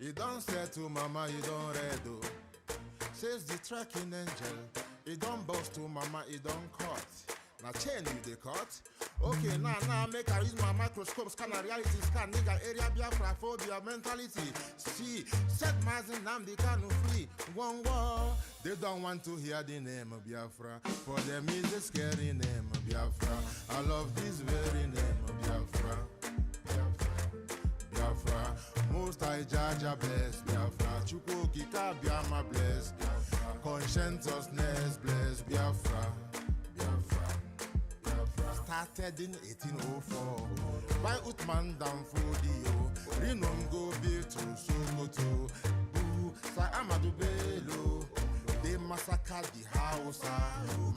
You don't say to mama, you don't read, oh. Says the tracking angel. You don't boast to mama, you don't cut. Now chain you the cut. Okay, now make I use my microscope, scan a reality scan, nigga area Biafra phobia mentality. See, set Mazin Namdi Kanu free. One war. They don't want to hear the name of Biafra. For them is a scary name of Biafra. I love this very name of Biafra. Biafra, most I judge a bless Biafra. Chuko Kika Biama bless Biafra. Conscientiousness bless Biafra. Biafra. Biafra. Started in 1804 by Utman Danfodio. Rinom go be to Sokoto. Sa Amadou Bello. They massacred the Hausa,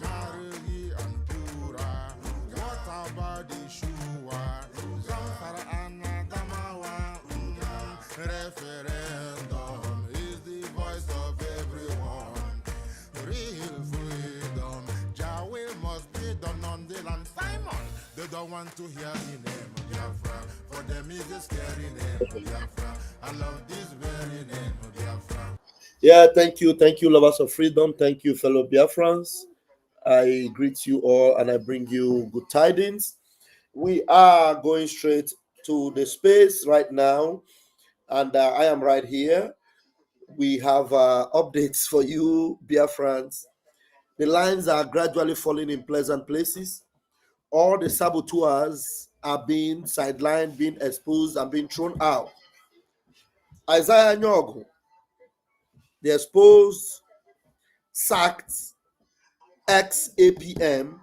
Marigi and Pura. What about the Shua? Zamfara and Adamawa. Referendum is the voice of everyone. Real freedom. Jawe must be done on the land. Simon, they don't want to hear the name of Biafra. For them is a scary name of Biafra. I love this very name of Biafra. Yeah, thank you, lovers of freedom. Thank you, fellow Biafrans. I greet you all and I bring you good tidings. We are going straight to the space right now, and I am right here. We have updates for you, Biafrans. The lines are gradually falling in pleasant places. All the saboteurs are being sidelined, being exposed, and being thrown out. Isaiah Nyogo, the exposed, sacked, ex-APM,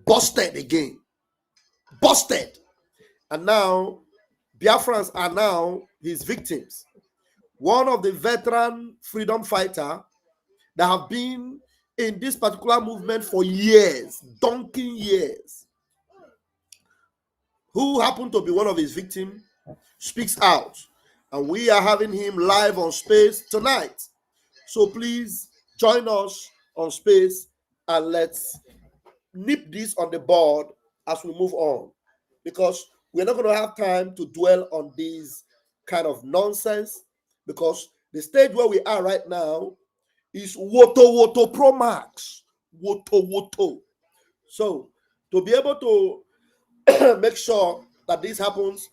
busted again. Busted. And now, Biafrans are now his victims. One of the veteran freedom fighter that have been in this particular movement for years, donkey years, who happened to be one of his victims, speaks out. And we are having him live on Space tonight. So please join us on Space and let's nip this on the board as we move on, because we're not going to have time to dwell on these kind of nonsense, because the stage where we are right now is Woto Pro Max. Woto. So to be able to make sure that this happens,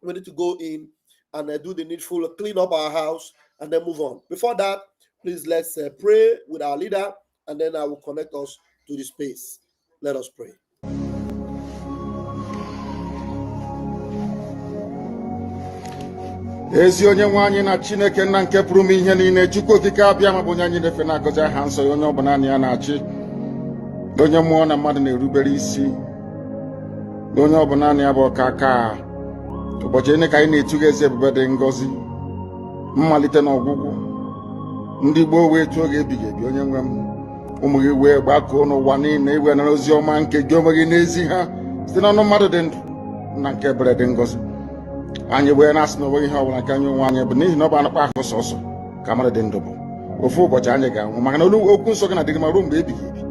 we need to go in and do the needful, clean up our house, and then move on. Before that, please let's pray with our leader, and then I will connect us to the space. Let us pray. Ezi onye nwe anyị na Chineke nna nke pụrụ m ihe niile, Chukwu okike abịa ma bụ onye anyị na-efe na-agọzi aha nsọ ya, onye ọ bụ naanị ya na-achị, onye mmụọ na mmadụ na-erubere isi, onye ọ bụ naanị ya bụ ọka aka. Ụbọchị ene ka anyị na-etuga ezi ebube dị ngọzi, mmalite na ọgwụgwụ, ndị gboo wee tụọ oge ebighị ebi. Onye nwe m, ụmụ gị wee gbakọọ n'ụwa niile iwe nara ozi ọma nke gị onwe gị n'ezi ha site n'ọnụ mmadụ dị ndụ na nke ebere dị ngọzi. Anyị wee na-asị na onweghị ihe ọbụla nke anyị onwe anyị bụ n'ihi na ọ bụ anụkpa ahụ sọsọ ka mmadụ dị ndụ bụ. Ofu ụbọchị anyị ga-anwụ, maka na okwu nsọ gị na-adịgị ma ruo mgbe ebighị ebi,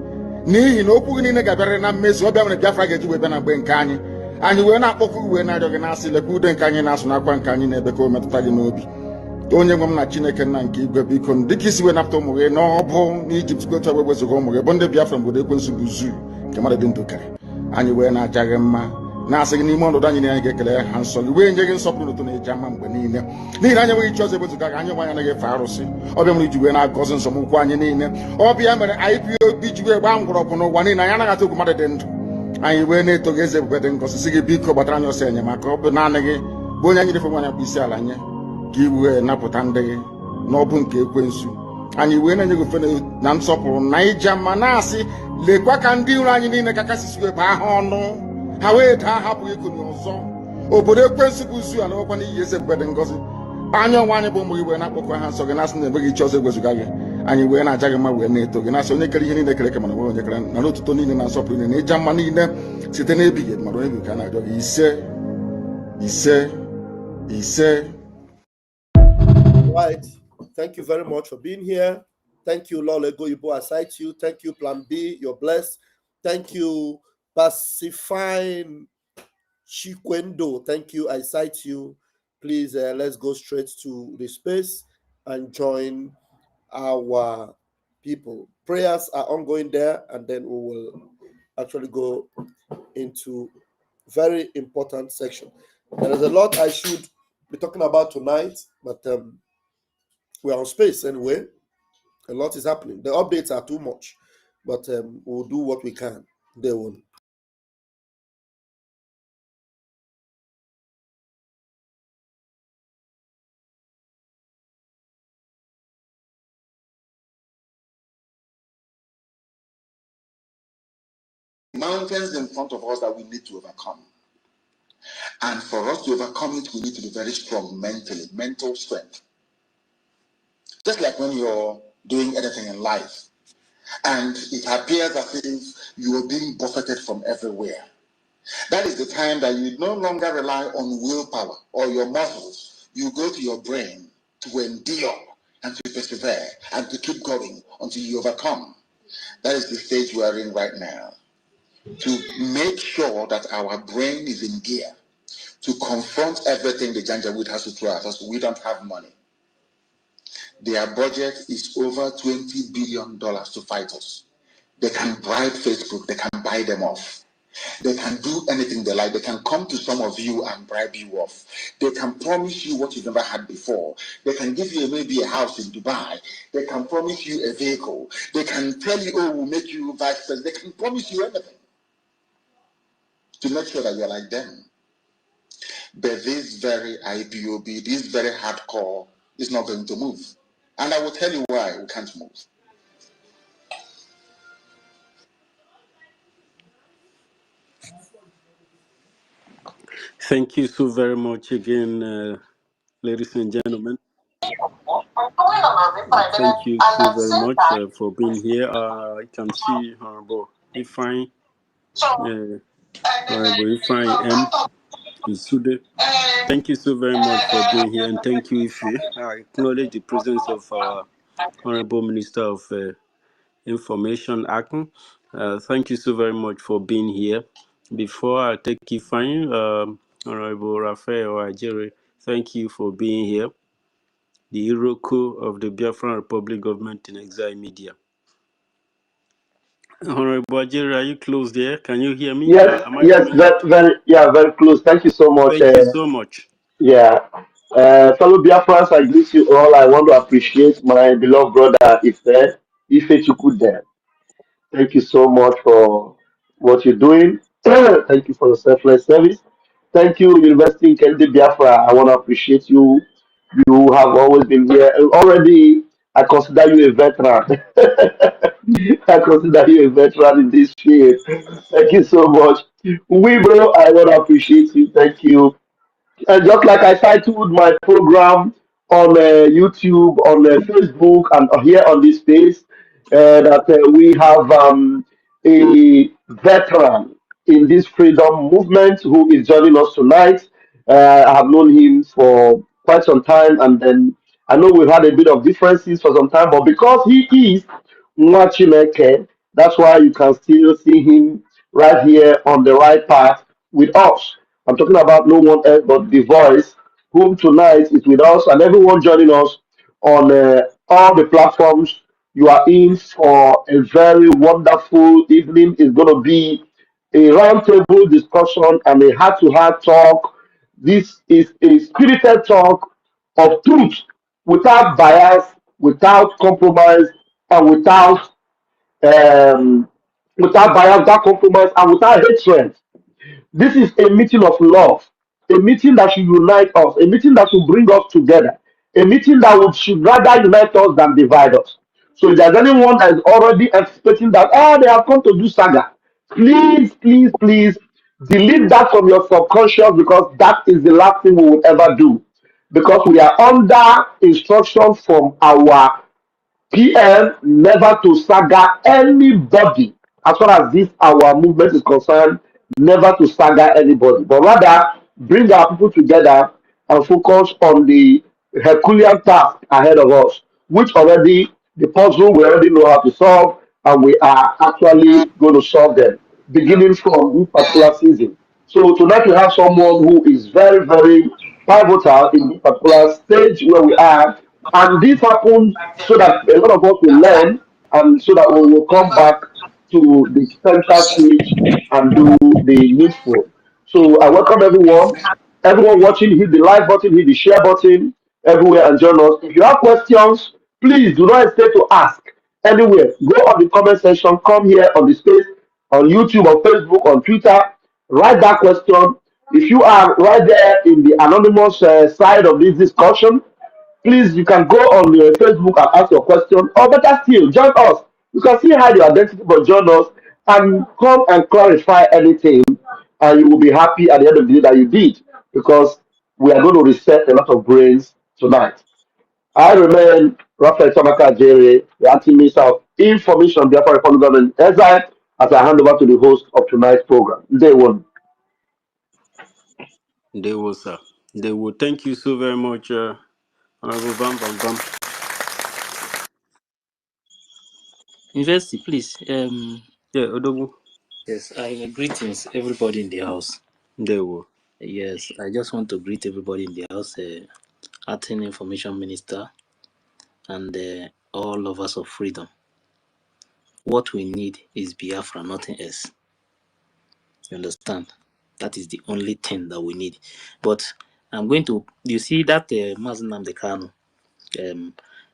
n'ihi na okwu gị niile ga-abịarịrị na mmezu. Ọ bịa mere Biafra ga-eji wee bịa na mgbe nke anyị. Anyị wee na-akpọkwu gị wee na-arịọ gị na-asị, lekwa ude nke anyị na-asụ n'akwa nke anyị na-ebe ka o metụta gị n'obi. Onye nwe m na Chineke nna nke igwe, biko dịka isi wee napụta ụmụ gị n'ọbụ n'Ijipt, gotu ogbe wezuga ụmụ gị bụ ndị Biafra mgbodo ekwensu bụ zuu nke mmadụ dị ndụ kere. Anyị wee na-aja gị mma, na-asị gị n'ime ọnọdụ anyị na anyị ga-ekele ha nsọ gị, wee nye gị nsọpụrụ n'ụtụ na eji ama mgbe niile, n'ihi na anyị enweghị chi ọzọ ewezuga gị. Anyị nwe anyị anaghị efe arụsị. Ọbịa mere iji wee na-agọzi nsọmụkwụ anyị niile. Ọbịa mere IPOB ji wee gbaa mgbọrọgwụ n'ụwa niile. Anyị anaghị atụ egwu mmadụ dị ndụ. Anyị wee na-eto gị eze ebube dị ngọzi, sị gị biko gbatara anyị ọsọ enyemaka. Ọ bụ naanị gị bụ onye anyị na-efe nwanyị bụ isi ala nye, ka i wee napụta ndị gị n'ọbụ nke ekwensu. Anyị wee na-enye gị ofe na nsọpụrụ na ija mma, na-asị lekwa ka ndị iro anyị niile ka kasị wee baa ha ọnụ, ha wee daa hapụghị ikoni ọzọ. Obodo ekwensu bụ zu ala ọkwa n'ihi eze ebube dị ngọzi. Anya ọnwa anyị bụ ụmụ gị wee na-akpọkọ ha nsọ gị, na-asị na enweghị chi ọzọ ewezuga gị. Anyị wee na-aja gị mma, wee na-eto gị, na-asị onye kere ihe niile kere eke, mana onye kere na n'otuto niile na nsọpụrụ niile na ịja mma niile site n'ebighị ebi, mara onye bụ ka a na-arịọ gị. Ise. Right. Thank you very much for being here. Thank you, Lord Egoibo. I cite you. Thank you, Plan B. You're blessed. Thank you, Pacifying Chikwendo. Thank you. I cite you. please let's go straight to the space and join our people. Prayers are ongoing there, and then we will actually go into very important section. There is a lot I should be talking about tonight, but we are on space anyway. A lot is happening. The updates are too much, but we'll do what we can. They will. Mountains in front of us that we need to overcome. And for us to overcome it, we need to be very strong mentally, mental strength. Just like when you're doing anything in life, and it appears as if you are being buffeted from everywhere. That is the time that you no longer rely on willpower or your muscles. You go to your brain to endure and to persevere and to keep going until you overcome. That is the stage we are in right now. To make sure that our brain is in gear to confront everything the Janjaweed has to throw at us. We don't have money. Their budget is over $20 billion to fight us. They can bribe Facebook. They can buy them off. They can do anything they like. They can come to some of you and bribe you off. They can promise you what you've never had before. They can give you maybe a house in Dubai. They can promise you a vehicle. They can tell you, oh, we'll make you vice president. They can promise you anything to make sure that you're like them. But this very IPOB, this very hardcore is not going to move. And I will tell you why we can't move. Thank you so very much again, ladies and gentlemen. Thank you so very much for being here. I can see Honorable Ifeanyi, Honorable Ifeanyi M. Isude. Thank you so very much for being here, and thank you, Ife. I acknowledge the presence of our Honorable Minister of Information, Akon. Thank you so very much for being here. Before I take Ifeanyi, Honorable Raphael Ajere, thank you for being here. The Iroko of the Biafran Republic Government in Exile Media. Honorable Ajere, are you close there? Can you hear me? Yes, Am I yes, coming out? very close. Thank you so much. Thank you so much. Yeah, fellow Biafrans, I greet you all. I want to appreciate my beloved brother Ife Chukwude. Thank you so much for what you're doing. Thank you for your selfless service. Thank you, University in Kennedy Biafra. I want to appreciate you. You have always been here. Already, I consider you a veteran. I consider you a veteran in this field. Thank you so much. We, bro, I want to appreciate you. Thank you. And just like I titled my program on YouTube, on Facebook, and here on this space, that we have a veteran in this freedom movement who is joining us tonight. I have known him for quite some time, and then I know we've had a bit of differences for some time, but because he is Nwachineke, that's why you can still see him right here on the right path with us. I'm talking about no one else but the voice, whom tonight is with us, and everyone joining us on all the platforms. You are in for a very wonderful evening. It's going to be a roundtable discussion and a heart to heart talk. This is a spirited talk of truth without bias, without compromise, and um, without bias, without compromise, and without hatred. This is a meeting of love, a meeting that should unite us, a meeting that should bring us together, a meeting that should rather unite us than divide us. So if there's anyone that is already expecting that, oh, they have come to do saga, please, please, please delete that from your subconscious, because that is the last thing we will ever do. Because we are under instruction from our PM never to saga anybody as far as this our movement is concerned, never to saga anybody, but rather bring our people together and focus on the Herculean task ahead of us, which already the puzzle we already know how to solve, and we are actually going to solve them beginning from this particular season. So tonight we have someone who is very, very pivotal in this particular stage where we are. And this happened so that a lot of us will learn and so that we will come back to the center stage and do the needful. So I welcome everyone. Everyone watching, hit the like button, hit the share button everywhere and join us. If you have questions, please do not hesitate to ask anywhere. Go on the comment section, come here on the space, on YouTube, on Facebook, on Twitter. Write that question. If you are right there in the anonymous side of this discussion, please you can go on your Facebook and ask your question, or better still, join us. You can still hide your identity, but join us and come and clarify anything, and you will be happy at the end of the day that you did, because we are going to reset a lot of brains tonight. I remain Raphael Tamaka Jerry, the anti-minister of information, Biafran Republic Government Exile, as I hand over to the host of tonight's program. Day one. They will, sir. They will. Thank you so very much, Honorable Bam Bam Bam. University, please. Yeah, Odogu. Yes, I greetings everybody in the house. They will. Yes, I just want to greet everybody in the house, acting information minister, and all lovers of freedom. What we need is Biafra, nothing else. You understand? That is the only thing that we need. But I'm going to, you see that Mazinam Dekano,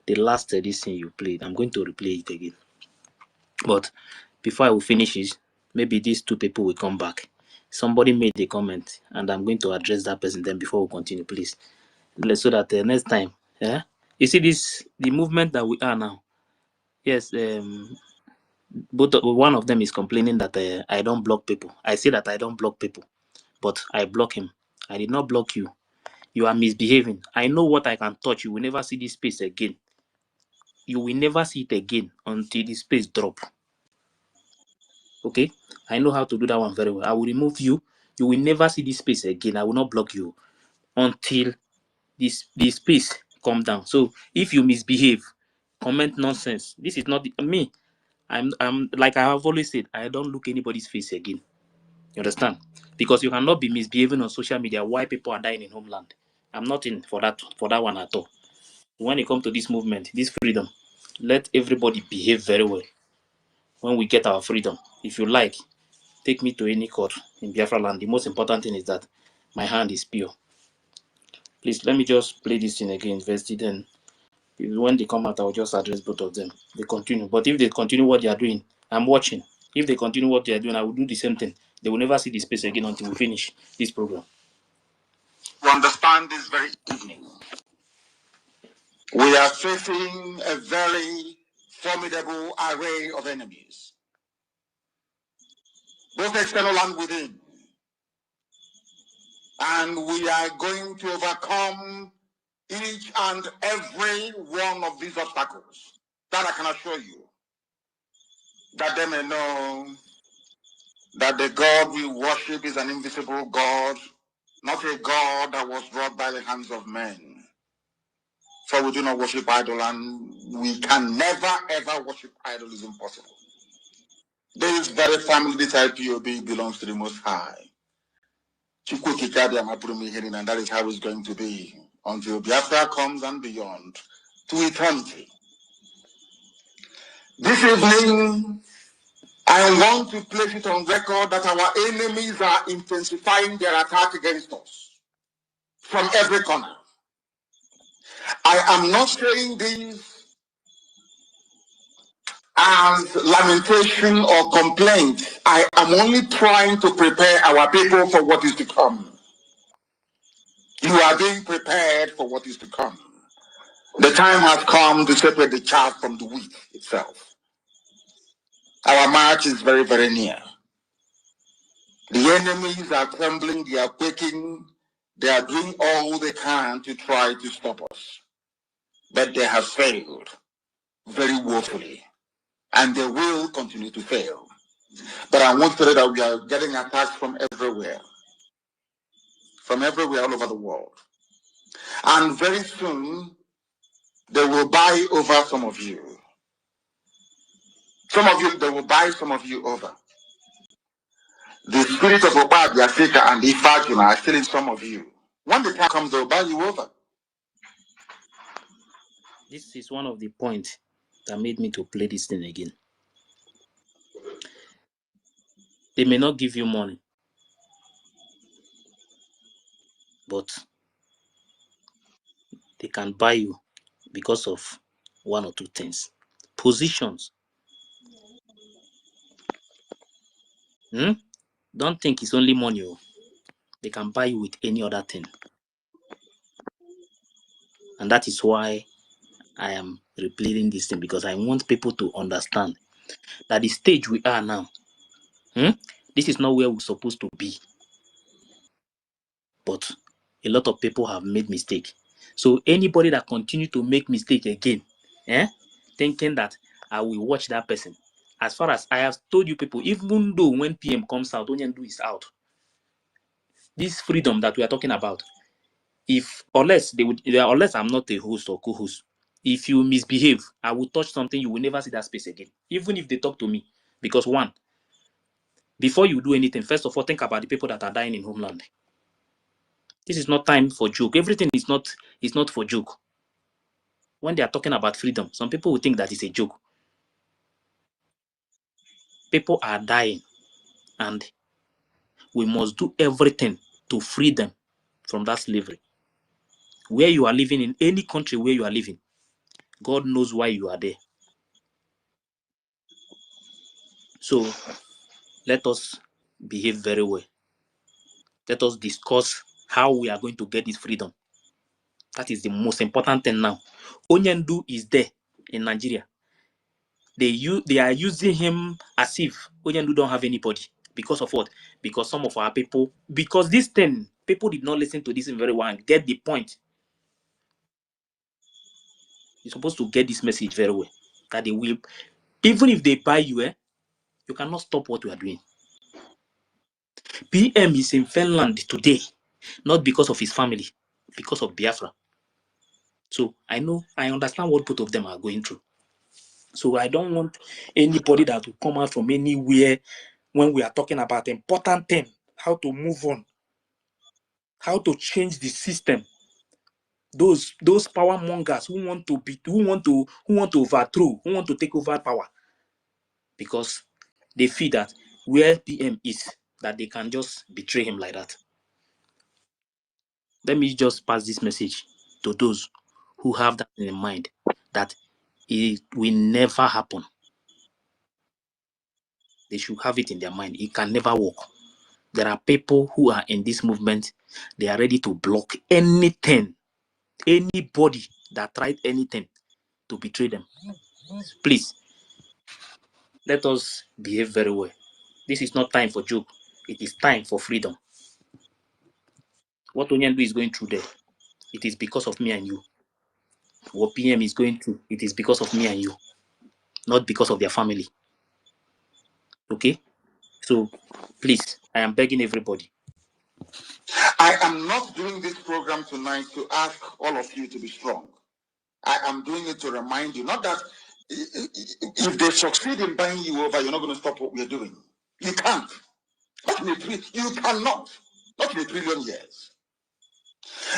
the last edition you played, I'm going to replay it again. But before I will finish it, maybe these two people will come back. Somebody made a comment, and I'm going to address that person. Then before we continue, please, so that next time, yeah, you see this the movement that we are now. Yes, one of them is complaining that I don't block people. I say that I don't block people, but I block him. I did not block you. You are misbehaving. I know what I can touch. You will never see this space again. You will never see it again until the space drop. Okay, I know how to do that one very well. I will remove you. You will never see this space again. I will not block you until this space come down. So if you misbehave, comment nonsense. This is not me. I'm like I have always said, I don't look anybody's face again. You understand? Because you cannot be misbehaving on social media while people are dying in homeland. I'm not in for that one at all. When it comes to this movement, this freedom, let everybody behave very well. When we get our freedom, if you like, take me to any court in Biafra land. The most important thing is that my hand is pure. Please let me just play this thing again, Vesti. Then when they come out, I'll just address both of them. They continue. But if they continue what they are doing, I'm watching. If they continue what they are doing, I will do the same thing. They will never see the space again until we finish this program. To understand this very evening, we are facing a very formidable array of enemies, both external and within. And we are going to overcome each and every one of these obstacles. That I can assure you. That they may know that the God we worship is an invisible God, not a God that was wrought by the hands of men. For we do not worship idol, and we can never ever worship idol. Is impossible. This very family, this IPOB, belongs to the Most High. And that is how it's going to be until Biafra comes and beyond to eternity. This evening, I want to place it on record that our enemies are intensifying their attack against us from every corner. I am not saying this as lamentation or complaint. I am only trying to prepare our people for what is to come. You are being prepared for what is to come. The time has come to separate the chaff from the wheat itself. Our march is very, very near. The enemies are trembling, they are quaking, they are doing all they can to try to stop us. But they have failed very woefully, and they will continue to fail. But I want to say that we are getting attacks from everywhere all over the world. And very soon, they will buy over some of you. They will buy some of you over. The spirit of Obadiah, Sika, and Ifajima are still in some of you. When the time comes, they'll buy you over. This is one of the points that made me to play this thing again. They may not give you money, but they can buy you because of one or two things. Positions. Don't think it's only money. They can buy you with any other thing. And that is why I am replaying this thing, because I want people to understand that the stage we are now, this is not where we're supposed to be. But a lot of people have made mistake. So anybody that continue to make mistake again, thinking that I will watch that person. As far as I have told you people, even though when PM comes out, Onyendu is out. This freedom that we are talking about, unless I'm not a host or co-host, if you misbehave, I will touch something, you will never see that space again. Even if they talk to me. Because one, before you do anything, first of all, think about the people that are dying in homeland. This is not time for joke. Everything is not for joke. When they are talking about freedom, some people will think that it's a joke. People are dying, and we must do everything to free them from that slavery. Where you are living, in any country where you are living, God knows why you are there. So let us behave very well. Let us discuss how we are going to get this freedom. That is the most important thing now. Onyendu is there in Nigeria. They are using him as if Onyendu don't have anybody. Because of what? Because some of our people, because this thing, people did not listen to this very well and get the point. You're supposed to get this message very well. That they will, even if they buy you, you cannot stop what you are doing. PM is in Finland today, not because of his family, because of Biafra. So I understand what both of them are going through. So I don't want anybody that will come out from anywhere when we are talking about important thing, how to move on, how to change the system. Those power mongers who want to overthrow, who want to take over power, because they feel that where PM is, that they can just betray him like that. Let me just pass this message to those who have that in mind, that it will never happen. They should have it in their mind. It can never work. There are people who are in this movement. They are ready to block anything, anybody that tried anything to betray them. Please, let us behave very well. This is not time for joke. It is time for freedom. What Onyendu is going through there, it is because of me and you. What PM is going through, it is because of me and you, not because of their family. Okay? So, please, I am begging everybody. I am not doing this program tonight to ask all of you to be strong. I am doing it to remind you, not that if they succeed in buying you over, you're not going to stop what we're doing. You can't. You cannot. Not in a trillion years.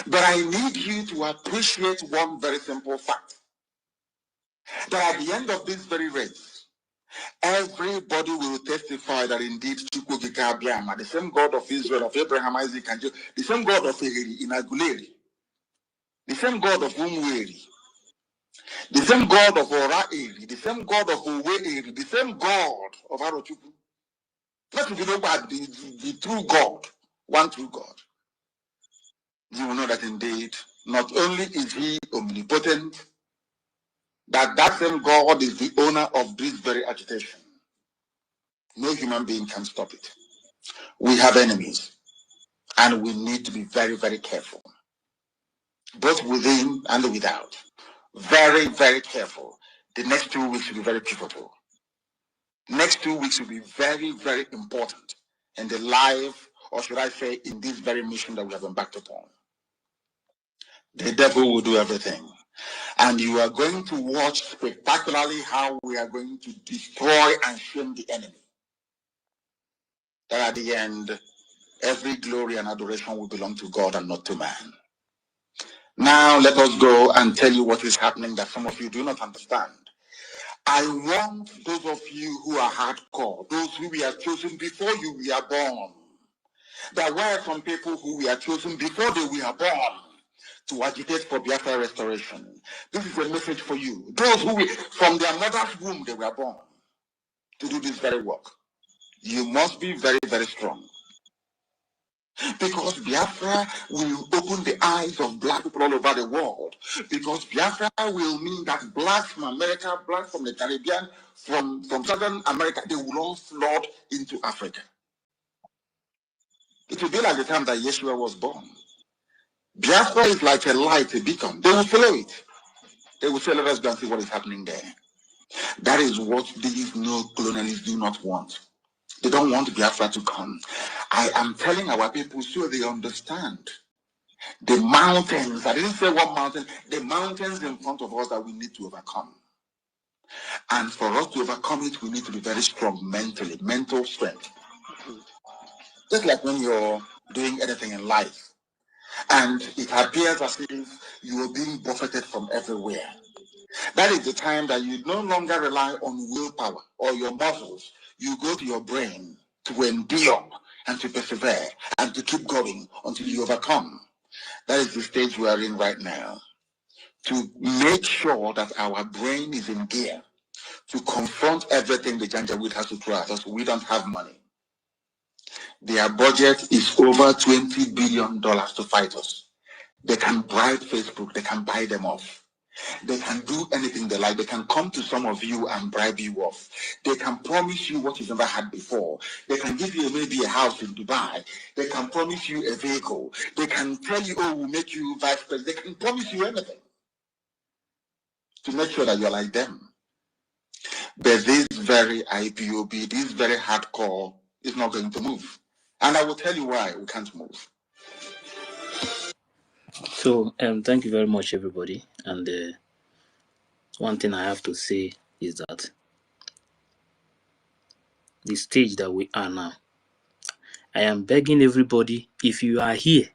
But I need you to appreciate one very simple fact. That at the end of this very race, everybody will testify that indeed the same God of Israel, of Abraham, Isaac, and Jacob, the same God of Eheri in Aguleri, the same God of Umweri, the same God of Ora-Eri, the same God of Owe-Eri, the same God of Arochukwu. Not to be about the true God, one true God. You will know that indeed, not only is he omnipotent, that same God is the owner of this very agitation. No human being can stop it. We have enemies, and we need to be very, very careful, both within and without. Very, very careful. The next 2 weeks will be very pivotal. Next 2 weeks will be very, very important in the life, or should I say, in this very mission that we have embarked upon. The devil will do everything. And you are going to watch spectacularly how we are going to destroy and shame the enemy. That at the end, every glory and adoration will belong to God and not to man. Now let us go and tell you what is happening that some of you do not understand. I want those of you who are hardcore, those who we are chosen before you were born. There were some people who were chosen before they were born to agitate for Biafra restoration. This is a message for you. Those who from their mother's womb they were born to do this very work. You must be very, very strong. Because Biafra will open the eyes of black people all over the world. Because Biafra will mean that blacks from America, blacks from the Caribbean, from Southern America, they will all flood into Africa. It will be like the time that Yeshua was born. Biafra is like a light, a beacon. They will follow it. They will say, let us go and see what is happening there. That is what these neo-colonialists do not want. They don't want Biafra to come. I am telling our people so they understand. The mountains, I didn't say what mountain, the mountains in front of us that we need to overcome. And for us to overcome it, we need to be very strong mentally, mental strength. Just like when you're doing anything in life, and it appears as if you are being buffeted from everywhere. That is the time that you no longer rely on willpower or your muscles. You go to your brain to endure and to persevere and to keep going until you overcome. That is the stage we are in right now. To make sure that our brain is in gear to confront everything the Janjaweed has to throw at us. We don't have money. Their budget is over $20 billion to fight us. They can bribe Facebook. They can buy them off. They can do anything they like. They can come to some of you and bribe you off. They can promise you what you've never had before. They can give you maybe a house in Dubai. They can promise you a vehicle. They can tell you, oh, we'll make you vice president. They can promise you anything to make sure that you're like them. But this very IPOB, this very hardcore is not going to move. And I will tell you why we can't move. So thank you very much, everybody. And one thing I have to say is that the stage that we are now, I am begging everybody, if you are here,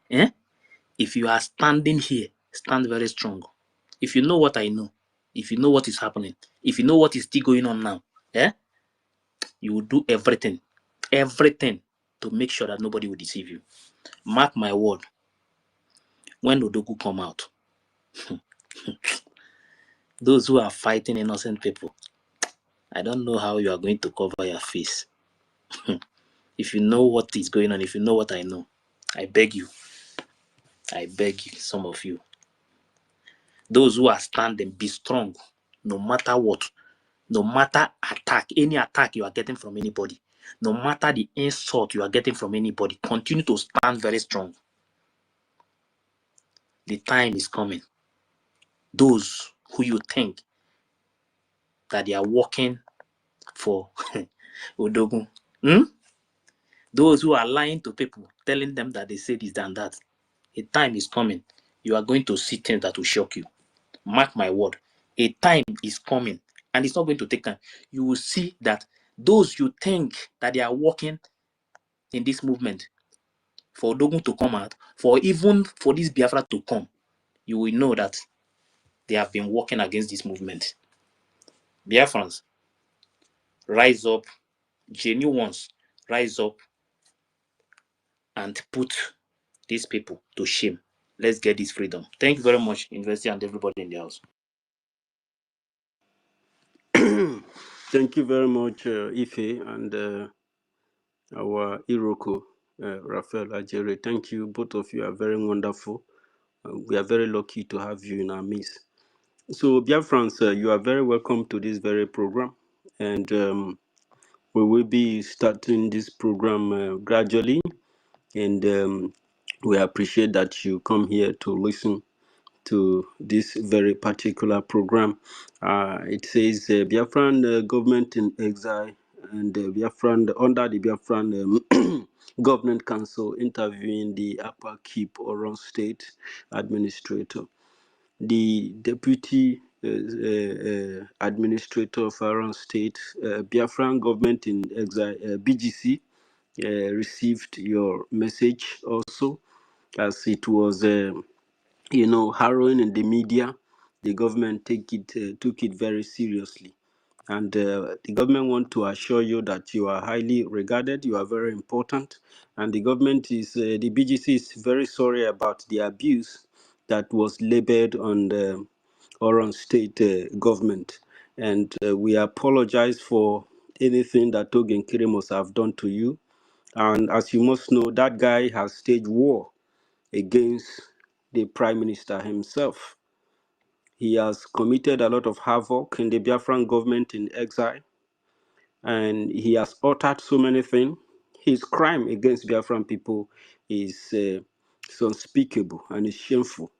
if you are standing here, stand very strong. If you know what I know, if you know what is happening, if you know what is still going on now, you will do everything to make sure that nobody will deceive you. Mark my word, when Odogu come out, those who are fighting innocent people, I don't know how you are going to cover your face. If you know what is going on, if you know what I know, I beg you, some of you, those who are standing, be strong, no matter what, no matter attack, any attack you are getting from anybody, no matter the insult you are getting from anybody, continue to stand very strong. The time is coming. Those who you think that they are working for Odogun, those who are lying to people, telling them that they say this and that, a time is coming. You are going to see things that will shock you. Mark my word. A time is coming, and it's not going to take time. You will see that those you think that they are working in this movement for Odogun to come out, for even for this Biafra to come, you will know that they have been working against this movement. Biafrans, rise up, genuine ones, rise up and put these people to shame. Let's get this freedom. Thank you very much, University, and everybody in the house. Thank you very much, Ife, and our Iroko, Raphael Ajere. Thank you. Both of you are very wonderful. We are very lucky to have you in our midst. So, Biafrans, you are very welcome to this very program. And we will be starting this program gradually. And we appreciate that you come here to listen to this very particular program. It says Biafran government in exile and Biafran under the Biafran government council interviewing the Upper Keep Oron State administrator. The deputy administrator of Oron State, Biafran government in exile, BGC, received your message also, as it was, harrowing in the media. The government took it very seriously. And the government want to assure you that you are highly regarded, you are very important, and the BGC is very sorry about the abuse that was labeled on the Oron State government, and we apologize for anything that Oge Nkere must have done to you. And as you must know, that guy has staged war against the Prime Minister himself. He has committed a lot of havoc in the Biafran government in exile, and he has uttered so many things. His crime against Biafran people is unspeakable and is shameful.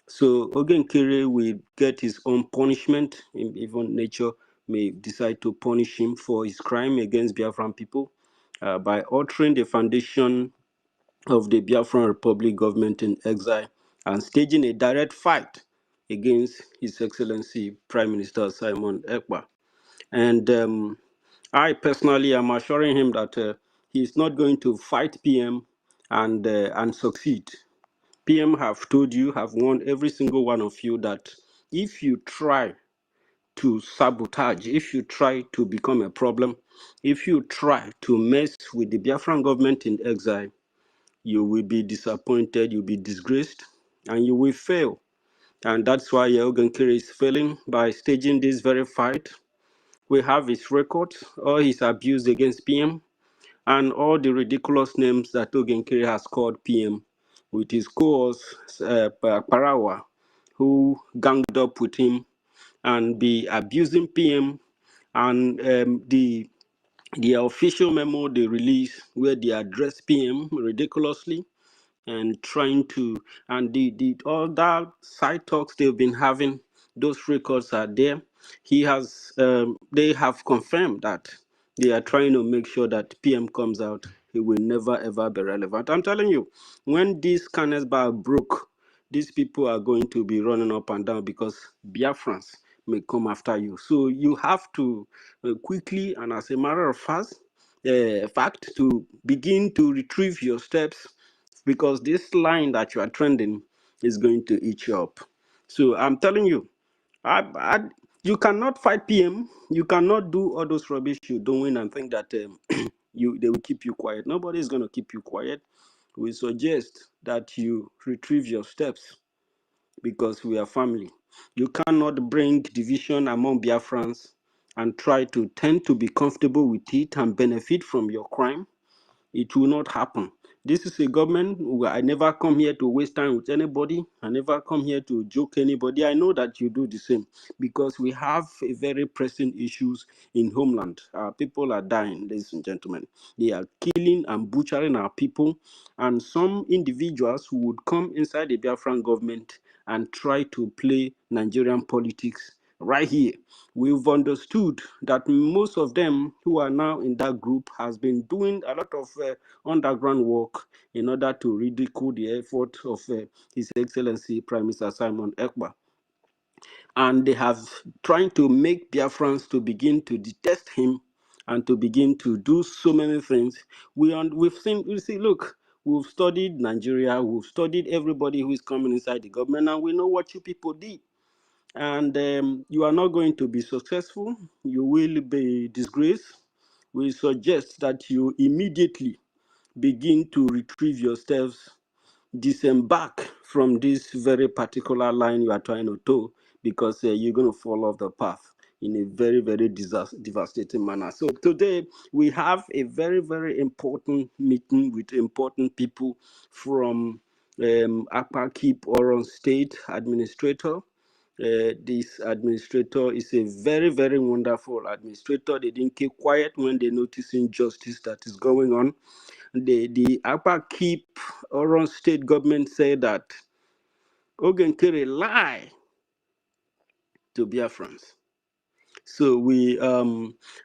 So Oge Nkere will get his own punishment. Even nature may decide to punish him for his crime against Biafran people by altering the foundation of the Biafran Republic government in exile and staging a direct fight against His Excellency Prime Minister Simon Ekpa. And I personally am assuring him that he is not going to fight PM and succeed. PM have told you, have warned every single one of you that if you try to sabotage, if you try to become a problem, if you try to mess with the Biafran government in exile, you will be disappointed, you'll be disgraced, and you will fail. And that's why Oge Nkere is failing by staging this very fight. We have his records, all his abuse against PM, and all the ridiculous names that Oge Nkere has called PM with his co-host Parawa, who ganged up with him and be abusing PM, and the official memo they released where they address PM ridiculously and trying to, and the all that side talks they've been having, those records are there. They have confirmed that they are trying to make sure that PM comes out. He will never ever be relevant. I'm telling you, when this Canes bar broke, these people are going to be running up and down because Biafrans may come after you. So you have to quickly, and as a matter of fact, to begin to retrieve your steps, because this line that you are trending is going to eat you up. So I'm telling you, you cannot fight PM. You cannot do all those rubbish you're doing and think that they will keep you quiet. Nobody is going to keep you quiet. We suggest that you retrieve your steps because we are family. You cannot bring division among Biafrans and try to tend to be comfortable with it and benefit from your crime. It will not happen. This is a government where I never come here to waste time with anybody. I never come here to joke anybody. I know that you do the same because we have a very pressing issues in homeland. Our people are dying, ladies and gentlemen. They are killing and butchering our people, and some individuals who would come inside the Biafran government and try to play Nigerian politics right here. We've understood that most of them who are now in that group has been doing a lot of underground work in order to ridicule the effort of His Excellency Prime Minister Simon Ekpa. And they have trying to make Biafrans to begin to detest him and to begin to do so many things. We've seen, you see, look, we've studied Nigeria, we've studied everybody who is coming inside the government, and we know what you people did. And you are not going to be successful. You will be disgraced. We suggest that you immediately begin to retrieve yourselves, disembark from this very particular line you are trying to tow, because you're going to fall off the path in a very, very devastating manner. So today we have a very, very important meeting with important people from Upper Keep Oron State Administrator. This administrator is a very, very wonderful administrator. They didn't keep quiet when they noticed injustice that is going on. The Upper Keep Oron State government said that Oge Nkere lie to Biafrans. So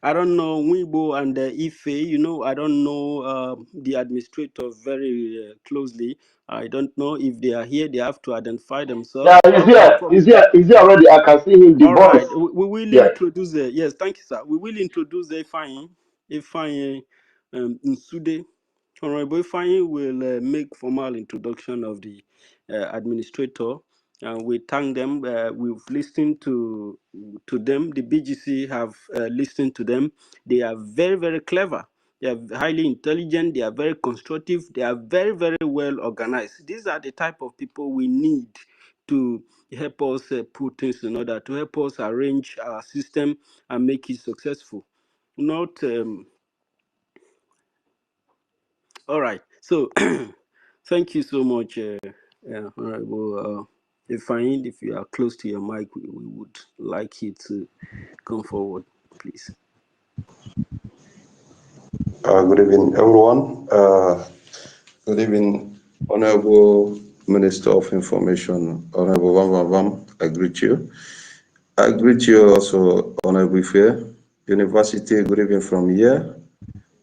I don't know Weibo and Ife, I don't know the administrator very closely. I don't know if they are here. They have to identify Yeah, themselves. he's here already. I can see him, the All boss. right, we will Yeah. introduce yes, thank you, sir. We will introduce Ifeanyi Nsude. Honorable Ifeanyi will make formal introduction of the administrator. We thank them. We've listened to them. The BGC have listened to them. They are very, very clever. They are highly intelligent. They are very constructive. They are very, very well organized. These are the type of people we need to help us put things in order, to help us arrange our system and make it successful. Not all right. So thank you so much, Honorable Ifeanyi. If you are close to your mic, we would like you to come forward, please. Good evening, everyone. Good evening, Honorable Minister of Information, Honorable Vam. I greet you. I greet you also, Honorable Fair University. Good evening from here.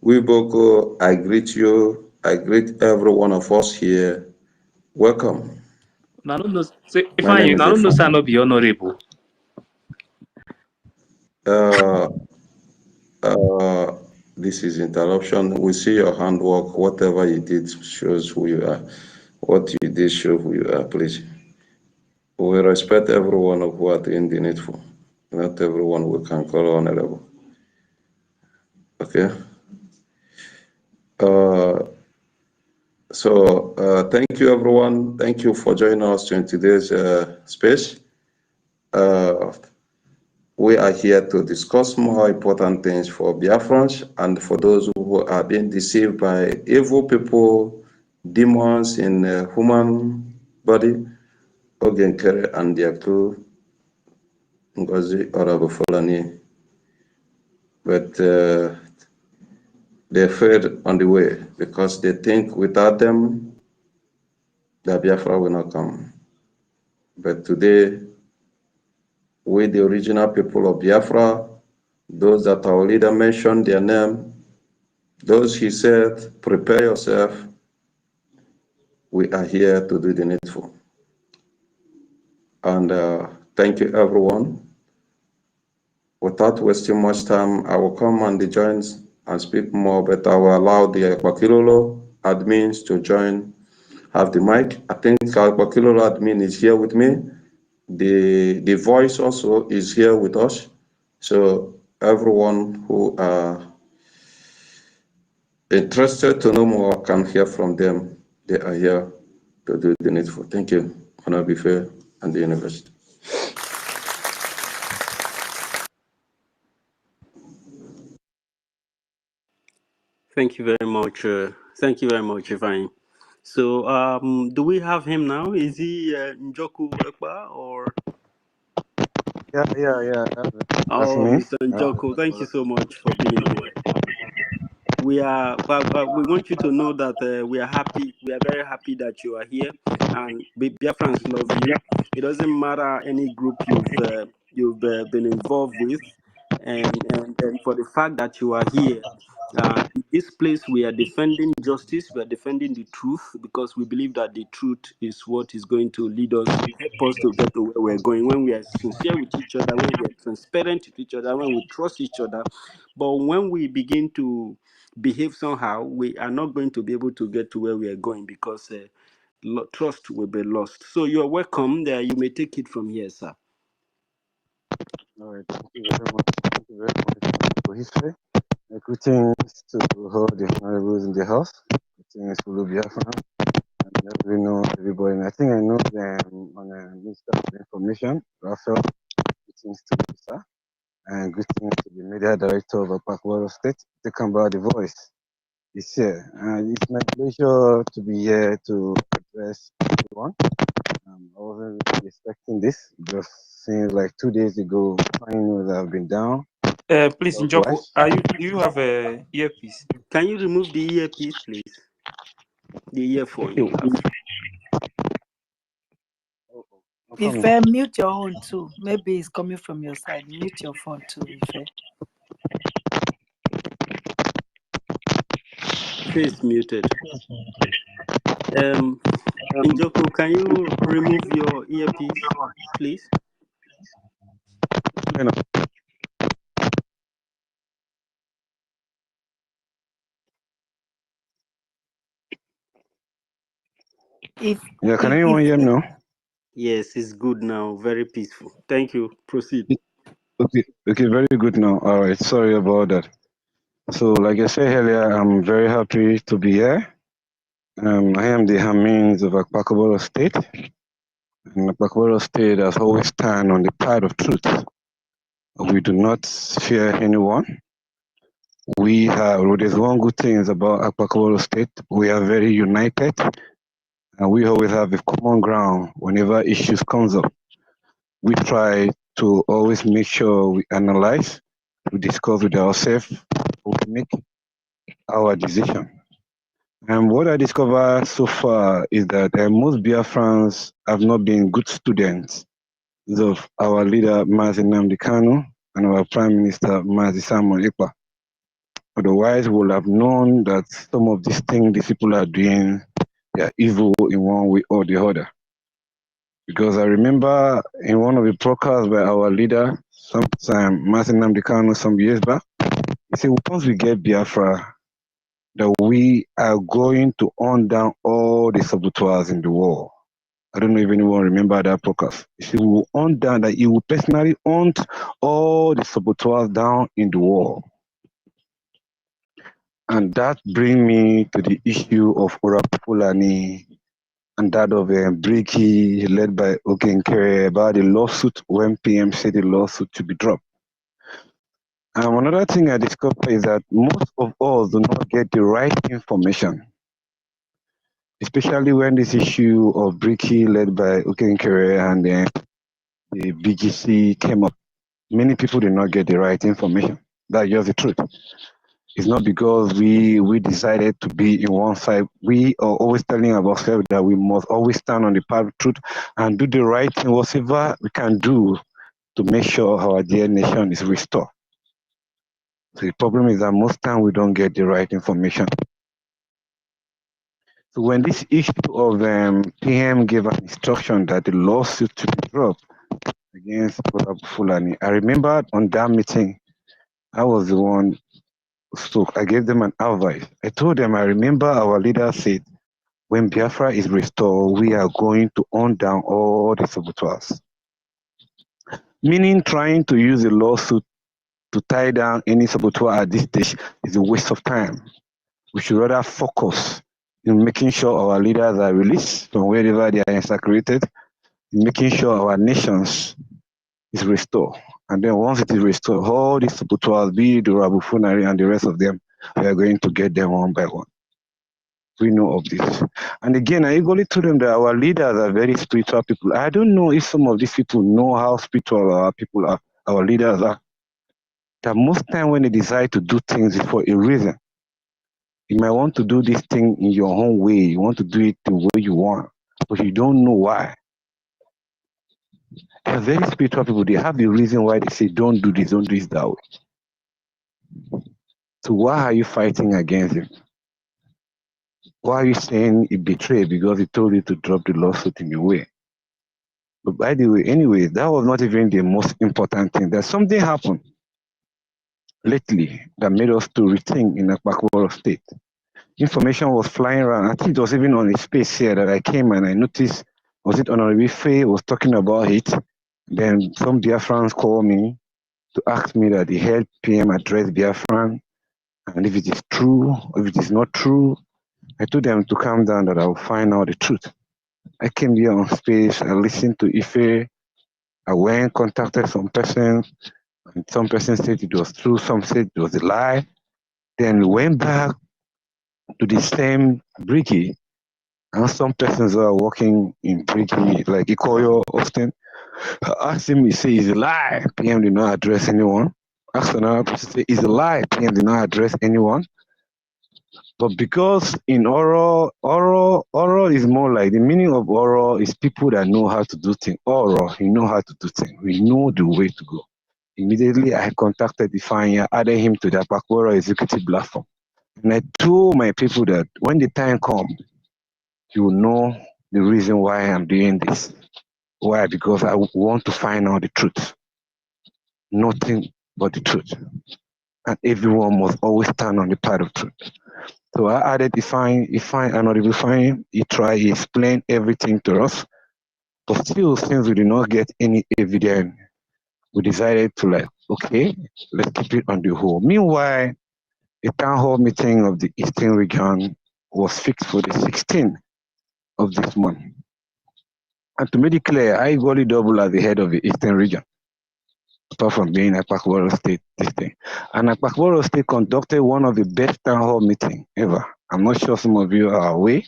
Wiboko, I greet you. I greet every one of us here. Welcome. I don't know. Say, if My I name is don't know, Ifeanyi. stand up, be honorable. This is interruption. We see your handwork. Whatever you did shows who you are. What you did shows who you are, please. We respect everyone of who are doing the needful. Not everyone we can call honorable. Okay. Thank you, everyone. Thank you for joining us in today's space. We are here to discuss more important things for Biafrans and for those who are being deceived by evil people, demons in human body, Oge Nkere and their crew, Ngozi Orabufulani. But they failed on the way because they think without them, the Biafra will not come. But today, we, the original people of Biafra, those that our leader mentioned their name, those he said, prepare yourself, we are here to do the needful. And thank you, everyone. Without wasting much time, I will come and join and speak more, but I will allow the Bakilolo admins to join, have the mic. I think Bakilolo admin is here with me. The voice also is here with us. So everyone who are interested to know more can hear from them. They are here to do the needful. Thank you, Honorable Fair and the university. Thank you very much. Thank you very much, Ifeanyi. So, do we have him now? Is he Njoku Ekpa or? Yeah. That's Oh, me. Mr. Njoku, thank you so much for being here. We are, but we want you to know that we are happy. We are very happy that you are here, and Biafrans love you. It doesn't matter any group you've been involved with, and for the fact that you are here. In this place, we are defending justice. We are defending the truth because we believe that the truth is what is going to lead us, help us to get to where we're going. When we are sincere with each other, when we are transparent with each other, when we trust each other, but when we begin to behave somehow, we are not going to be able to get to where we are going because trust will be lost. So you are welcome. There, you may take it from here, sir. All right, thank you very much. Thank you very much for history. Greetings to all the honorables in the house. Greetings to Biafran. We know everybody. And I think I know them on the Minister of Information, Raphael. Greetings to you, sir. And greetings to the media director of Apakwaro State, Tekamba The Voice. Is here. And it's my pleasure to be here to address everyone. I wasn't really expecting this. Just seems like 2 days ago, I know that I've been down. Please, Njoku, do you have a earpiece? Can you remove the earpiece, please? The earphone you have. Ife, mute your own too. Maybe it's coming from your side. Mute your phone too, Ife. Face muted. Njoku, can you remove your earpiece, please? Yeah, can if anyone hear me now? Yes, it's good now. Very peaceful. Thank you. Proceed. Okay, okay, very good now. All right, sorry about that. So, like I said earlier, I'm very happy to be here. I am the Hamins of Akpakaboro State, and Akpakaboro State has always stand on the path of truth. We do not fear anyone. There's one good thing about Akpakaboro State. We are very united, and we always have a common ground whenever issues comes up. We try to always make sure we analyze, we discuss with ourselves, we make our decision. And what I discovered so far is that most Biafrans have not been good students of our leader Mazi Nnamdi Kanu and our Prime Minister Mazi Simon Ekpa. Otherwise, we would have known that some of these things these people are doing, they are evil in one way or the other. Because I remember in one of the broadcasts by our leader, sometime Mazi Nnamdi Kanu, some years back, he said, once we get Biafra, that we are going to hunt down all the saboteurs in the war. I don't know if anyone remember that podcast. He said, we will hunt down, that he will personally hunt all the saboteurs down in the war. And that brings me to the issue of Orapa Fulani and that of BRGIE led by Oge Nkere about the lawsuit when PM said the lawsuit to be dropped. Another thing I discovered is that most of us do not get the right information, especially when this issue of BRGIE led by Oge Nkere and the BGC came up. Many people did not get the right information. That's just the truth. It's not because we decided to be in one side. We are always telling ourselves that we must always stand on the path of truth and do the right thing, whatever we can do to make sure our dear nation is restored. So the problem is that most times we don't get the right information. So when this issue of PM gave an instruction that the lawsuit to be dropped against Fulani, I remember on that meeting, I was the one. So I gave them an advice. I told them, I remember our leader said, when Biafra is restored, we are going to hunt down all the saboteurs. Meaning trying to use a lawsuit to tie down any saboteur at this stage is a waste of time. We should rather focus in making sure our leaders are released from wherever they are insaculated, in making sure our nations is restored. And then once it is restored, all these saboteurs, be it the Rabufunari and the rest of them, we are going to get them one by one. We know of this. And again, I equally told them that our leaders are very spiritual people. I don't know if some of these people know how spiritual our people are, our leaders are. That most time when they decide to do things for a reason. You might want to do this thing in your own way. You want to do it the way you want, but you don't know why. They're very spiritual people. They have the reason why they say, don't do this that way. So why are you fighting against him? Why are you saying he betrayed because he told you to drop the lawsuit in a way? But by the way, anyway, that was not even the most important thing. That something happened lately that made us to rethink in Akpakoro State. Information was flying around. I think it was even on a space here that I came and I noticed, was it Honorable Faye was talking about it? Then some Biafrans called me to ask me that the head PM addressed Biafran, and if it is true, if it is not true, I told them to calm down, that I will find out the truth. I came here on space, I listened to Ife, I went, contacted some person, and some person said it was true, some said it was a lie. Then we went back to the same BRGIE, and some persons who are working in BRGIE, like Ikoyo Austin, asked him, he said, it's a lie, PM did not address anyone. Asked another person, say, it's a lie, PM did not address anyone. But because in oral is more like, the meaning of oral is people that know how to do things. Oral, you know how to do things. We know the way to go. Immediately, I contacted Ifeanyi, added him to the Akpakoro executive platform. And I told my people that when the time comes, you will know the reason why I'm doing this. Why? Because I want to find out the truth. Nothing but the truth. And everyone must always stand on the path of truth. So I added Ifine, Honorable Ifine. He explained everything to us. But still, since we did not get any evidence, we decided to okay, let's keep it on the hold. Meanwhile, a town hall meeting of the Eastern region was fixed for the 16th of this month. And to make it clear, I equally double as the head of the Eastern region, apart from being Akpakwaro State this thing. And Akpakwaro State conducted one of the best town hall meetings ever. I'm not sure some of you are aware,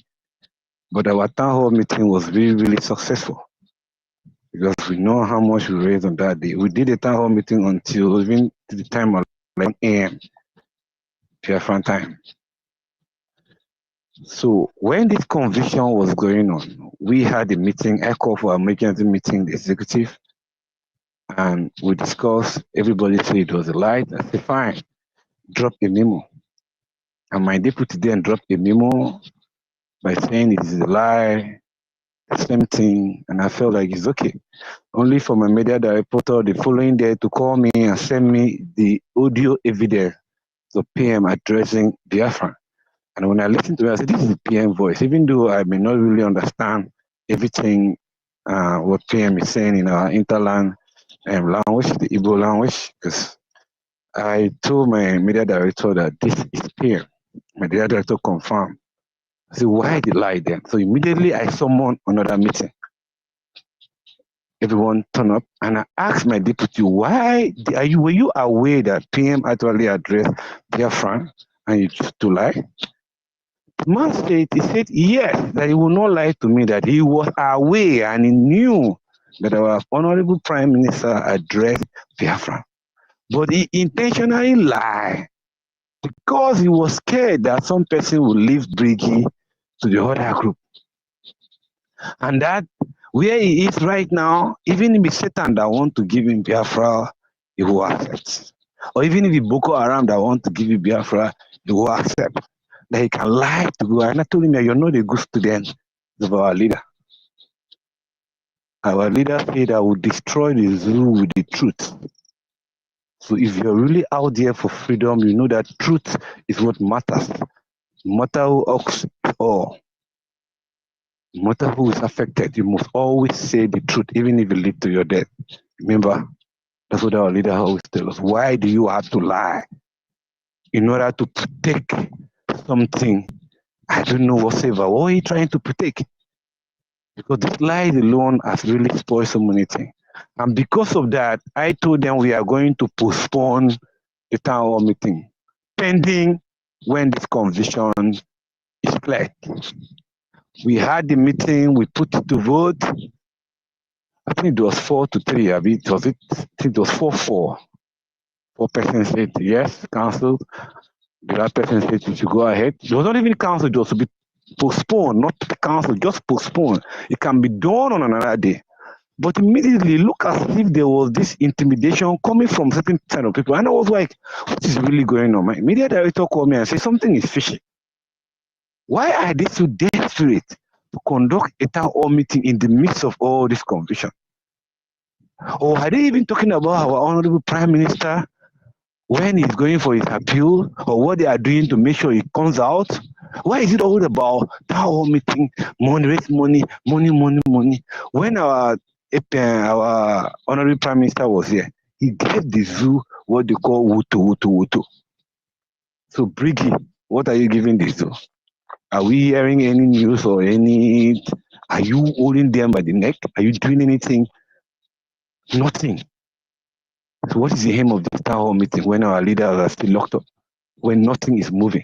but our town hall meeting was really, really successful because we know how much we raised on that day. We did a town hall meeting until even to the time of 11 a.m. Biafran time. So when this conviction was going on, we had a meeting, I called for an emergency meeting, the executive, and we discussed, everybody said it was a lie. I said, fine, drop a memo. And my deputy then dropped a memo by saying it is a lie, the same thing, and I felt like it's okay. Only for my media director the following day to call me and send me the audio evidence of PM addressing Biafran. And when I listened to it, I said, this is the PM voice, even though I may not really understand everything what PM is saying in our interland language, the Igbo language, because I told my media director that this is PM. My media director confirmed. I said, why the lie then? So immediately I summoned another meeting. Everyone turned up, and I asked my deputy, were you aware that PM actually addressed Biafran and you choose to lie? The man said, yes, that he would not lie to me, that he was aware and he knew that our Honorable Prime Minister addressed Biafran. But he intentionally lied because he was scared that some person would leave BRGIE to the other group. And that where he is right now, even if it's Satan that want to give him Biafra, he will accept. Or even if it's Boko Haram that want to give you Biafra, he will accept. That he can lie to you. And I told him that you're not a good student of our leader. Our leader said I will destroy the zoo with the truth. So if you're really out there for freedom, you know that truth is what matters. No matter who asks or no matter who is affected, you must always say the truth, even if it leads to your death. Remember, that's what our leader always tells us. Why do you have to lie? In order to protect something, I don't know whatsoever. What are you trying to protect? Because this lie alone has really spoiled so many things. And because of that, I told them we are going to postpone the town hall meeting, pending when this conviction is cleared. We had the meeting, we put it to vote. I think it was 4-3. I think it was 4-4. 4 persons said yes, council. The other person said you should go ahead. It was not even council, it was to be postponed, not council, just postponed. It can be done on another day. But immediately look as if there was this intimidation coming from certain set of people. And I was like, what is really going on? My media director called me and said something is fishy. Why are they so desperate to conduct a town hall meeting in the midst of all this confusion? Or are they even talking about our Honorable Prime Minister when he's going for his appeal, or what they are doing to make sure he comes out? Why is it all about town hall meeting, money, raise money, money? When our Honorable Prime Minister was here, he gave the zoo what they call wutu. So BRGIE, what are you giving the zoo? Are we hearing any news or any? Are you holding them by the neck? Are you doing anything? Nothing. So what is the aim of this town hall meeting when our leaders are still locked up, when nothing is moving?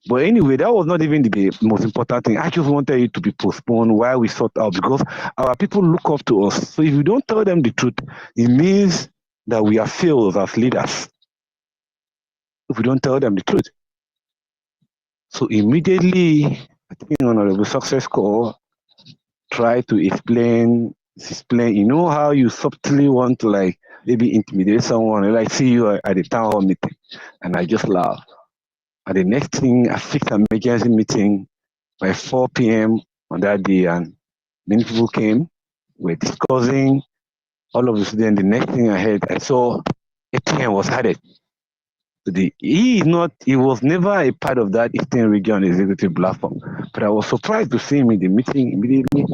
But anyway, that was not even the most important thing. I just wanted it to be postponed while we sort out, because our people look up to us. So if we don't tell them the truth, it means that we are failed as leaders. If we don't tell them the truth. So immediately, I think Honorable Success Call try to explain, you know how you subtly want to maybe intimidate someone, see you at the town hall meeting, and I just laugh. And the next thing, I fixed an emergency meeting by 4 p.m. on that day, and many people came. We're discussing. All of a sudden, the next thing I heard, I saw 8 p.m. was added. He was never a part of that Eastern Region Executive platform. But I was surprised to see him in the meeting immediately.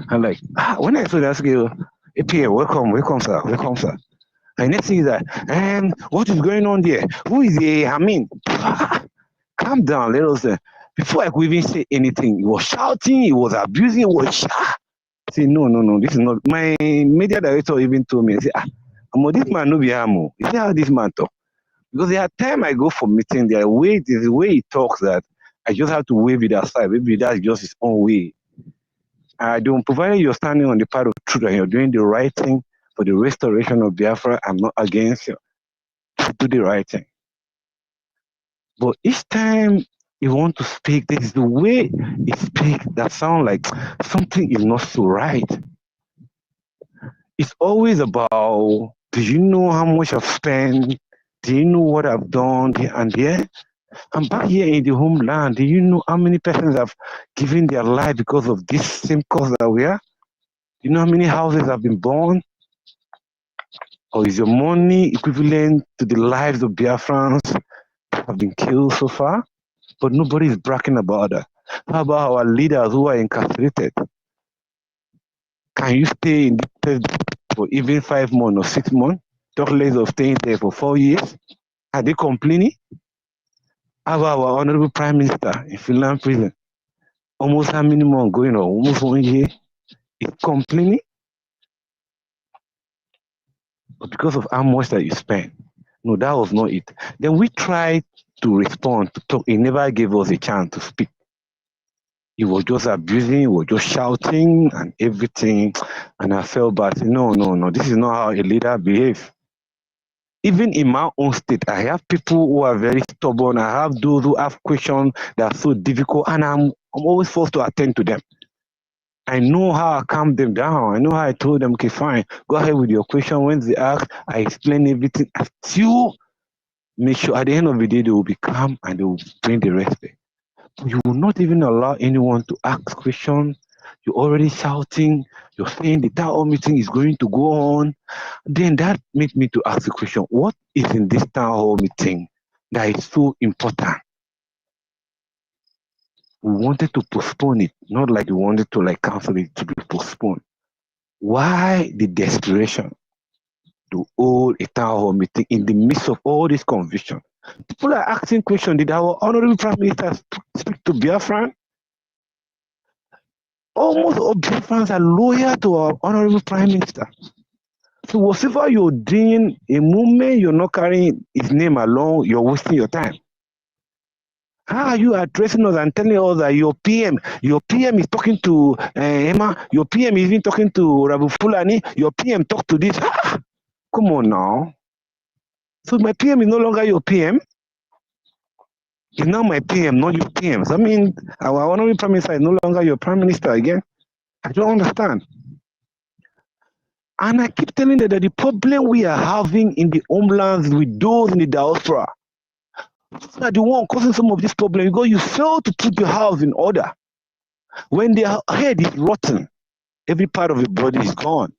I'm like, when I saw that, I go, APA, welcome, sir, welcome, sir. And next thing is that, what is going on there? Who is the, calm down, let us, before I could even say anything, he was shouting, he was abusing, he was I say, no, this is not, my media director even told me, I say, this man no be amo. You see how this man talk? Because there are time I go for meeting, there's the way he talks that I just have to wave it aside. Maybe that's just his own way. I don't, provided you're standing on the part of truth and you're doing the right thing for the restoration of Biafra, I'm not against you. Do the right thing. But each time you want to speak, this is the way you speak that sound like something is not so right. It's always about, do you know how much I've spent? Do you know what I've done here and there? I'm back here in the homeland. Do you know how many persons have given their life because of this same cause that we are? Do you know how many houses have been burned? Or is your money equivalent to the lives of Biafrans that have been killed so far? But nobody is bragging about that. How about our leaders who are incarcerated? Can you stay in this for even 5 months or 6 months? Talk less of staying there for 4 years? Are they complaining? How about our Honorable Prime Minister in Finland prison? Almost how many months going on? Almost 1 year. Is complaining? But because of how much that you spend. No, that was not it. Then we tried to respond, to talk. He never gave us a chance to speak. He was just abusing, he was just shouting and everything. And I felt bad. No, this is not how a leader behaves. Even in my own state, I have people who are very stubborn. I have those who have questions that are so difficult, and I'm always forced to attend to them. I know how I calm them down. I know how I told them, okay, fine, go ahead with your question. When they ask, I explain everything. I still make sure at the end of the day, they will be calm and they will bring the respect. You will not even allow anyone to ask questions. You're already shouting. You're saying the town meeting is going to go on. Then that made me to ask the question, what is in this town hall meeting that is so important? We wanted to postpone it, not like we wanted to like cancel it to be postponed. Why the desperation to hold a town hall meeting in the midst of all this confusion? People are asking questions. Did our Honorable Prime Minister speak to Biafran? Almost all Biafrans are loyal to our Honorable Prime Minister. So whatever you're doing, a moment you're not carrying his name along, you're wasting your time. How are you addressing us and telling us that your PM is talking to Emma, your PM is even talking to Rabu Fulani, your PM talk to this? Come on now. So my PM is no longer your PM. It's now my PM, not your PM. So I mean, our Honorable Prime Minister is no longer your Prime Minister again. I don't understand. And I keep telling them that the problem we are having in the homelands with those in the diaspora are the one causing some of this problem because you fail to put your house in order. When their head is rotten, every part of the body is gone.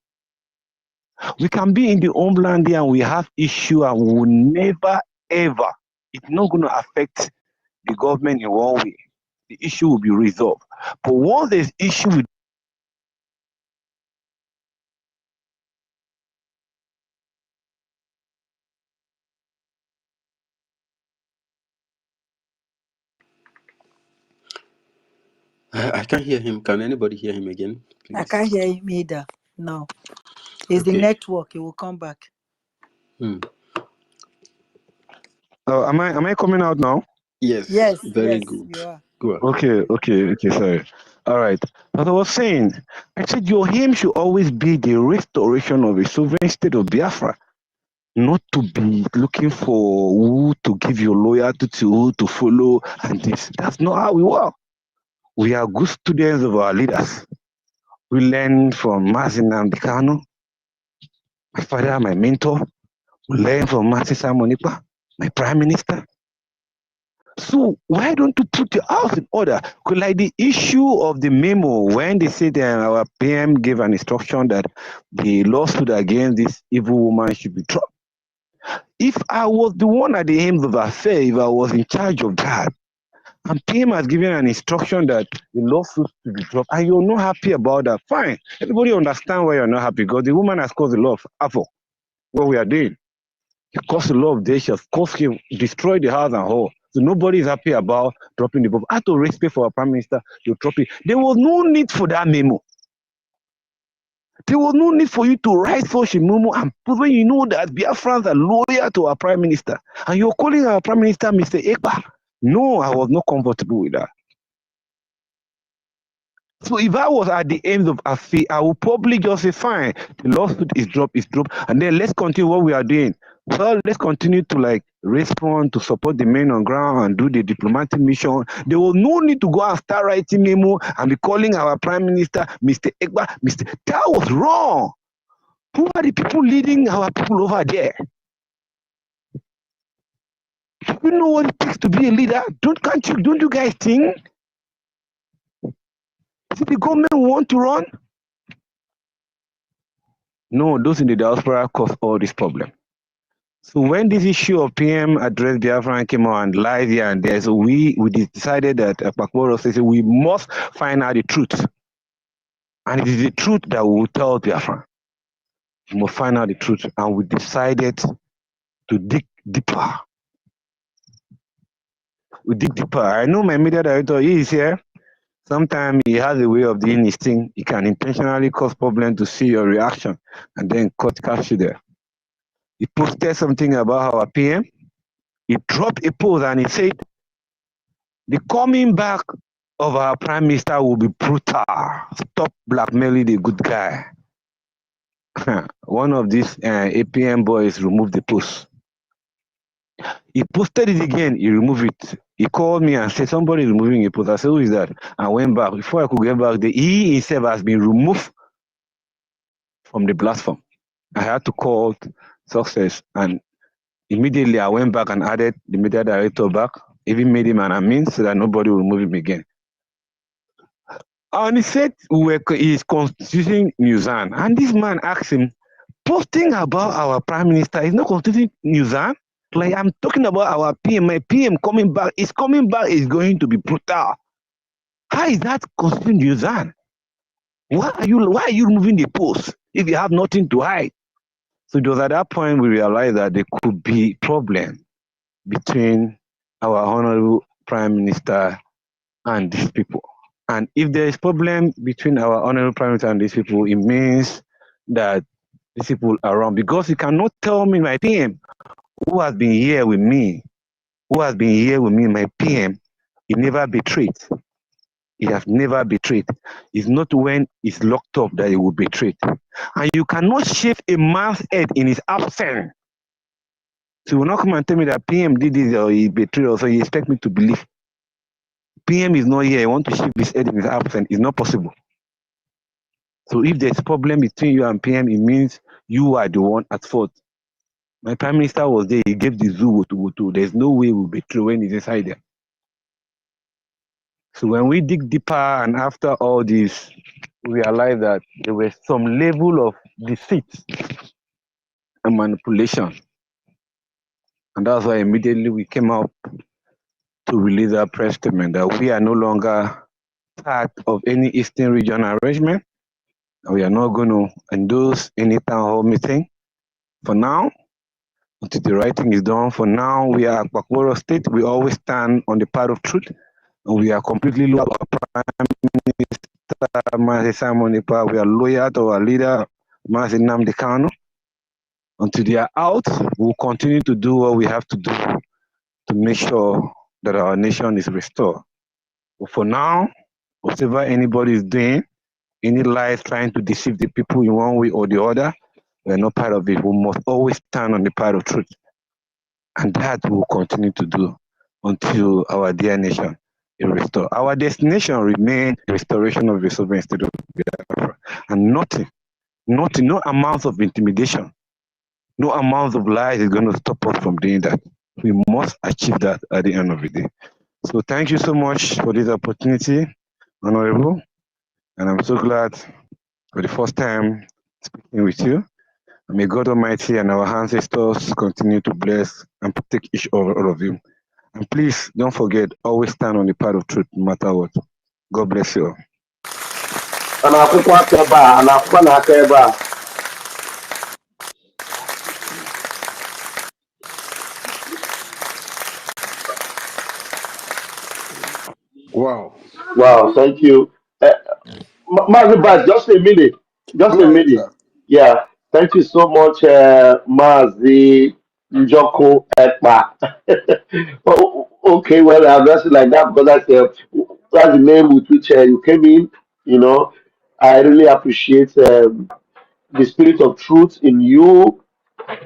We can be in the homeland there and we have issue and we will never ever, it's not going to affect the government in one way. The issue will be resolved. But once there's issue with I can't hear him. Can anybody hear him again, I please? can't hear him either. No. It's the Okay. network. It will come back. am I coming out now? Yes, Yes, very yes, good. you are. Go ahead. Okay, sorry. All right. As I was saying, I said your aim should always be the restoration of a sovereign state of Biafra, not to be looking for who to give your loyalty to, who to follow, and this. That's not how we work. We are good students of our leaders. We learn from Mazin Ambikano, my father, my mentor. We learn from Martin Samonipa, my prime minister. So why don't you put your house in order? Because like the issue of the memo, when they said that our PM gave an instruction that the lawsuit against this evil woman should be dropped. If I was the one at the end of the affair, if I was in charge of that, and PM has given an instruction that the lawsuit to be dropped, and you're not happy about that, fine. Everybody understand why you're not happy, because the woman has caused a lot of havoc. What we are doing, it caused a lot of damage, caused him, destroyed the house and all. So nobody is happy about dropping the bomb. Out of respect for our prime minister, you drop it. There was no need for that memo. There was no need for you to write such a memo and prove when you know that Biafrans are loyal to our prime minister, and you're calling our prime minister Mr. Ekpa. No, I was not comfortable with that. So if I was at the end of a fee, I would probably just say, fine, the lawsuit is dropped, and then let's continue what we are doing. Well, let's continue to respond to support the men on ground and do the diplomatic mission. There was no need to go and start writing memo and be calling our prime minister Mr. Ekba. That was wrong. Who are the people leading our people over there? You know what it takes to be a leader? Don't you guys think? Is it the government who want to run? No, those in the diaspora cause all this problem. So when this issue of PM address Biafran came out and live here and there, so we decided that Pakboro says we must find out the truth. And it is the truth that we will tell Biafran. We must find out the truth. And we decided to dig deeper. We dig deeper. I know my media director, he is here. Sometimes he has a way of doing his thing. He can intentionally cause problem to see your reaction and then catch you there. He posted something about our PM. He dropped a post and he said, the coming back of our prime minister will be brutal. Stop blackmailing the good guy. One of these APM boys removed the post. He posted it again, he removed it. He called me and said, somebody removing a post. I said, who is that? I went back. Before I could get back, he himself has been removed from the platform. I had to call Success, and immediately I went back and added the media director back, even made him an admin so that nobody will remove him again. And he said he's constituting Newsan. And this man asked him, posting about our prime minister is not constituting Newsan? Like, I'm talking about our PM. My PM coming back is going to be brutal. How is that constituting Newsan? Why are you removing the post if you have nothing to hide? So it was at that point we realized that there could be problem between our honorable prime minister and these people. And if there is problem between our honorable prime minister and these people, it means that these people are wrong. Because you cannot tell me my PM, who has been here with me, my PM, he never betrayed. He has never betrayed. It's not when he's locked up that he will betray. And you cannot shave a man's head in his absence. So you will not come and tell me that PM did this or he betrayed or so you expect me to believe. PM is not here. I want to shave his head in his absence. It's not possible. So if there's a problem between you and PM, it means you are the one at fault. My prime minister was there. He gave the zoo to. There's no way we'll betray when he's inside there. So when we dig deeper and after all this, we realize that there was some level of deceit and manipulation. And that's why immediately we came up to release our press statement that we are no longer part of any Eastern region arrangement. We are not going to endorse any town hall meeting. For now, until the writing is done, for now, we are Akwakworo State. We always stand on the path of truth. And we are completely loyal to our Prime Minister, Simon Ekpa. We are loyal to our leader, Mazi Nnamdi Kanu. Until they are out, we will continue to do what we have to do to make sure that our nation is restored. But for now, whatever anybody is doing, any lies trying to deceive the people in one way or the other, we are not part of it. We must always stand on the path of truth. And that we will continue to do until our dear nation is restored. Our destination remains the restoration of the sovereign state of Biafra. And nothing, no amount of intimidation, no amount of lies is going to stop us from doing that. We must achieve that at the end of the day. So thank you so much for this opportunity, Honorable. And I'm so glad for the first time speaking with you. May God Almighty and our ancestors continue to bless and protect each all of you. And please don't forget, always stand on the path of truth, no matter what. God bless you all. And akwụkwọ aka ebe a, and akwụkwọ na aka ebe a. Wow. Wow, thank you. Mazi Bas, just a minute. Just a Go ahead, minute. sir. Yeah, thank you so much, Mazi Njoko Ekpa. Oh, okay, well, I addressed it like that because that's the name with which you came in. You know, I really appreciate the spirit of truth in you.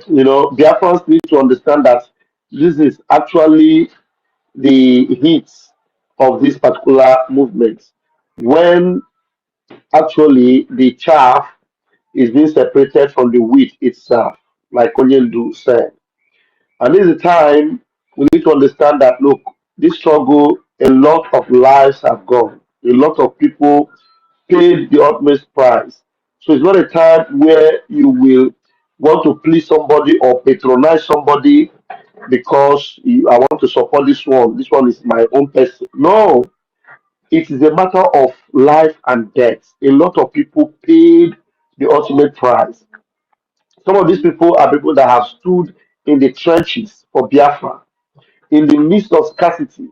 You know, Biafrans need to understand that this is actually the heat of this particular movement. When actually the chaff is being separated from the wheat itself, like Onyendu said. And this is the time we need to understand that look, this struggle, a lot of lives have gone. A lot of people paid the utmost price. So it's not a time where you will want to please somebody or patronize somebody because I want to support this one. This one is my own person. No, it is a matter of life and death. A lot of people paid the ultimate price. Some of these people are people that have stood in the trenches for Biafra, in the midst of scarcity,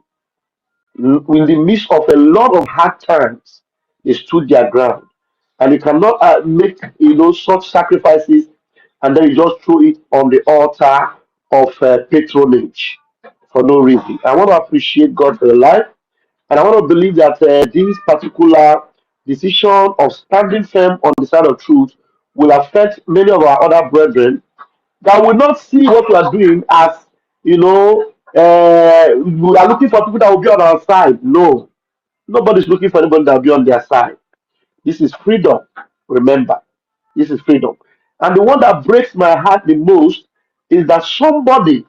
in the midst of a lot of hard times. They stood their ground, and you cannot make such sacrifices, and then you just throw it on the altar of patronage for no reason. I want to appreciate God for your life. And I want to believe that this particular decision of standing firm on the side of truth will affect many of our other brethren that will not see what we are doing as, we are looking for people that will be on our side. No, nobody's looking for anybody that will be on their side. This is freedom. Remember, this is freedom. And the one that breaks my heart the most is that somebody,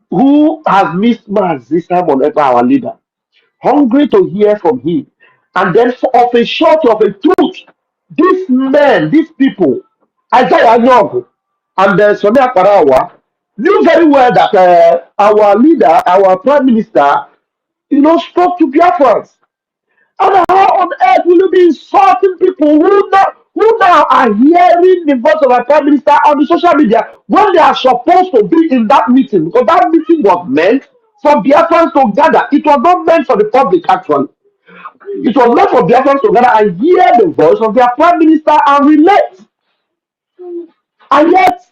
who has missed Mass this time on ever our leader hungry to hear from him. And then of a short of a truth, these men, these people, Isaiah Yogo and Sonia Karawa knew very well that our leader, our prime minister, spoke to Biafrans. And how on earth will you be insulting people who now are hearing the voice of our prime minister on the social media when they are supposed to be in that meeting? Because that meeting was meant for Biafrans to gather. It was not meant for the public, actually. It was meant for Biafrans to gather and hear the voice of their prime minister and relate. And yet,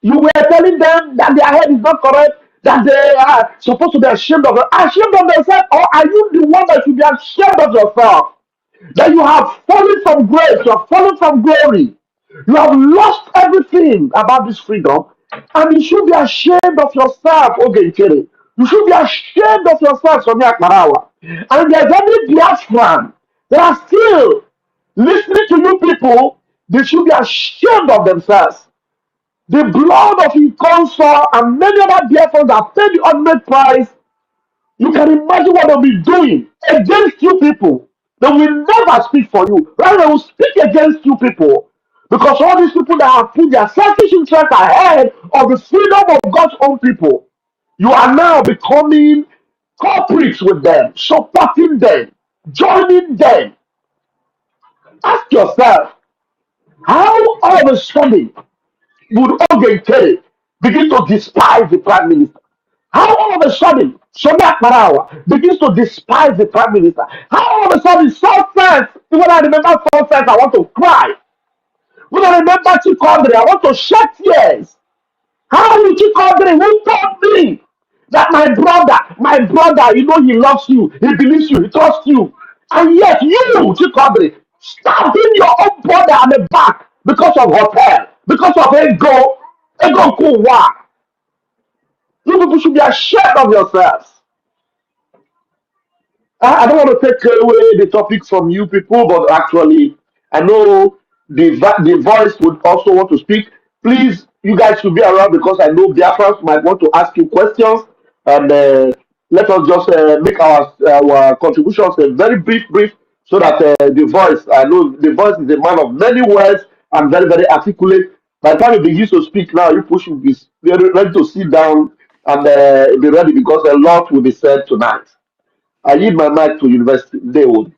you were telling them that their head is not correct, that they are supposed to be ashamed of it. Ashamed of themselves, or are you the one that should be ashamed of yourself? That you have fallen from grace, you have fallen from glory, you have lost everything about this freedom, and you should be ashamed of yourself, Oge Nkere. You should be ashamed of yourself, Sonia Marawa. And there's every Biafran that are still listening to you people, they should be ashamed of themselves. The blood of Ikonso and many other Biafrans that paid the ultimate price, you can imagine what they'll be doing against you people. They will never speak for you. Rather, they will speak against you people. Because all these people that have put their selfish interest ahead of the freedom of God's own people, you are now becoming corporates with them, supporting them, joining them. Ask yourself, how all of a sudden would Oge Nkere begin to despise the prime minister? How all of a sudden Sonia Parawa begins to despise the prime minister? How all of a sudden Southwest, when I remember Southwest, I want to cry. When I remember Chikondre, I want to shed tears. How will Chikondre, who told me that my brother, he loves you, he believes you, he trusts you. And yet you, Chikondre, stabbing your own brother on the back because of hotel, because of ego kuwa. You people should be ashamed of yourselves. I don't want to take away the topic from you people, but actually, I know the voice would also want to speak. Please, you guys should be around because I know Biafrans might want to ask you questions, and let us just make our contributions very brief, so that the voice. I know the voice is a man of many words, and very, very articulate. By the time you begin to speak now, you push be ready to sit down and be ready because a lot will be said tonight. I yield my mic to University. They would.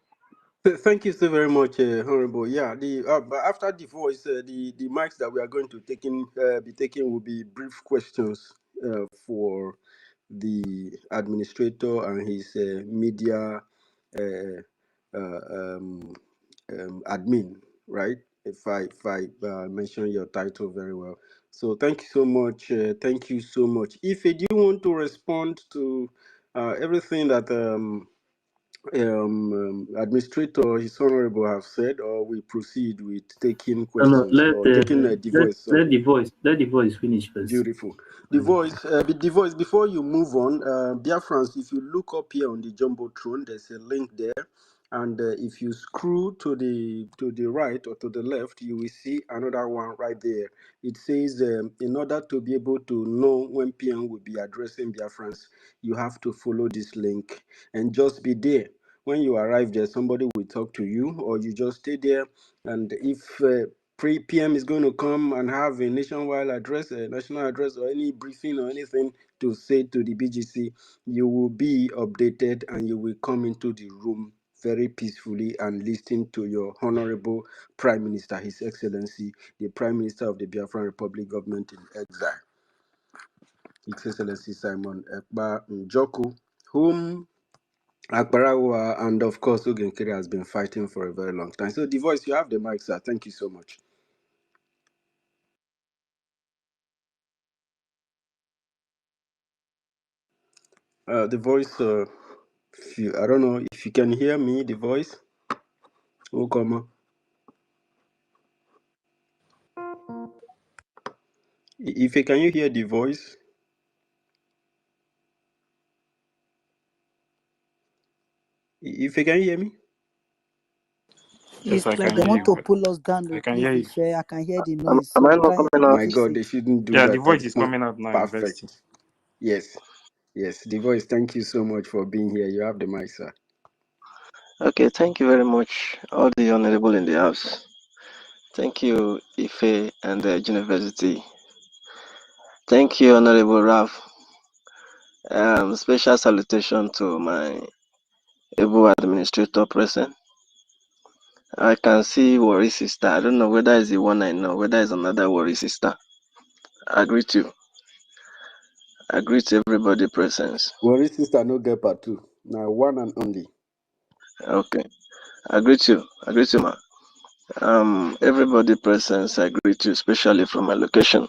Thank you so very much, Honorable. Yeah, but after the voice, the mics that we are going to be taking will be brief questions for the administrator and his media uh, admin, right? If I mention your title very well. So thank you so much. Thank you so much. If do you want to respond to everything that administrator his honorable have said, or we proceed with taking No, no, questions or taking the voice? Sorry. let the voice finish first. Beautiful. The voice. Before you move on, dear friends, if you look up here on the jumbotron, there's a link there, and if you scroll to the right or to the left, you will see another one right there. It says, in order to be able to know when PM will be addressing Biafrans, you have to follow this link and just be there. When you arrive there, somebody will talk to you, or you just stay there. And if PM is going to come and have a nationwide address, a national address, or any briefing or anything to say to the BGC, you will be updated and you will come into the room very peacefully and listen to your honorable Prime Minister, His Excellency, the Prime Minister of the Biafran Republic Government in Exile, His Excellency Simon Ekpa Njoku, whom Akbarawa and of course Oge Nkere has been fighting for a very long time. So, the voice, you have the mic, sir. Thank you so much. The voice, I don't know if you can hear me, the voice. Okoma. If you can you hear the voice? If you can hear me? It's Yes, I like can they hear want you. to pull us down. I Oh, can please, hear you. share. I can hear the Am, noise, am so I we not can't hear coming the My out? God, GC. they shouldn't do Yeah, the that. I voice is don't coming out now. Invest. Perfect. Yes. Yes. The voice, thank you so much for being here. You have the mic, sir. Okay, thank you very much, all the honorable in the house. Thank you, Ife and the university. Thank you, Honorable Ralph. Special salutation to my able administrator present. I can see Worry Sister. I don't know whether it's the one I know, whether it's another Worry Sister. I greet you. I greet everybody present. Worry sister no get part two. Now one and only. Okay. I greet you. I greet you, ma. Everybody present, I greet you, especially from my location.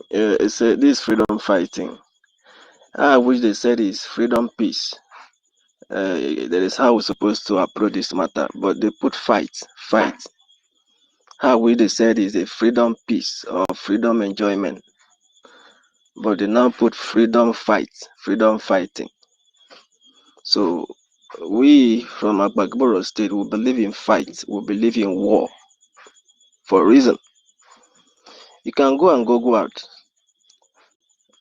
It's this freedom fighting. I wish they said is freedom peace. That is how we're supposed to approach this matter, but they put fight. How we they said is a freedom peace or freedom enjoyment, but they now put freedom freedom fighting. So we from Agbagboro State we believe in fight, we believe in war for a reason. You can go and Google out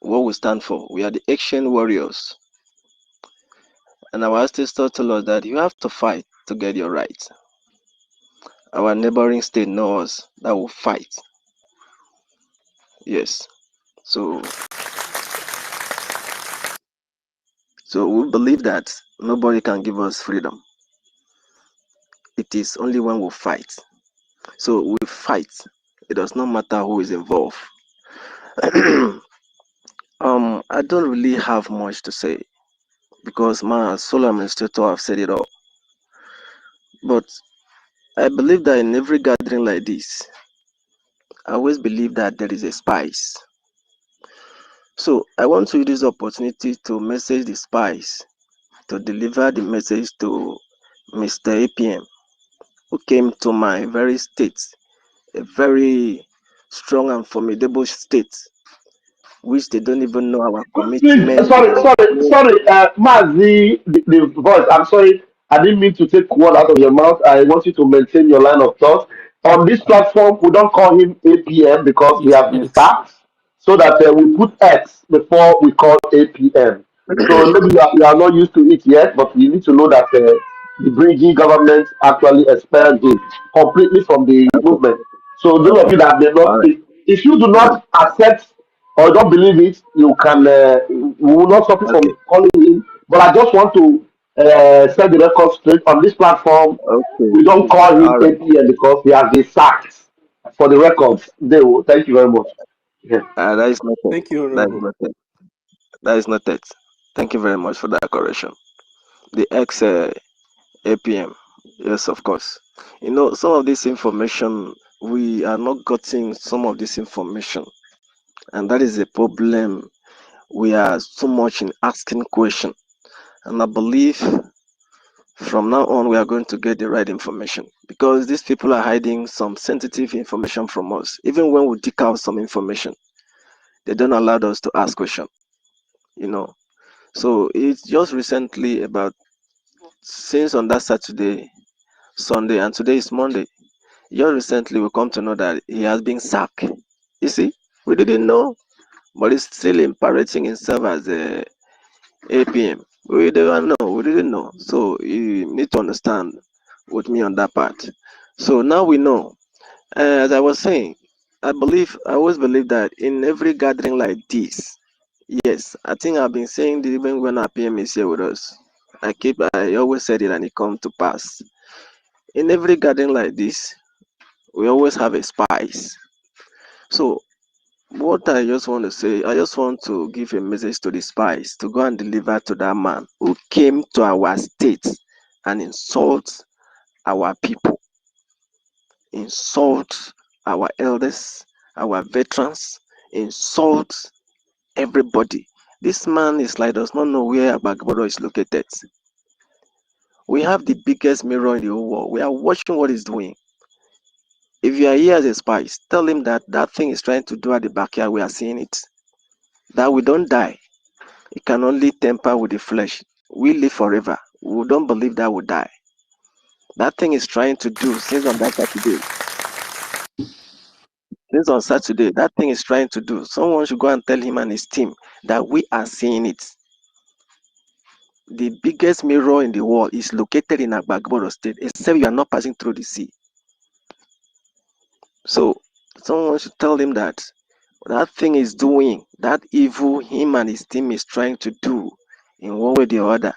what we stand for. We are the ancient warriors, and our ancestors tell us that you have to fight to get your rights. Our neighboring state knows that will fight. Yes. So we believe that nobody can give us freedom. It is only when we fight. So we fight. It does not matter who is involved. I don't really have much to say because my solo administrator have said it all. But I believe that in every gathering like this, I always believe that there is a spice. So I want to use this opportunity to message the spice, to deliver the message to Mr. APM, who came to my very state, a very strong and formidable state, which they don't even know our Please, commitment. They sorry, don't sorry, know. sorry. Mazi, the voice. I'm sorry. I didn't mean to take word out of your mouth. I want you to maintain your line of thought. On this platform, we don't call him APM because we It's have been X. sacked, so that we put X before we call APM. So maybe you are not used to it yet, but you need to know that. the BRGIE government actually expelled him completely from the Okay. movement. So those of Okay. you that may All not, right. if you do not accept or don't believe it, you can, we will not stop you Okay. from calling him. But I just want to set the record straight on this platform. Okay. We don't call him All right. APM because he has been sacked. For the records, they will. Thank you very much. Yeah. That is not it. Thank you, That is Honorable. not it. That is not it. Thank you very much for that correction. The ex APM. Yes, of course. You know, some of this information, we are not getting some of this information. And that is a problem. We are too much in asking questions. And I believe from now on, we are going to get the right information because these people are hiding some sensitive information from us. Even when we dig out some information, they don't allow us to ask questions, you know. So it's just recently about since on that Saturday, Sunday, and today is Monday. Just recently, we come to know that he has been sacked. You see, we didn't know, but he's still imparating himself as a APM. We didn't know. We didn't know. So you need to understand with me on that part. So now we know. As I was saying, I always believe that in every gathering like this, yes, I think I've been saying this even when our PM is here with us. I always said it and it come to pass. In every gathering like this, we always have a spice. So what I just want to say, I just want to give a message to the spies to go and deliver to that man who came to our state and insult our people, insult our elders, our veterans, insult everybody. This man is like does not know where Abagboro is located. We have the biggest mirror in the whole world. We are watching what he's doing. If you are here as a spy, tell him that that thing is trying to do at the backyard. We are seeing it. That we don't die. It can only temper with the flesh. We live forever. We don't believe that we die. That thing is trying to do since on that Saturday. Since on Saturday, that thing is trying to do. Someone should go and tell him and his team that we are seeing it. The biggest mirror in the world is located in Agbagboro State, except you are not passing through the sea. So someone should tell him that that thing is doing, that evil him and his team is trying to do in one way or the other,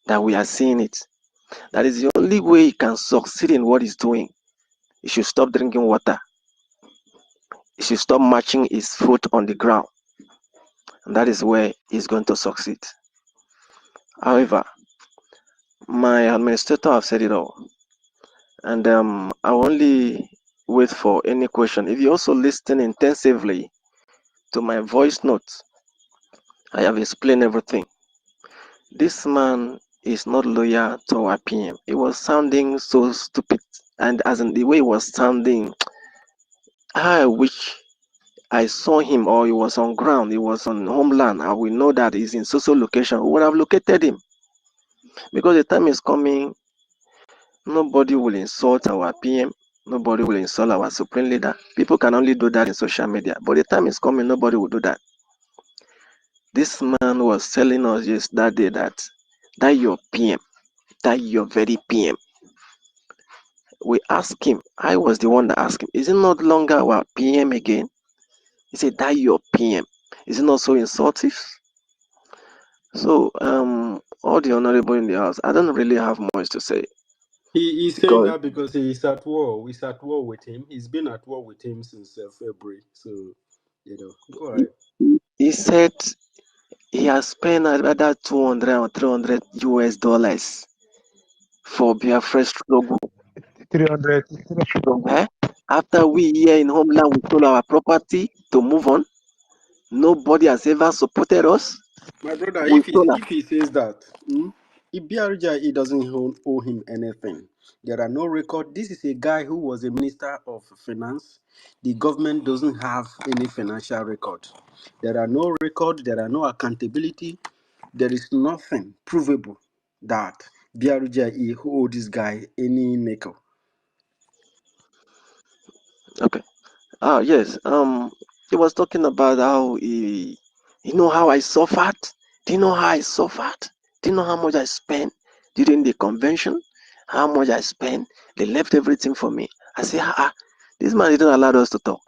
that we are seeing it. That is the only way he can succeed in what he's doing. He should stop drinking water. He should stop matching his foot on the ground. And that is where he's going to succeed. However, my administrator have said it all. And I only wait for any question. If you also listen intensively to my voice notes, I have explained everything. This man is not loyal to our PM. He was sounding so stupid. And as in the way he was sounding, I wish I saw him or he was on ground, he was on homeland, and we know that he's in social location, we would have located him. Because the time is coming, nobody will insult our PM, nobody will insult our supreme leader. People can only do that in social media. But the time is coming, nobody will do that. This man was telling us just that day that your PM, that your very PM. We asked him, I was the one that asked him, is it not longer our PM again? He said, that your PM. Is it not so insultive? So, all the honorable in the house, I don't really have much to say He's saying because that because he's at war. He's at war with him. He's been at war with him since February. So, go he, ahead. he said he has spent another 200 or 300 US dollars for Biafra struggle. 300. Eh? After we here in homeland, we sold our property to move on. Nobody has ever supported us. My brother, We sold if he says that, if BRGIE doesn't owe him anything, there are no record. This is a guy who was a minister of finance. The government doesn't have any financial record. There are no record. There are no accountability. There is nothing provable that BRGIE who owe this guy any nickel. Okay. Ah, yes. He was talking about how you know how I suffered. Do you know how I suffered? Do you know how much I spent? during the convention, how much I spent. They left everything for me. I say, this man didn't allow us to talk.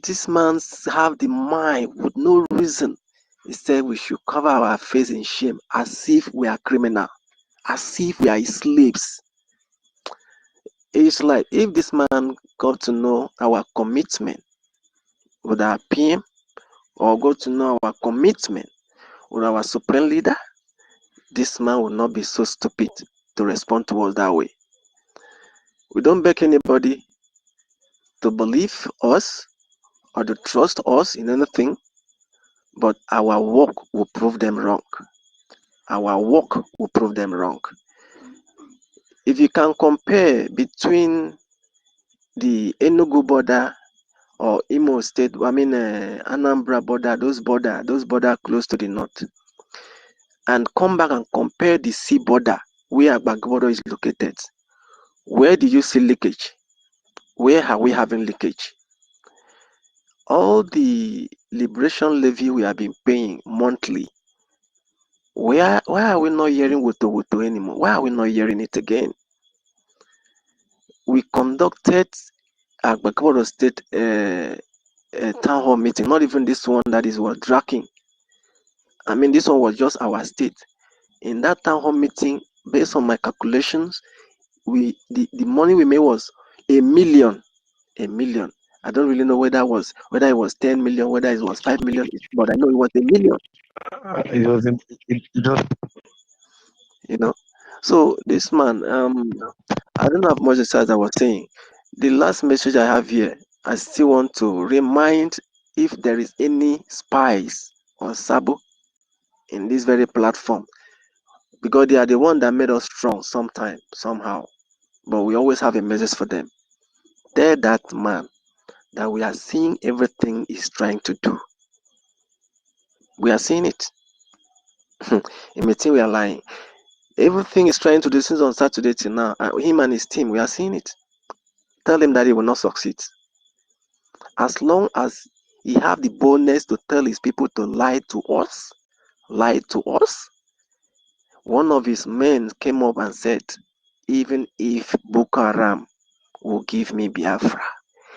This man have the mind with no reason. He said we should cover our face in shame as if we are criminal, as if we are slaves. It's like if this man got to know our commitment with our PM or got to know our commitment with our supreme leader, this man will not be so stupid to respond to us that way. We don't beg anybody to believe us or to trust us in anything, but our work will prove them wrong. Our work will prove them wrong. If you can compare between the Enugu border or Imo State, Anambra border, those border close to the north, and come back and compare the sea border where Agbagboro is located, where do you see leakage? Where are we having leakage? All the liberation levy we have been paying monthly, why are we not hearing Woto anymore? Why are we not hearing it again? We conducted Agbagboro State a town hall meeting, not even this one that is was dragging. This one was just our state. In that town hall meeting, based on my calculations, the money we made was a million. I don't really know whether it was 10 million, whether it was 5 million, but I know it was a million. It was So this man, I don't have much to say as I was saying. The last message I have here, I still want to remind if there is any spies or sabo in this very platform, because they are the one that made us strong somehow. But we always have a message for them. Tell that man that we are seeing everything he's trying to do. We are seeing it. He may think we are lying. Everything he's trying to do since on Saturday till now, him and his team, we are seeing it. Tell him that he will not succeed. As long as he have the boldness to tell his people to lie to us, one of his men came up and said, even if Boko Haram will give me Biafra,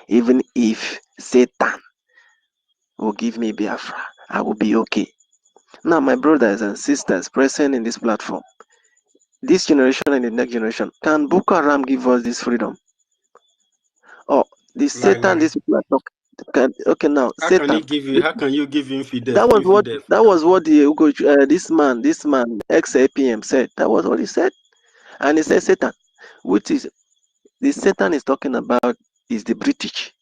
even if Satan will give me Biafra, I will be okay. Now, my brothers and sisters present in this platform, this generation and the next generation, can Boko Haram give us this freedom? Oh, this Satan, Lie. this people are talking. Okay, now How can Satan. he give you? How can you give him That was free what fidel that freedom? was what this man ex-APM said. That was what he said, and he said Satan, which is the Satan is talking about is the British.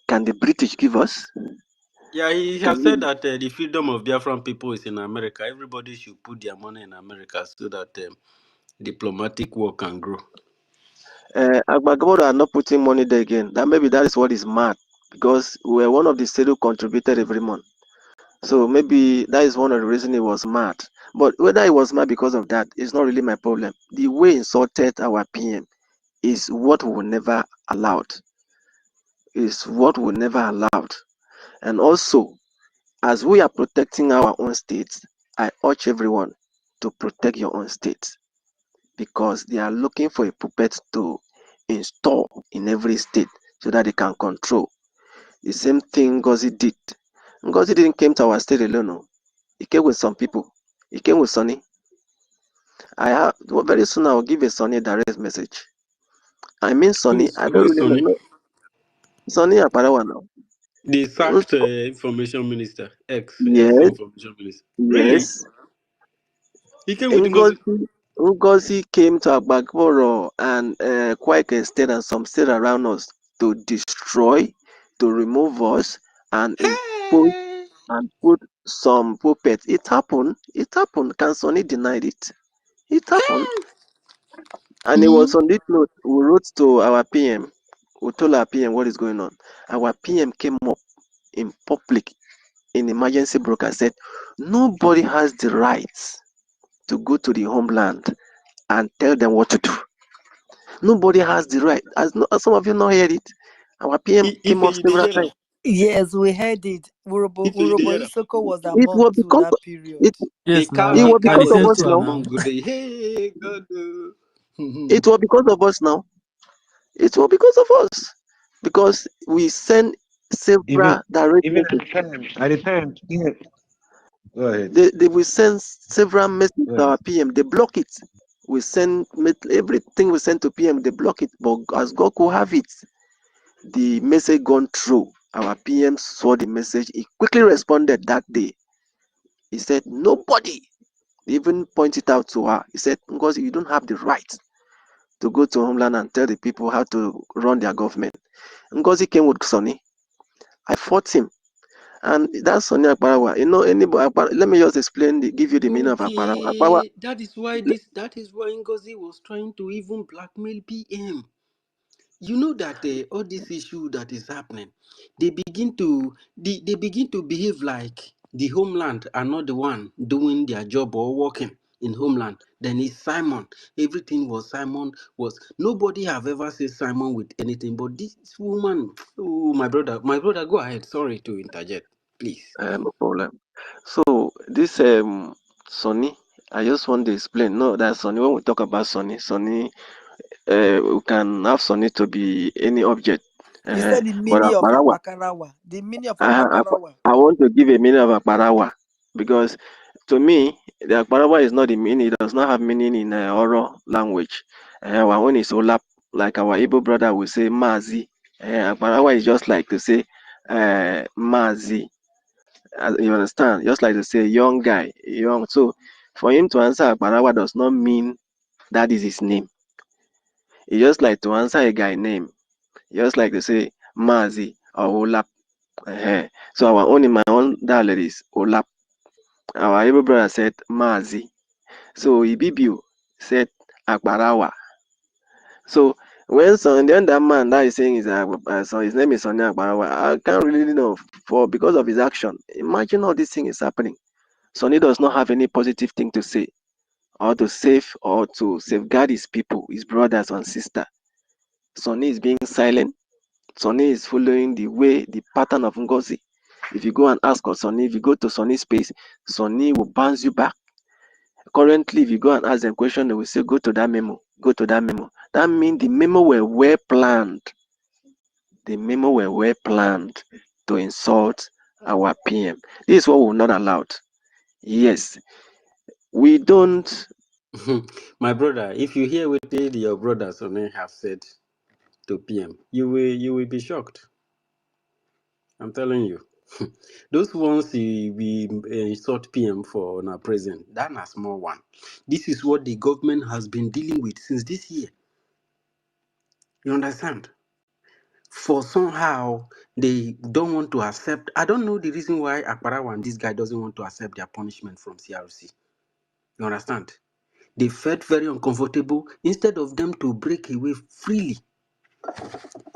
Can the British give us? Yeah, he Can has said you? that the freedom of Biafran people is in America. Everybody should put their money in America so that diplomatic work can grow. Agbagbodo are not putting money there again. That is what is mad, because we're one of the states who contributed every month. So maybe that is one of the reasons he was mad. But whether he was mad because of that is not really my problem. The way he insulted our PM is what we never allowed. And also, as we are protecting our own states, I urge everyone to protect your own states, because they are looking for a puppet to install in every state so that they can control. The same thing Ngozi did. Ngozi didn't came to our state alone. No. He came with some people. He came with Sonny. Very soon I will give a Sonny direct message. I mean Sonny, I don't Who's really Sonny? know. Sonny Aparawa now. The sacked information minister, Yes, information minister. Really? yes. He came with Ngozi. Ngozi came to Agbagboro and Kwake State and some state around us to destroy, to remove us, and impose Hey! and put some puppets. It happened. It happened. Can Sonny denied it? It happened. And it was on this note we wrote to our PM. We told our PM what is going on. Our PM came up in public in emergency broadcast said nobody has the rights to go to the homeland and tell them what to do. Nobody has the right. As some of you not heard it, our PM came If up you did several hear times. am. Yes, we heard it. If you Urobo hear that, Isoko was It among was too because that period. it Yes, it now was I because dey of hear us to now. am among now. good day. Hey, God. It was because of us now. It was because of us. Because we send Even several direct even messages. at the time, yeah. Go ahead. They will send several messages Go to our ahead. PM. They block it. We send everything we send to PM. They block it. But as God could have it, the message gone through. Our PM saw the message. He quickly responded that day. He said nobody even pointed out to her. He said, because you don't have the right to go to homeland and tell the people how to run their government. Ngozi came with Sonny. I fought him. And that's Sonny Akparawa. You know, anybody, let me just explain, give you the meaning of Akparawa. Akparawa, Okay, that is why Ngozi was trying to even blackmail PM. You know that all this issue that is happening, they begin to behave like the homeland are not the one doing their job or working in homeland. Then it's Simon. Everything was Simon. Was nobody have ever said Simon with anything, but this woman. Oh, my brother, go ahead. Sorry to interject, please. no problem. So this Sonny, I just want to explain. No, that Sonny. When we talk about Sonny, we can have Sonny to be any object. You said the But meaning of Akparawa, Apakarawa. The meaning of I, I, Apakarawa. I want to give a meaning of Akparawa because to me, the Akparawa is not the meaning. It does not have meaning in oral language. When it's Olap, like our Igbo brother will say Mazi. Akparawa is just like to say Mazi. You understand? Just like to say young guy, young. So for him to answer Akparawa does not mean that is his name. It's just like to answer a guy name. Just like to say Mazi or Olap. So our own in my own dialect is Olap. Our Igbo brother said Mazi. So Ibibiu said Akbarawa. So then that man that is saying is so his name is Sonny Akbarawa, I can't really know for because of his action. Imagine all this thing is happening. Sonny does not have any positive thing to say or to save or to safeguard his people, his brothers and sisters. Sonny is being silent. Sonny is following the way, the pattern of Ngozi. If you go and ask Sonny, if you go to Sonny's space, Sonny will bounce you back. Currently, if you go and ask them question, they will say, go to that memo, go to that memo. That means the memo were well planned. The memo were well planned to insult our PM. This is what we're not allowed. Yes, we don't. My brother, if you hear what your brothers have said to PM, you will be shocked. I'm telling you. Those ones we sought PM for now present, that's a small one. This is what the government has been dealing with since this year. You understand? For somehow they don't want to accept. I don't know the reason why Akparawa and this guy doesn't want to accept their punishment from CRC. You understand? They felt very uncomfortable. Instead of them to break away freely,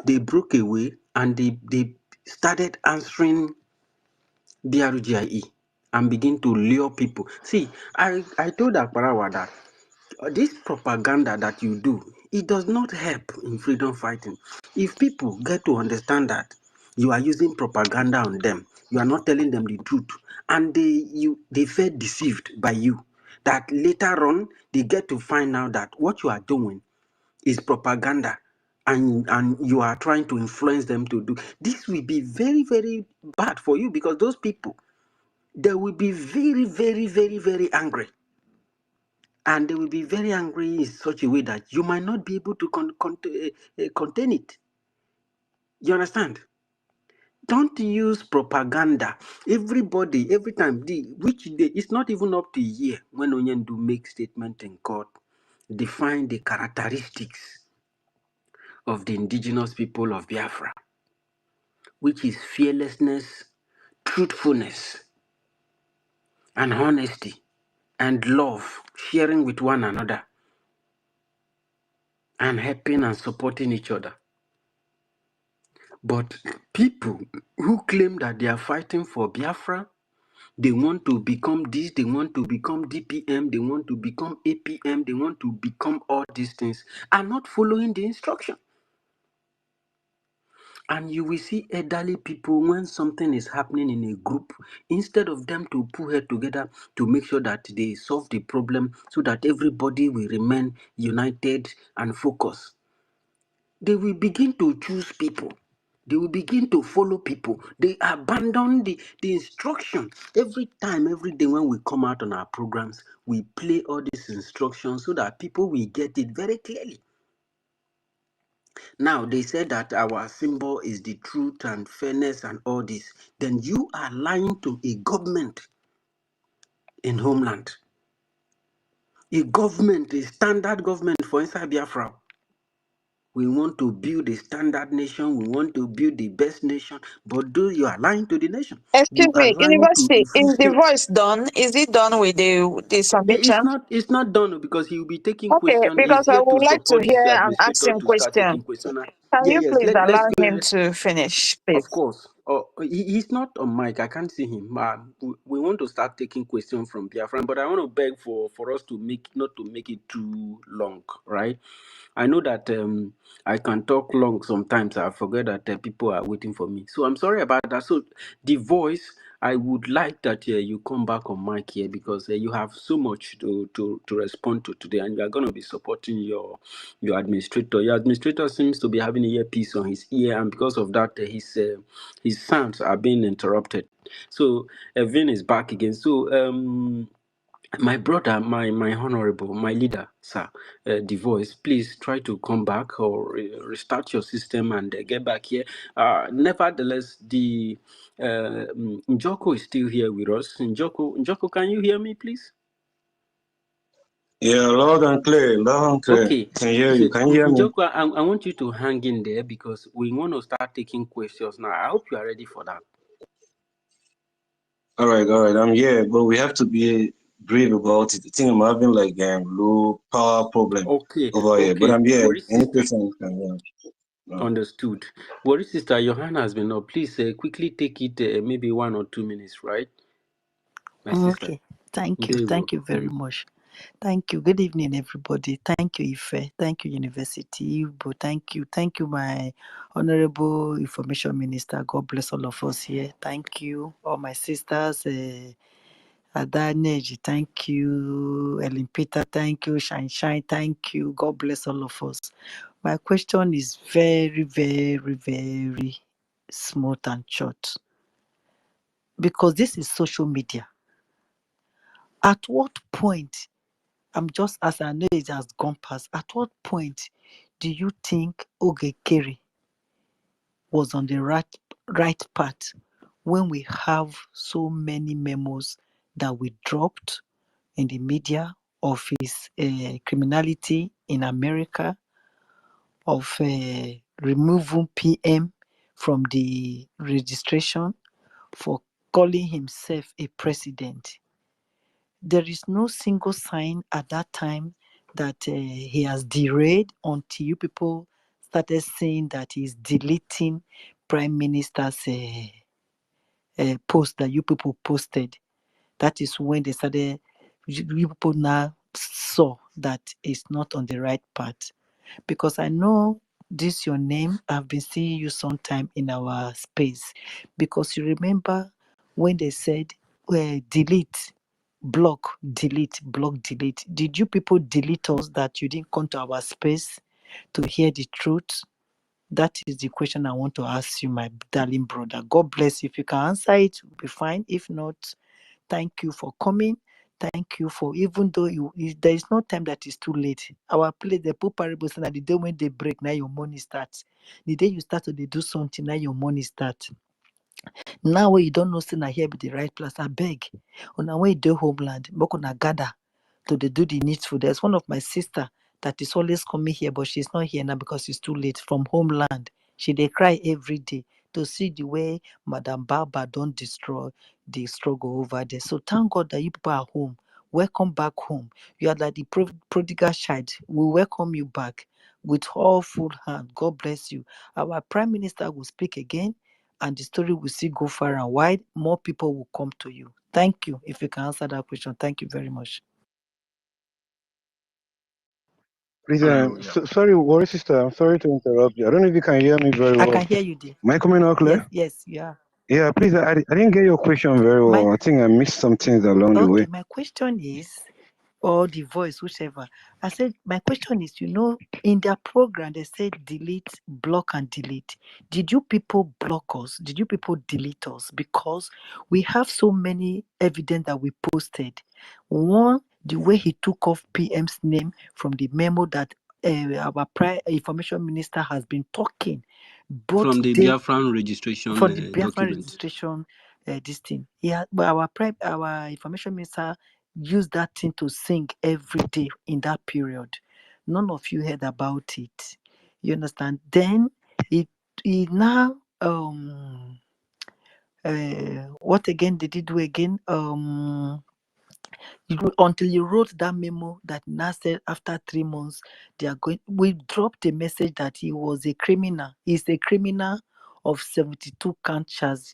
they broke away and they started answering BRGIE and begin to lure people. See, I told Akparawa that this propaganda that you do, it does not help in freedom fighting. If people get to understand that you are using propaganda on them, you are not telling them the truth, and they felt deceived by you, that later on they get to find out that what you are doing is propaganda, and you are trying to influence them to do this, will be very, very bad for you, because those people, they will be very, very, very, very angry. And they will be very angry in such a way that you might not be able to contain it. You understand? Don't use propaganda. Everybody, every time, which day, it's not even up to a year when Onyendu makes statement in court, define the characteristics of the indigenous people of Biafra, which is fearlessness, truthfulness, and honesty, and love, sharing with one another, and helping and supporting each other. But people who claim that they are fighting for Biafra, they want to become this, they want to become DPM, they want to become APM, they want to become all these things, are not following the instruction. And you will see elderly people, when something is happening in a group, instead of them to pull head together to make sure that they solve the problem so that everybody will remain united and focused, they will begin to choose people. They will begin to follow people. They abandon the instruction. Every time, every day when we come out on our programs, we play all these instructions so that people will get it very clearly. Now, they said that our symbol is the truth and fairness and all this. Then you are lying to a government in homeland. A government, a standard government for inside Biafra. We want to build a standard nation. We want to build the best nation. But do you are lying to the nation? You Excuse are me, lying to University, a is few the states. voice done? Is it done with the submission? It's not done because he will be taking Okay, question. He's because I here to would like to support hear this and ask administrator him to start taking question. question. Can Yeah, you yes. please Let's allow go him ahead. to finish, Of please? course. Oh, he's not on mic. I can't see him. We want to start taking questions from Biafran, but I want to beg for us to make not to make it too long, right? I know that I can talk long sometimes. I forget that people are waiting for me. So I'm sorry about that. So the voice, I would like that you come back on mic here because you have so much to respond to today, and you are going to be supporting your administrator. Your administrator seems to be having a earpiece on his ear, and because of that, his sounds are being interrupted. So Vin is back again. So my brother, my honorable, my leader, sir, the voice, please try to come back or restart your system and get back here. Nevertheless, the Njoko is still here with us. Njoko, can you hear me, please? Yeah, loud and clear, loud and clear. Okay. Can hear So, you. Can you hear me? Njoko, I want you to hang in there because we want to start taking questions now. I hope you are ready for that. All right. I'm here, but we have to be brave about it. I think I'm having like low power problem Okay, over here, but okay. I'm here. Worry, Any sister. question you can hear. No. Understood. Worry, sister, your hand has been up. Please quickly take it maybe 1 or 2 minutes, right? My sister. Okay. Thank you. There you go. Thank you very much. Thank you. Good evening, everybody. Thank you, Ife. Thank you, University. Igbo. Thank you. Thank you, my Honorable Information Minister. God bless all of us here. Thank you, all my sisters. Ada Neji, thank you. Ellen Peter, thank you. Shine, thank you. God bless all of us. My question is very, very, very smooth and short because this is social media. At what point, I'm just as I know it has gone past, at what point do you think Oge Nkere was on the right path when we have so many memos that we dropped in the media of his criminality in America, of removing PM from the registration for calling himself a president? There is no single sign at that time that he has derailed until you people started saying that he's deleting prime minister's post that you people posted. That is when they started, you people now saw that it's not on the right path. Because I know this your name, I've been seeing you sometime in our space. Because you remember when they said, delete, block, delete, block, delete. Did you people delete us that you didn't come to our space to hear the truth? That is the question I want to ask you, my darling brother. God bless you. If you can answer it, will be fine. If not, thank you for coming. Thank you for, even though there is no time that is too late. Our place, the poor parable saying that the day when they break, now your money starts. The day you start to dey do something, now your money starts. Now when you don't know, say na here be the right place, I beg. Una when you do homeland, make una gather to dey do the needful. There's one of my sister that is always coming here, but she's not here now because it's too late, from homeland. She dey cry every day to see the way Madam Baba don't destroy the struggle over there. So thank God that you people are home. Welcome back home. You are like the prodigal child. We welcome you back with all full hand. God bless you. Our Prime Minister will speak again, and the story will still go far and wide. More people will come to you. Thank you. If you can answer that question, thank you very much. Please, Yeah. sorry, worry sister. I'm sorry to interrupt you. I don't know if you can hear me very I well. can hear you, dear. Am I coming out clear? Yes, yeah. Yeah, please. I didn't get your question very My well. I think I missed some things along the way. my question is, or the voice, whichever. I said my question is, in their program they said delete, block, and delete. Did you people block us? Did you people delete us? Because we have so many evidence that we posted. One, the way he took off PM's name from the memo that our prior information minister has been talking, both From the day Biafran registration for the Biafran document. registration, this thing. Yeah, but our information minister used that thing to sing every day in that period. None of you heard about it. You understand? Then it now what again did he do again? Until you wrote that memo that now said after 3 months they are going. We dropped a message that he was a criminal. He's a criminal of 72 count charges,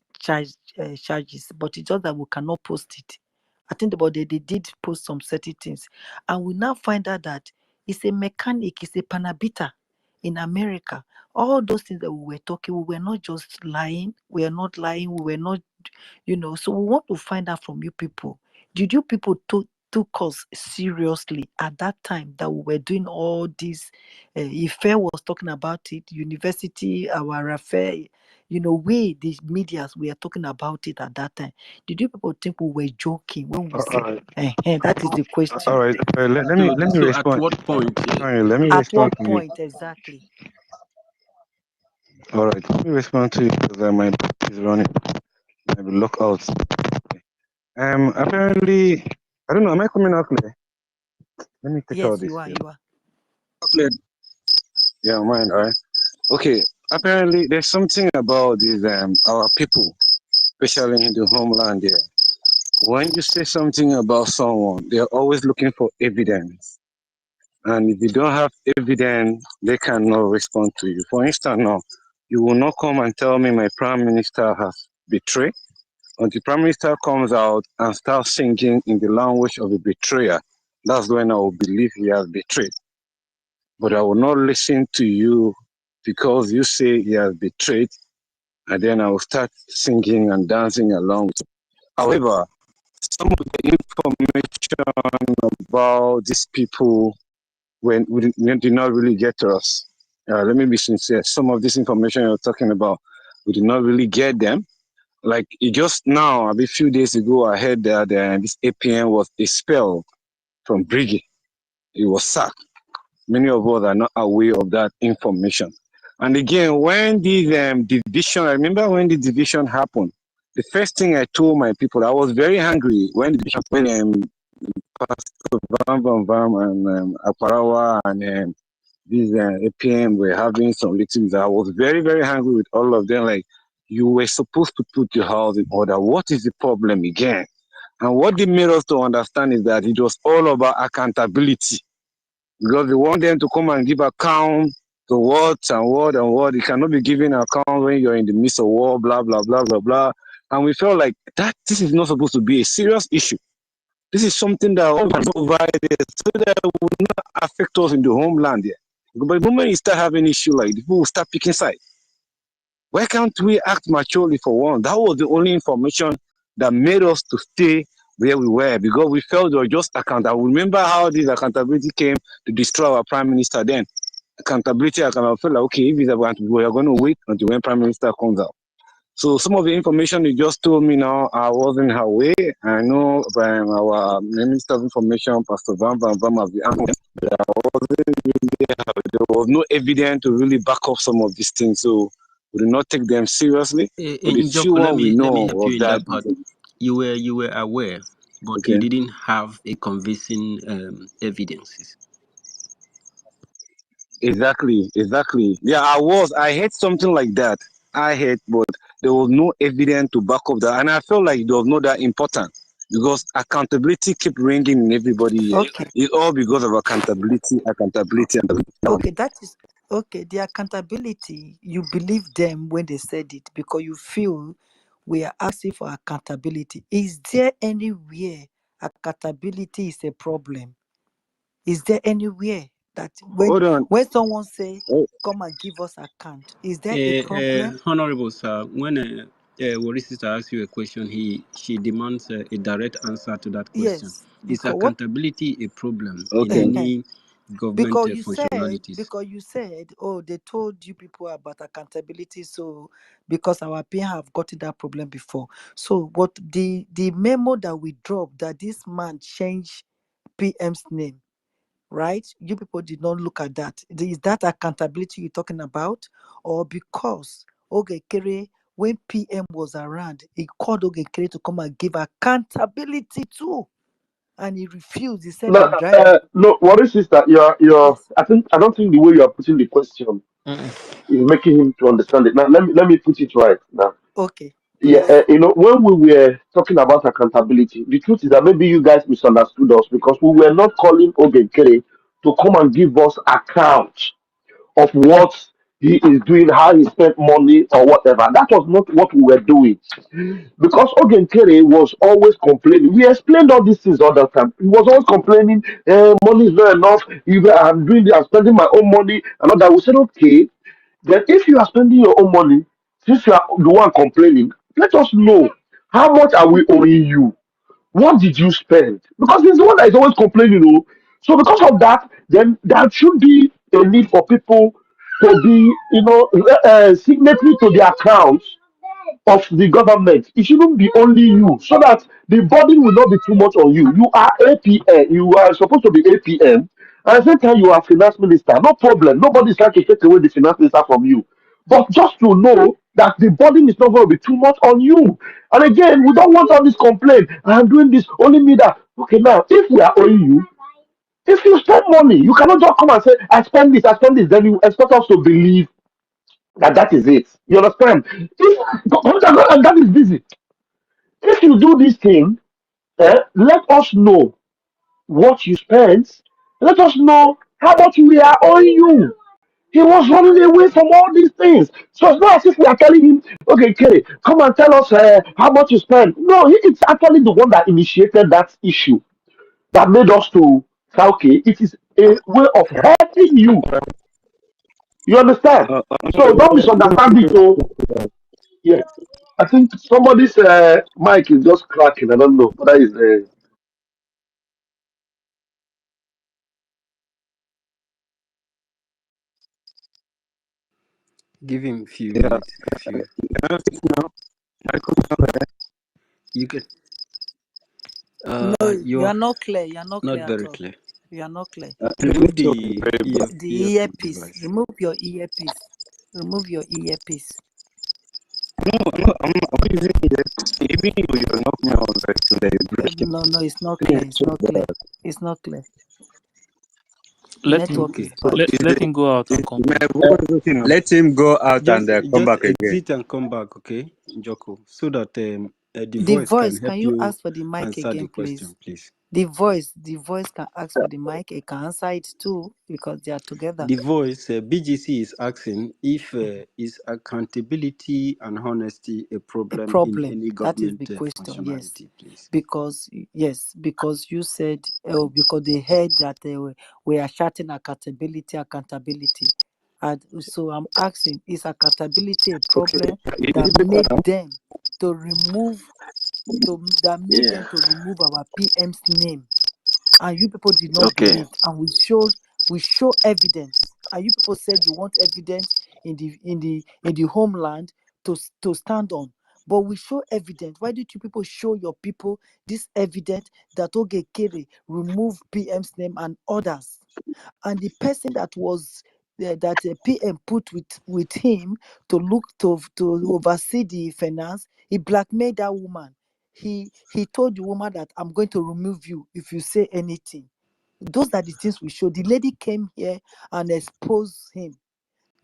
but it's just that we cannot post it. I think about they did post some certain things, and we now find out that he's a mechanic, he's a panabita in America. All those things that we were talking, we were not just lying. We are not lying. We were not, So we want to find out from you people. Did you people took us seriously at that time that we were doing all this? Ife was talking about it, university, our affair. We, the medias, we are talking about it at that time. Did you people think we were joking when we All said, right. that is the question. All right. Let me So at respond. what point? Sorry, let me At respond what to you. point exactly? All right. Let me respond to you because my book is running. I will look out. Apparently, I don't know. Am I coming out clear? Let me take out Yes, this. you are. You are. Clear. Yeah, mine. All right. Okay. Apparently, there's something about these our people, especially in the homeland there. When you say something about someone, they're always looking for evidence. And if you don't have evidence, they cannot respond to you. For instance, now, you will not come and tell me my prime minister has betrayed. Until the prime minister comes out and starts singing in the language of a betrayer, that's when I will believe he has betrayed. But I will not listen to you because you say he has betrayed, and then I will start singing and dancing along with you. However, some of the information about these people did not really get to us. Let me be sincere. Some of this information you're talking about, we did not really get them. Like just now, a few days ago, I heard that this APM was expelled from BRGIE. It was sacked. Many of us are not aware of that information. And again, when the division, I remember when the division happened, the first thing I told my people, I was very angry when the division, when Pastor Vam and Aparawa and these APM were having some meetings. I was very, very angry with all of them. Like, you were supposed to put your house in order. What is the problem again? And what they made us to understand is that it was all about accountability. Because they want them to come and give account to what and what and what. You cannot be giving account when you're in the midst of war, blah, blah, blah, blah, blah. And we felt like this is not supposed to be a serious issue. This is something that all provided so that it will not affect us in the homeland here. But the moment you start having issue like this, people will start picking sides. Why can't we act maturely for one? That was the only information that made us to stay where we were because we felt they were just accountable. Remember how this accountability came to destroy our prime minister then? Accountability, I felt like, okay, if it's about we are going to wait until when prime minister comes out. So some of the information you just told me now, I wasn't aware. I know our Minister of Information, Pastor Van, there was no evidence to really back up some of these things. So we did not take them seriously. But the In few Joko, let one we me know help you was in that. that part. You were aware, but you Okay. didn't have a convincing evidences. Exactly. Yeah, I heard something like that. But there was no evidence to back up that. And I felt like it was not that important because accountability kept ringing in everybody here. Okay. It's all because of accountability. Okay, that is okay. The accountability, you believe them when they said it because you feel we are asking for accountability. Is there anywhere accountability is a problem? Is there anywhere That Hold on. when someone say Oh, come and give us account, is there a problem? Honorable sir, when Worry sister asks you a question, she demands a direct answer to that question. Yes, Is because what accountability a problem in okay. any government functionalities? because you said, oh, they told you people about accountability, so because our PM have gotten that problem before. So what the memo that we dropped that this man changed PM's name, right? You people did not look at that. Is that accountability you're talking about? Or because Oge Nkere, when PM was around, he called Oge Nkere to come and give accountability too. And he refused. He said, No, I'm driving. no, worry, sister. You're. Yes. I don't think the way you are putting the question is making him to understand it. Now, let me put it right now. Okay, Yeah, please. when we were talking about accountability, the truth is that maybe you guys misunderstood us because we were not calling Oge Nkere to come and give us account of what he is doing, how he spent money or whatever. That was not what we were doing. Because Oge Nkere was always complaining. We explained all these things all the time. He was always complaining, money is not enough. I'm doing this, I'm spending my own money, and all that. We said, okay, then if you are spending your own money, since you are the one complaining, let us know how much are we owing you? What did you spend? Because he's the one that is always complaining, So because of that, then there should be a need for people to be, signatory to the accounts of the government. It shouldn't be only you, so that the burden will not be too much on you. You are APM, you are supposed to be APM, and at the same time you are finance minister. No problem. Nobody's trying to take away the finance minister from you. But just to know that the burden is not going to be too much on you. And again, we don't want all this complaint. I'm doing this, only me that. Okay, now if we are owing you, if you spend money, you cannot just come and say, I spend this, then you expect us to believe that that is it. You understand? And that is busy. If you do this thing, let us know what you spent. Let us know how much we are owing you. He was running away from all these things. So it's not as if we are telling him, okay, Kerry, come and tell us how much you spent. No, it's actually the one that initiated that issue that made us to say, okay, it is a way of helping you. You understand? So don't misunderstand it. So, yeah. I think somebody's mic is just cracking. I don't know. But that is Give him a few Yeah. minutes. A few. No, I could not. You can. No, you You're are not clear. You are not not clear at very all. clear. You are not clear. The Remove network is the very bad. The earpiece earpiece. device. Remove your earpiece. Remove your earpiece. I'm using it. Even if you're not me out very clear, it's breaking. No, it's not Yeah, clear. it's It's so not clear. bad. It's not clear. The Let him network is Okay. So bad. is let it, him go out is and come my back. voice working now? Let him go out and come Just back again. exit and come back, okay, Joko, so that the The voice can voice, can help you you ask for the mic answer the again, please? question, please. The voice can ask for the mic. It can answer it too because they are together. The voice, BGC is asking if is accountability and honesty a A problem in problem. any That is the government question. Yes, functionality, please. because yes, because you said, oh, because they heard that we are shouting accountability, and so I'm asking, is accountability a Okay. problem Is that it better made now? them to remove that made Yeah. them to remove our PM's name? And you people did not Okay. believe, and we show evidence, and you people said you want evidence in the homeland to stand on, but we show evidence. Why did you people show your people this evidence that Oge Nkere removed PM's name and others, and the person that was that PM put with him to look to oversee the finance, he blackmailed that woman. He told the woman that I'm going to remove you if you say anything. Those are the things we show. The lady came here and exposed him.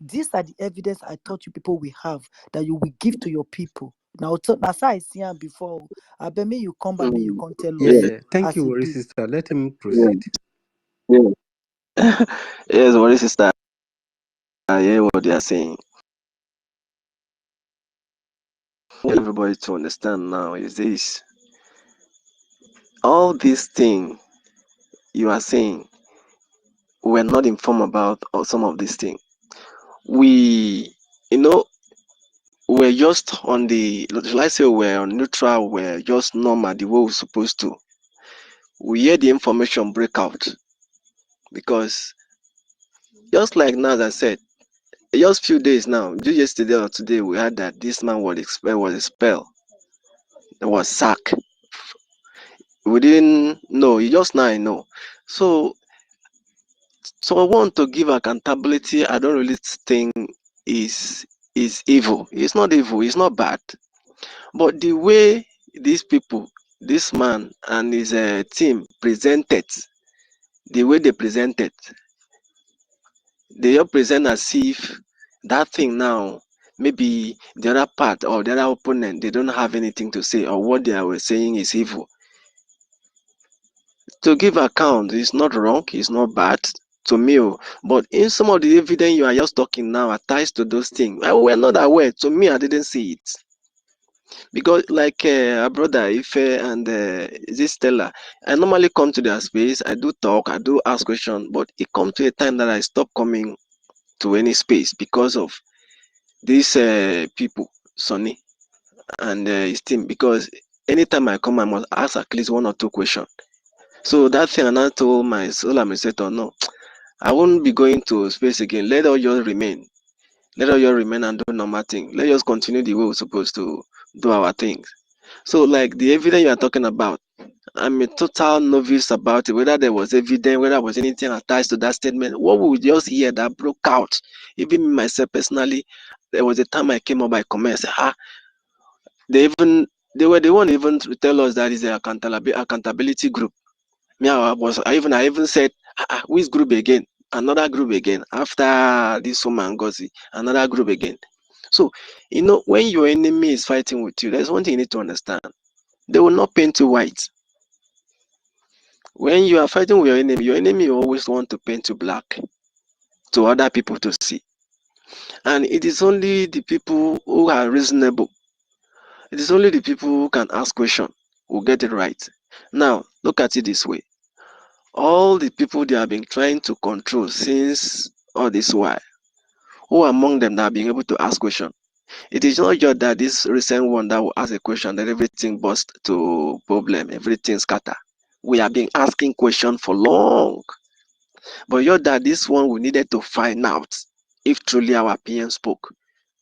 These are the evidence I thought you people will have that you will give to your people. Now, that's how I see him before. I bet me you come back, me you can't tell Yeah, us yeah. Thank as you, it Worry be. sister. Let him proceed. Yes, what is sister? I hear what they are saying. What everybody to understand now is this: all these things you are saying, were not informed about some of these things. We, you know, we're just on the, shall I say, we're on neutral, we're just normal the way we're supposed to. We hear the information break out because just like now, as I said, just few days now, just yesterday or today, we heard that this man was expelled, was sacked. We didn't know. You just now I know. So, so I want to give accountability. I don't really think is is evil. It's not evil. It's not bad. But the way these people, this man and his team presented, the way they all present as if that thing now, maybe the other part or the other opponent, they don't have anything to say, or what they were saying is evil. To give account is not wrong, it's not bad to me, but in some of the evidence you are just talking now attached to those things, we're not aware. To me, I didn't see it. Because like our brother Ife and this Stella, I normally come to their space, I do talk, I do ask questions, but it comes to a time that I stop coming to any space because of these people, Sonny and his team. Because anytime I come, I must ask at least one or two questions. So that thing, and I told my soul administrator, no, I won't be going to space again. Let all yours remain. Let all yours remain and do normal thing. Let us continue the way we're supposed to do our things. So, like the evidence you are talking about, I'm a total novice about it. Whether there was evidence, whether there was anything attached to that statement, what we just hear that broke out. Even me myself personally, there was a time I came up by comment, say, they even they were the one even to tell us that is a accountability group. Me, I even said, which group again? Another group again. After this woman Ngozi, another group again. So, when your enemy is fighting with you, there's one thing you need to understand. They will not paint you white. When you are fighting with your enemy always want to paint you black to other people to see. And it is only the people who are reasonable. It is only the people who can ask questions who get it right. Now, look at it this way. All the people they have been trying to control since all this while, who among them that have been able to ask questions? It is not just that this recent one that will ask a question that everything burst to problem, everything scatter. We have been asking questions for long. But you're that this one we needed to find out if truly our PM spoke.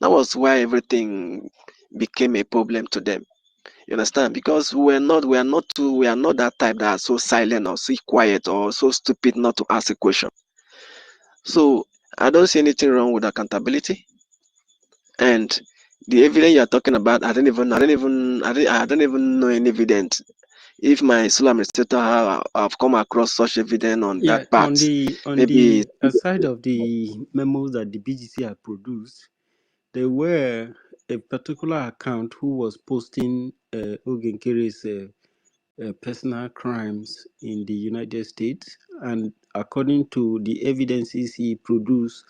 That was why everything became a problem to them. You understand? Because we are not that type that are so silent or so quiet or so stupid not to ask a question. So I don't see anything wrong with accountability. And the evidence you are talking about, I don't even know any evidence. If my sole administrator have come across such evidence on Yeah, that part, on maybe the aside of the memos that the BGC had produced, there were a particular account who was posting Oge Nkere's personal crimes in the United States, and according to the evidences he produced,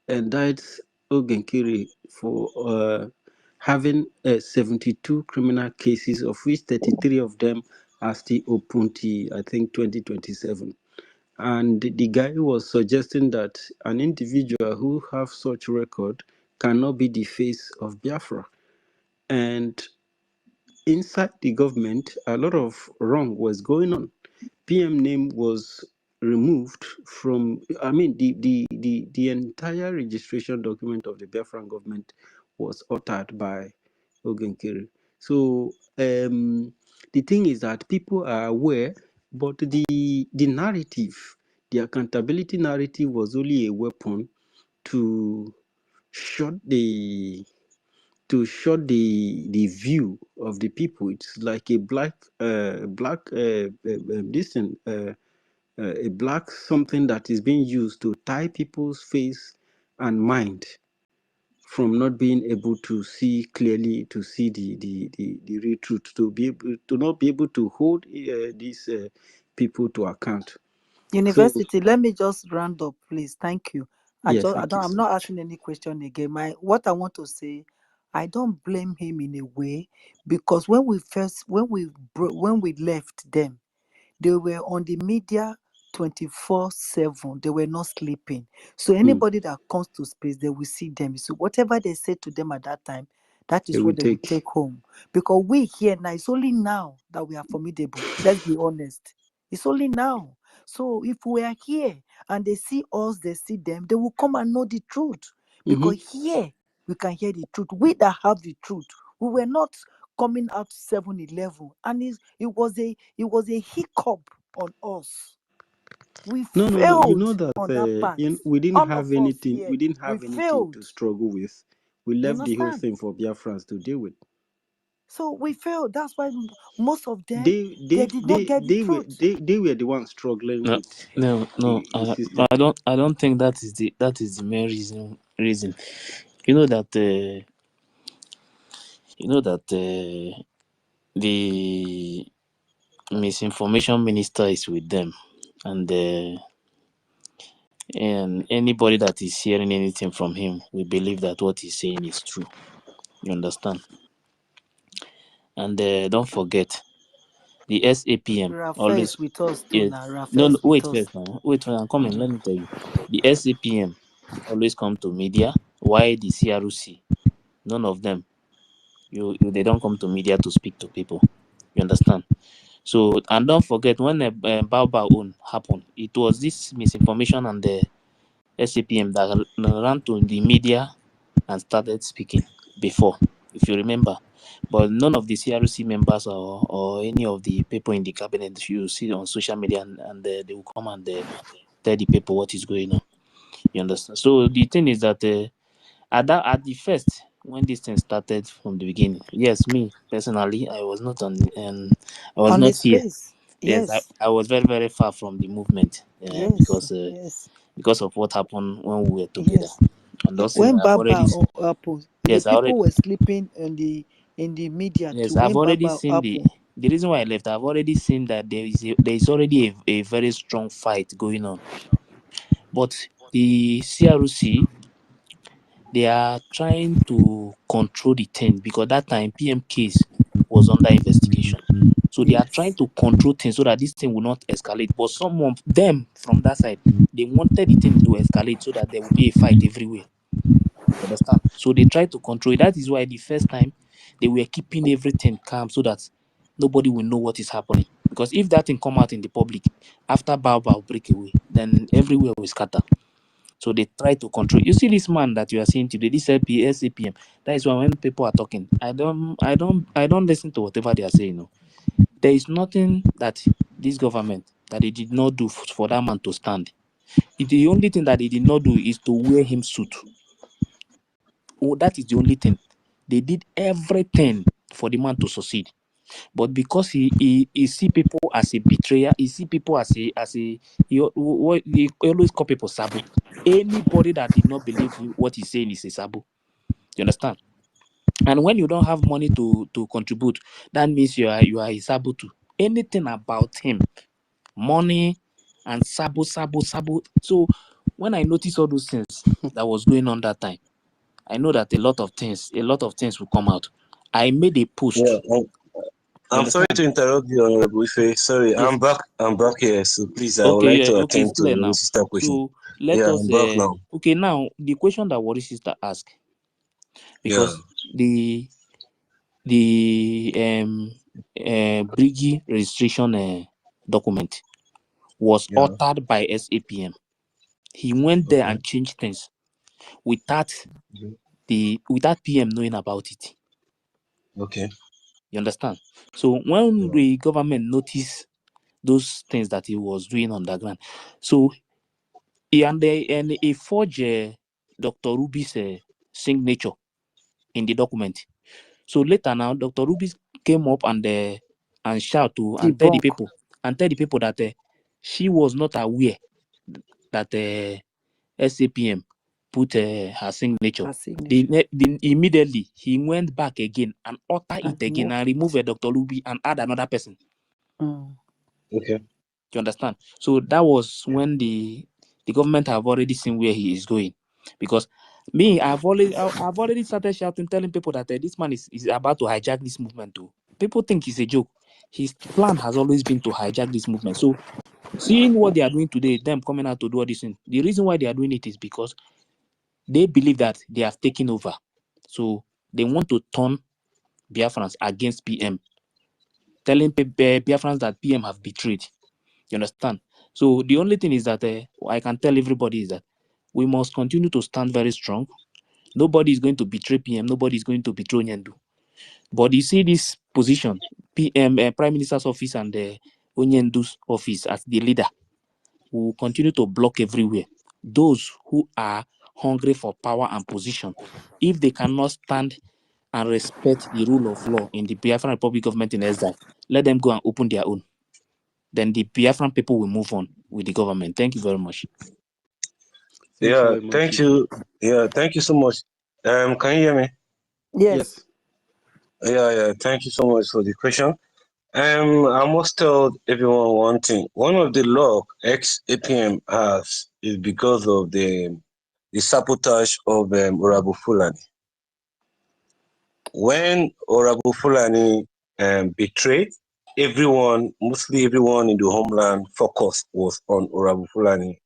indicts Oge Nkere for having 72 criminal cases, of which 33 of them are still open till I think 2027. And the guy was suggesting that an individual who have such record cannot be the face of Biafra. And inside the government, a lot of wrong was going on. PM name was removed from, I mean, the entire registration document of the Biafran government was altered by Oge Nkere. So the thing is that people are aware, but the narrative, the accountability narrative was only a weapon to shut the view of the people. It's like a this thing, a black something that is being used to tie people's face and mind from not being able to see clearly, to see the real truth, to be able to not be able to hold these people to account. So University, let me just round up, please. Thank you. yeah, thank you I'm so not much. asking any question again. What I want to say, I don't blame him in a way, because when we left them, they were on the media 24/7. They were not sleeping. So Hmm. anybody that comes to space, they will see them. So whatever they say to them at that time, that They is will what they will take. take home. Because we here now, it's only now that we are formidable. Let's be honest. It's only now. So if we are here and they see us, they see them, they will come and know the truth. Because here we can hear the truth. We that have the truth, we were not coming out 7-Eleven, and it was a hiccup on us. We No, no, no. You failed know that on that part. we didn't All have of us anything. here, We didn't we have anything failed. to struggle with. We You left the whole understand? thing for Biafrans to deal with. So we failed. That's why most of them, They they they did not they get the they were truth. they were the ones struggling No, with no. the system. I don't think that is the main reason. You know that the misinformation minister is with them, and anybody that is hearing anything from him, we believe that what he's saying is true. You understand? And don't forget, the SAPM Rafa always. is with us too Yes. now. Rafa No, no, is with wait us. first now. Wait, I'm coming. Mhm. Let me tell you. The SAPM always come to media. Why the CRC? None of them. They don't come to media to speak to people. You understand? So, and don't forget when the Baobab own happened, it was this misinformation and the SAPM that ran to the media and started speaking before, if you remember. But none of the CRC members or any of the people in the cabinet you see on social media, and they will come and tell the people what is going on. You understand? So the thing is that at the first, when this thing started from the beginning, yes, me personally, I was not I was On the not here. space. Yes, Yes. I was very very far from the movement Yes. Yes. because of what happened when we were together. Yes. And those things When I've already Baba happened, the yes, I already people were sleeping in the media too. yes, I've When already Baba seen happened, the reason why I left. I've already seen that there is already a very strong fight going on. But the CRC, they are trying to control the thing because that time PM case was under investigation. So they are trying yes. to control things so that this thing will not escalate. But some of them from that side, they wanted the thing to escalate so that there will be a fight everywhere. You understand? So they tried to control it. That is why the first time they were keeping everything calm so that nobody will know what is happening. Because if that thing come out in the public after Baobab break away, then everywhere will scatter. So they try to control. You see this man that you are seeing today, this SAPM. That is why when people are talking, I don't listen to whatever they are saying. No. There is nothing that this government that they did not do for that man to stand. The only thing that they did not do is to wear him suit. Oh, that is the only thing. They did everything for the man to succeed. But because he see people as a betrayer, he see people he always call people sabo. Anybody that did not believe what he's saying is a sabo. You understand? And when you don't have money to contribute, that means you are a sabo too. Anything about him, money and sabo, sabo, sabo. So when I noticed all those things that was going on that time, I know that a lot of things will come out. I made a Yeah, post. You I'm sorry understand? to interrupt you, Honorable Ife. Sorry, Yes. I'm back here. So please, I would Okay, like yeah, to okay, it's attend to clear the now. sister question. So let Yeah, us I'm back now. okay, now the question that Worry sister asked, Yeah, because the BRGIE registration document was yeah. altered by SAPM. He went there Okay. and changed things without Mhm. without PM knowing about it. Okay. You understand? So when Yeah. the government noticed those things that he was doing underground, so and he forged Dr. Ruby's signature in the document. So later now, Dr. Ruby came up and shout to Debunk and tell the people that she was not aware that SAPM put her signature. her signature. Immediately he went back again and alter And it again remove and it. remove Dr. Ruby and add another person. Mm. Okay. You understand? So that was when the government have already seen where he is going, because me I've already started shouting, telling people that this man is about to hijack this movement too. People think it's a joke. His plan has always been to hijack this movement. So Seeing what they are doing today, them coming out to do all this thing, the reason why they are doing it is because they believe that they have taken over. So they want to turn Biafrans against PM, telling Biafrans that PM have betrayed. You understand? So the only thing is that I can tell everybody is that we must continue to stand very strong. Nobody is going to betray PM. Nobody is going to betray Nyendu. But you see this position, PM, Prime Minister's office and Onyendu's office as the leader, will continue to block everywhere. Those who are hungry for power and position, if they cannot stand and respect the rule of law in the Biafran Republic government in exile, let them go and open their own. Then the Biafran people will move on with the government. Thank you very much. Thank you Yeah, very much, thank Ife. you. Yeah, thank you so much. Can you hear me? Yes. Yes. Yeah. Thank you so much for the question. I must tell everyone one thing. One of the law ex APM has is because of the sabotage of Orabu Fulani. When Orabu Fulani betrayed, mostly everyone in the homeland focus was on Orabu Fulani.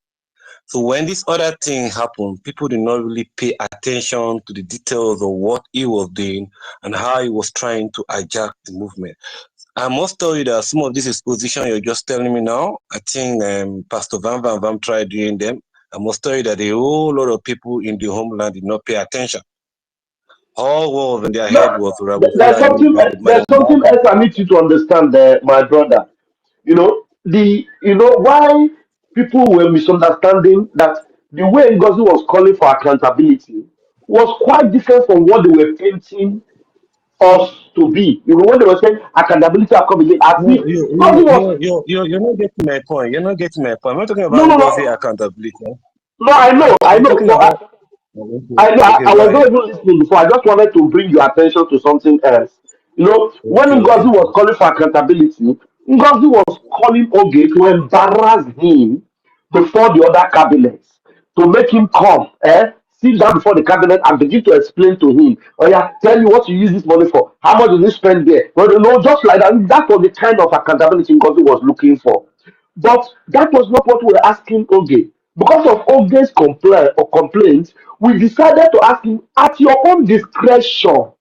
So when this other thing happened, people did not really pay attention to the details of what he was doing and how he was trying to hijack the movement. I must tell you that some of this exposition you're just telling me now, I think Pastor Van tried doing them. I must tell you that a whole lot of people in the homeland did not pay attention. All what was in their head No, was Rabu there's Fulani, something there's something else I need you to understand there, my brother. Why people were misunderstanding that the way Ngozi was calling for accountability was quite different from what they were painting us to be. When they were saying accountability are coming in, as No, if Ngozi was you're not getting my point. You're not getting my point. I'm not talking no about no Ngozi no accountability. no I I'm know, talking but about okay, I go was ahead. not even listening before. I just wanted to bring your attention to something else. When Okay. Ngozi was calling for accountability, Ngozi was calling Oge to embarrass him before the other cabinets, to make him come, sit down before the cabinet and begin to explain to him, oh yeah, tell you what you use this money for, how much did you spend there? Well, just like that. That was the kind of accountability Ngozi was looking for. But that was not what we were asking Oge. Because of Oge's complaint, we decided to ask him at your own discretion,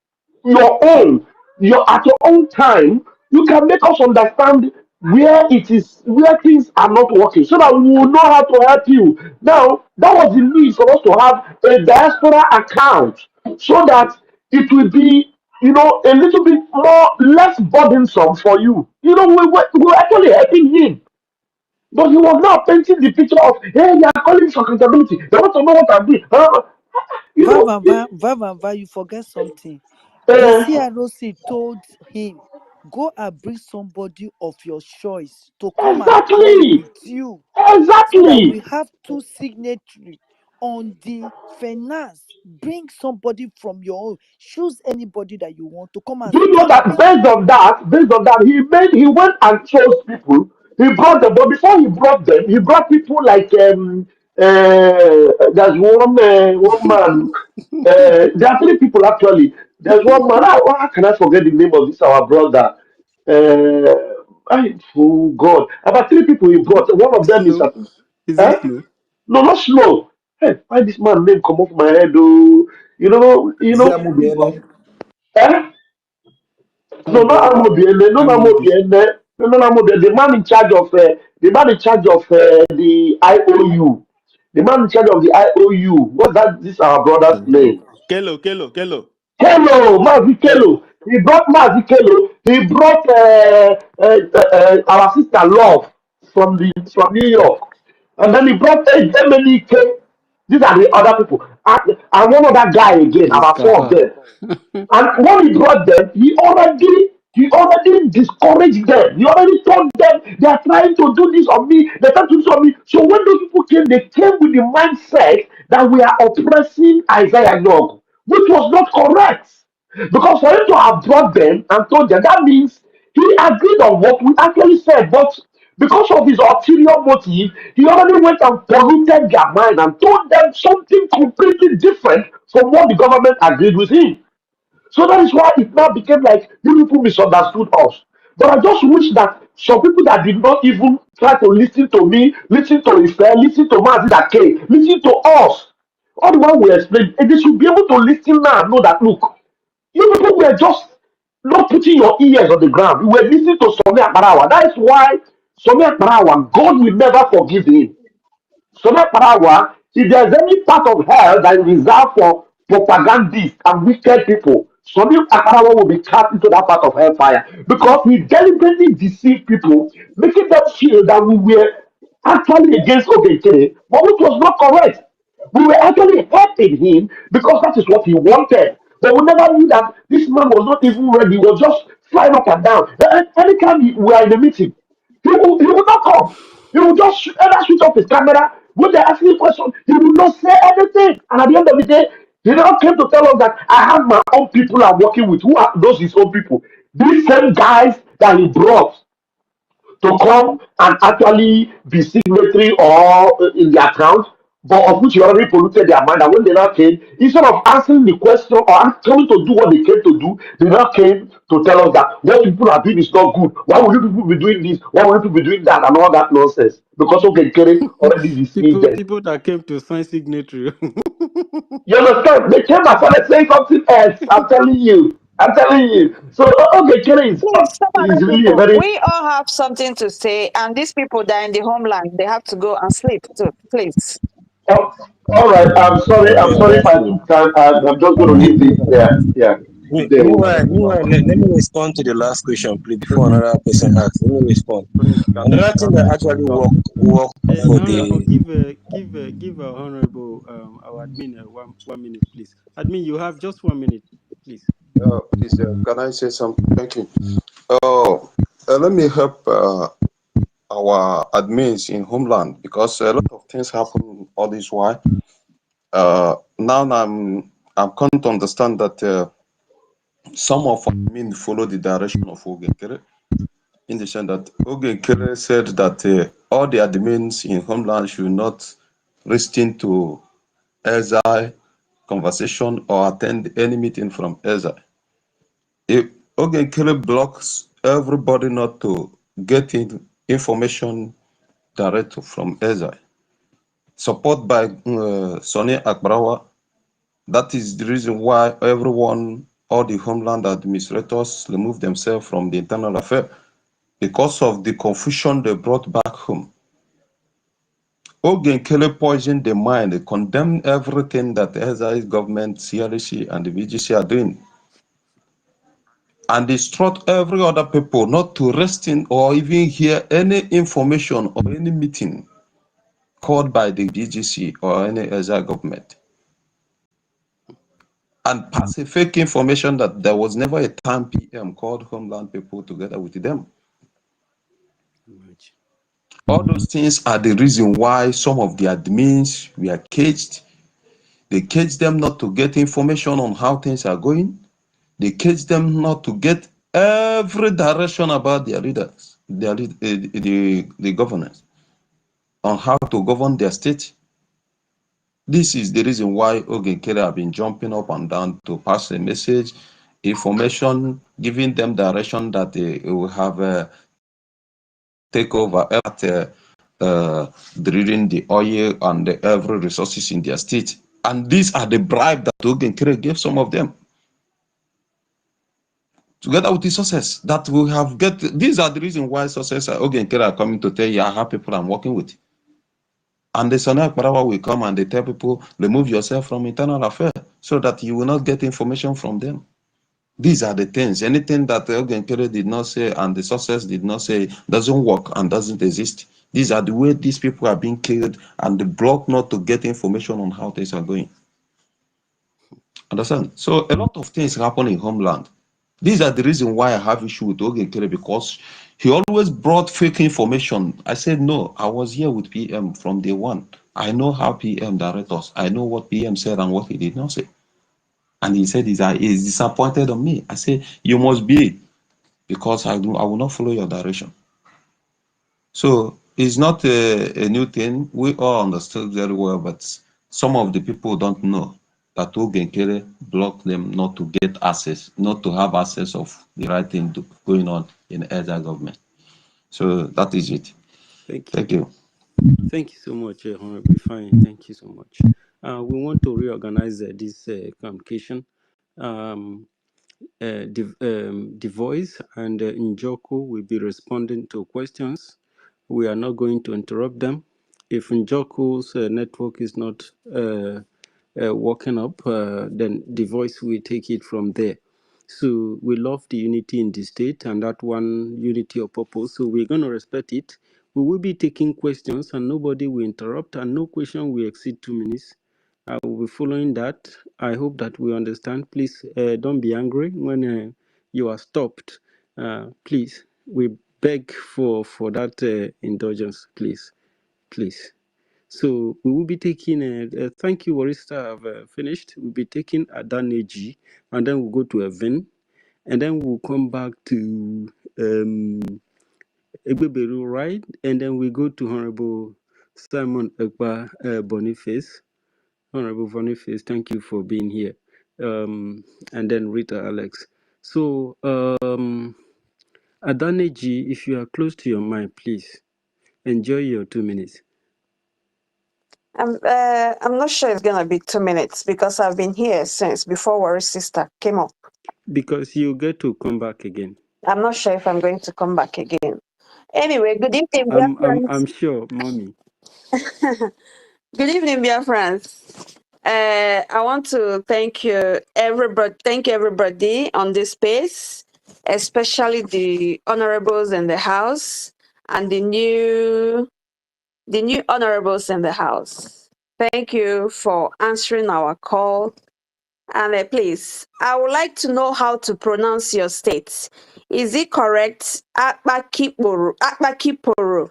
your own, at your own time, you can make us understand where things are not working so that we will know how to help you. Now, that was the need for us to have a diaspora account so that it will be a little bit more less burdensome for you. We were actually helping him. But he was now painting the picture of, hey, they are calling for accountability. They want to know what I'm doing. You know, it, Va, you forget something. The uh, CROC told him, go and bring somebody of your choice to come and play exactly, with you so that we exactly. have two signatory on the finance. Bring somebody from your own. Choose anybody that you want to come and Do you know start. that based on that, he went and chose people. He brought them, but before he brought them, he brought people like there's one man. There are three people actually. There's one man. How can I forget the name of this our brother? Oh God! About three people he brought. One of them is Slow. Is it eh? slow? No, not slow. Hey, why this man name come off my head? Oh, you Is it know. Amubiene? Eh? No, not Amobiene. Amobiene, not Amobi. Amobiene, no, not Amobiene. The man in charge of the IOU. The man in charge of the IOU. What's that? This our brother's name. Kello. Kelo, Mazi Yes. Kelo. He brought Mazi Kelo. He brought our sister Love from New York, and then he brought Emenike. These are the other people, and one other guy again. It's About four of Kappa. them. And when he brought them, he already discouraged them. He already told them they are trying to do this on me. They're trying to do this on me. So when those people came, they came with the mindset that we are oppressing Isaiah Nog, which was not correct. Because for him to have brought them and told them, that means he agreed on what we actually said. But because of his ulterior motive, he already went and polluted their mind and told them something completely different from what the government agreed with him. So that is why it now became like you people misunderstood us. But I just wish that some people that did not even try to listen to me, listen to Ife, listen to Mazi that came, listen to us. All the while we explain, and they should be able to listen now and know that look, you people were just not putting your ears on the ground. You were listening to Somi Akbarawa. That is why Somi Akbarawa, God will never forgive him. Sonia Parawa, if there's any part of hell that is reserved for propagandists and wicked people, Sonia Parawa will be cast into that part of hellfire because we deliberately deceive people, making them feel that we were actually against Oge Nkere, but which was not correct. We were actually helping him because that is what he wanted. But we never knew that this man was not even ready. He was just flying up and down. Anytime we are in a meeting, he will not come. He will just either switch off his camera. When they ask him a question, he will not say anything. And at the end of the day, he now came to tell us that I have my own people I'm working with. Who are those his own people? These same guys that he brought to come and actually be signatory or in the account, but of which he already polluted their mind. And when they now came, instead of answering the question or coming to do what they came to do, they now came to tell us that what people are doing is not good. Why would you people be doing this? Why would you people be doing that? And all that nonsense. Because Oge Nkere already dismissed them. People that came to sign signatory. You understand? They came and started saying something else. I'm telling you. I'm telling you. So Oge Nkere Please, some is other really a people. very. We all have something to say, and these people that are in the homeland, they have to go and sleep too. Please. Oh, all right. I'm Okay, sorry if thank I you. took time. I'm just going to leave it there. Yeah. Good day. Meanwhile, let me respond to the last question, please, before another person asks. Let me respond. Please, Another thing that actually work for Honorable, the give our honorable our admin one minute, please. Admin, you have just 1 minute, please. please, can I say something? Thank you. Oh, let me help our admins in homeland because a lot of things happen all this while. Now I'm coming to understand that some of admin follow the direction of Oge Nkere, in the sense that Oge Nkere said that all the admins in homeland should not listen to SI conversation or attend any meeting from SI. If Oge Nkere blocks everybody not to get information direct from SI, support by Sonny Akbarawa, that is the reason why everyone, all the homeland administrators remove themselves from the internal affair because of the confusion they brought back home. Oge Nkere poisoned the mind, they condemned everything that the SI government, CRC, and the BGC are doing, and instruct every other people not to rest in or even hear any information or any meeting called by the BGC or any SI government, and pass a fake information that there was never a time PM called Homeland people together with them. All those things are the reason why some of the admins were caged. They caged them not to get information on how things are going. They caged them not to get every direction about their leaders, the governance, on how to govern their state. This is the reason why Oge Nkere have been jumping up and down to pass a message, information, giving them direction that they will have take over at drilling the oil and every resources in their state. And these are the bribe that Oge Nkere gave some of them, together with the success that we have get. These are the reason why success Oge Nkere are coming to tell you, I have people I'm working with. And the Sonny Akbarawa will come and they tell people, remove yourself from internal affairs so that you will not get information from them. These are the things. Anything that Oge Nkere did not say and the success did not say doesn't work and doesn't exist. These are the way these people are being killed and the block not to get information on how things are going. Understand? So a lot of things happen in homeland. These are the reason why I have issue with Oge Nkere, because he always brought fake information. I said, no, I was here with PM from day one. I know how PM direct us. I know what PM said and what he did not say. And he said he's disappointed on me. I said, you must be, because I will not follow your direction. So it's not a new thing. We all understood very well, but some of the people don't know. that Oge Nkere blocked them not to get access, not to have access of the right thing going on in Elder government. So that is it. Thank you. Thank you. Thank you so much, Honorable Fine. Thank you so much. We want to reorganize this communication. The voice and Njoku will be responding to questions. We are not going to interrupt them. If Njoku's network is not working up, then the voice will take it from there. So we love the unity in the state and that one unity of purpose. So we're going to respect it. We will be taking questions and nobody will interrupt and no question will exceed 2 minutes. I will be following that. I hope that we understand. Please don't be angry when you are stopped. Please, we beg for that indulgence, please. Please. So we will be taking, thank you, Warista, I've finished. We'll be taking Adaneji, and then we'll go to Evin, and then we'll come back to Egbeberu, right? And then we go to Honorable Simon Ekpa Boniface. Honorable Boniface, thank you for being here. And then Rita Alex. So, Adaneji, if you are close to your mic, please enjoy your 2 minutes. I'm not sure it's gonna be 2 minutes because I've been here since before Warrior's sister came up. Because you get to come back again. I'm not sure if I'm going to come back again. Anyway, good evening, dear I'm friends. sure, mommy. Good evening, dear friends. I want to thank you, everybody. Thank everybody on this space, especially the honorables in the house and the new honorables in the house. Thank you for answering our call. And please, I would like to know how to pronounce your state. Is it correct? Akpakiporo. Akpakiporo.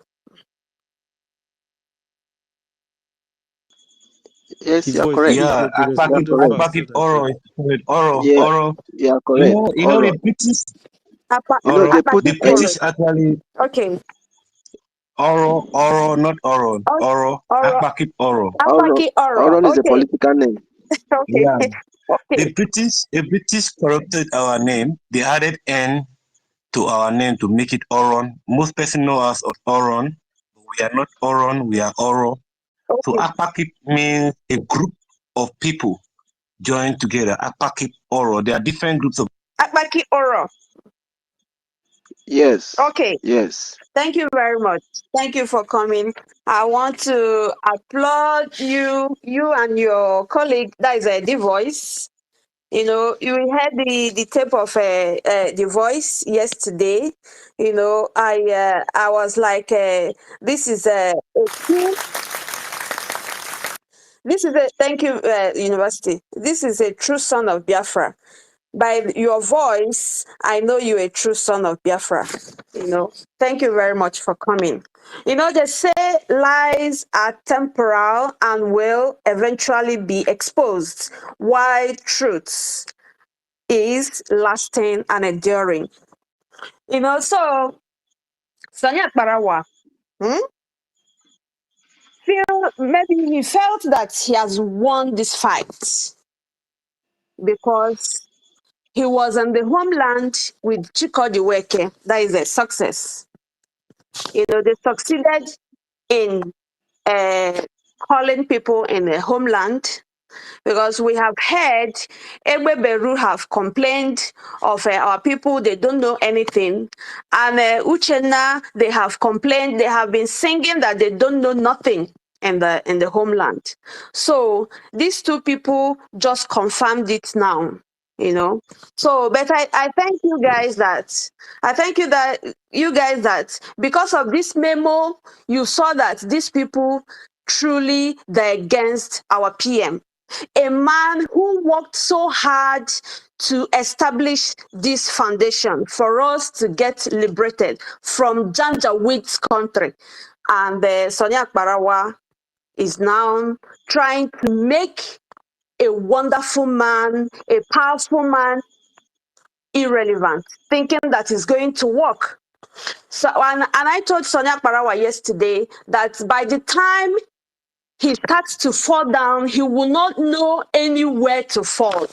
The Yes, you are voice, correct. please, Yeah, may be You are responded correct. fast so Akpakip that. Oro is with Oro, Yeah, Oro. you are correct. You know Oro. the British You know, Oro, they put the a British Akpakiporo. actually Okay. Oro, Oro, not Oro, Oro, Oro. Akpakip Oro. Oro. Apaki Oro. Oro is a Okay. political name. Okay. Yeah, Okay. the British corrupted our name. They added N to our name to make it Oron. Most person know us as Oron. We are not Oron, we are Oro. So Okay. Akpakip means a group of people joined together. Akpakip Oro. There are different groups of Apaki Oro. Yes. Okay. Yes. Thank you very much. Thank you for coming. I want to applaud you and your colleague, that is the voice. You know, you had the tape of the voice yesterday. You know, I was like, this is a true, this is a thank you, university. This is a true son of Biafra. By your voice, I know you're a true son of Biafra. You know, thank you very much for coming. You know, they say lies are temporal and will eventually be exposed, while truths is lasting and enduring. You know, so Sonia Parawa, maybe he felt that he has won this fight because he was in the homeland with Chikodiweke. That is a success. You know, they succeeded in uh, calling people in the homeland because we have heard Egbe Beru have complained of our people, they don't know anything. And Uchenna, they have complained, they have been singing that they don't know nothing in the homeland. So these two people just confirmed it now. You know, so but I thank you guys that you guys that because of this memo, you saw that these people truly they're against our PM, a man who worked so hard to establish this foundation for us to get liberated from Janjaweed's country. And Sonia Barawa is now trying to make a wonderful man, a powerful man, irrelevant, thinking that it's going to work. So, and I told Sonia Barawa yesterday that by the time he starts to fall down, he will not know anywhere to fall,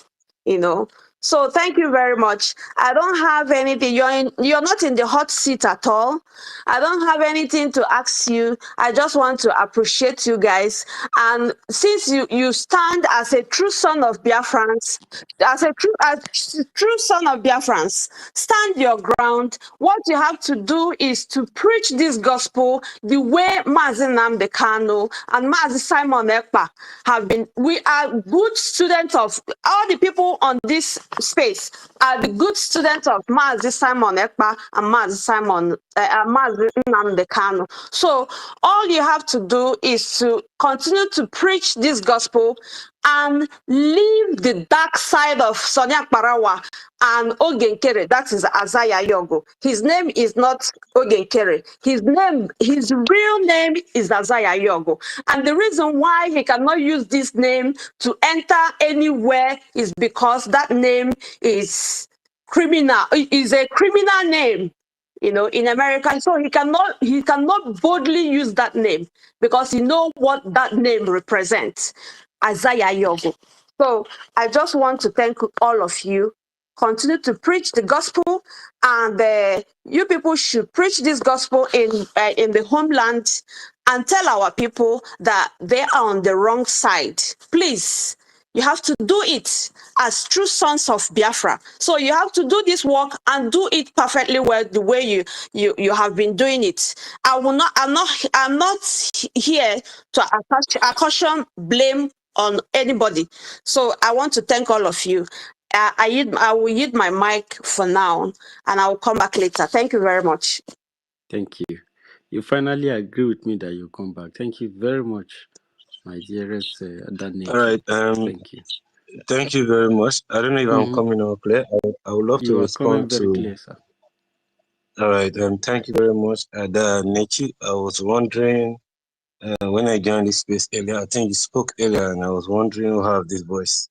you know. So thank you very much. I don't have anything. You're not in the hot seat at all. I don't have anything to ask you. I just want to appreciate you guys. And since you stand as a true son of Biafrans, as a true son of Biafrans, stand your ground. What you have to do is to preach this gospel the way Mazi Nnamdi Kanu and Mazi Simon Ekpa have been. We are good students of all the people on this space are the good students of Mazi Simon Ekpa and Mazi Nnamdi Kanu. So all you have to do is to continue to preach this gospel and leave the dark side of Sonia Parawa and Oge Nkere. That is Azaya Yogo. His name is not Oge Nkere. His real name is Azaya Yogo. And the reason why he cannot use this name to enter anywhere is because that name is criminal. It is a criminal name, you know, in America. So he cannot boldly use that name because he knows what that name represents. Isaiah Yogo. So I just want to thank all of you. Continue to preach the gospel, and you people should preach this gospel in the homeland and tell our people that they are on the wrong side. Please, you have to do it as true sons of Biafra. So you have to do this work and do it perfectly well the way you have been doing it. I'm not here to caution blame on anybody. So I want to thank all of you. I will yield my mic for now, and I will come back later. Thank you very much. Thank you. You finally agree with me that you come back. Thank you very much, my dearest Adaneji. All right. Thank you. Thank you very much. I don't know if I'm coming out clear. I would love You to are coming respond very to. clear, sir. All right. Thank you very much, Nechi. I was wondering when I joined this space earlier. I think you spoke earlier, and I was wondering who have this voice.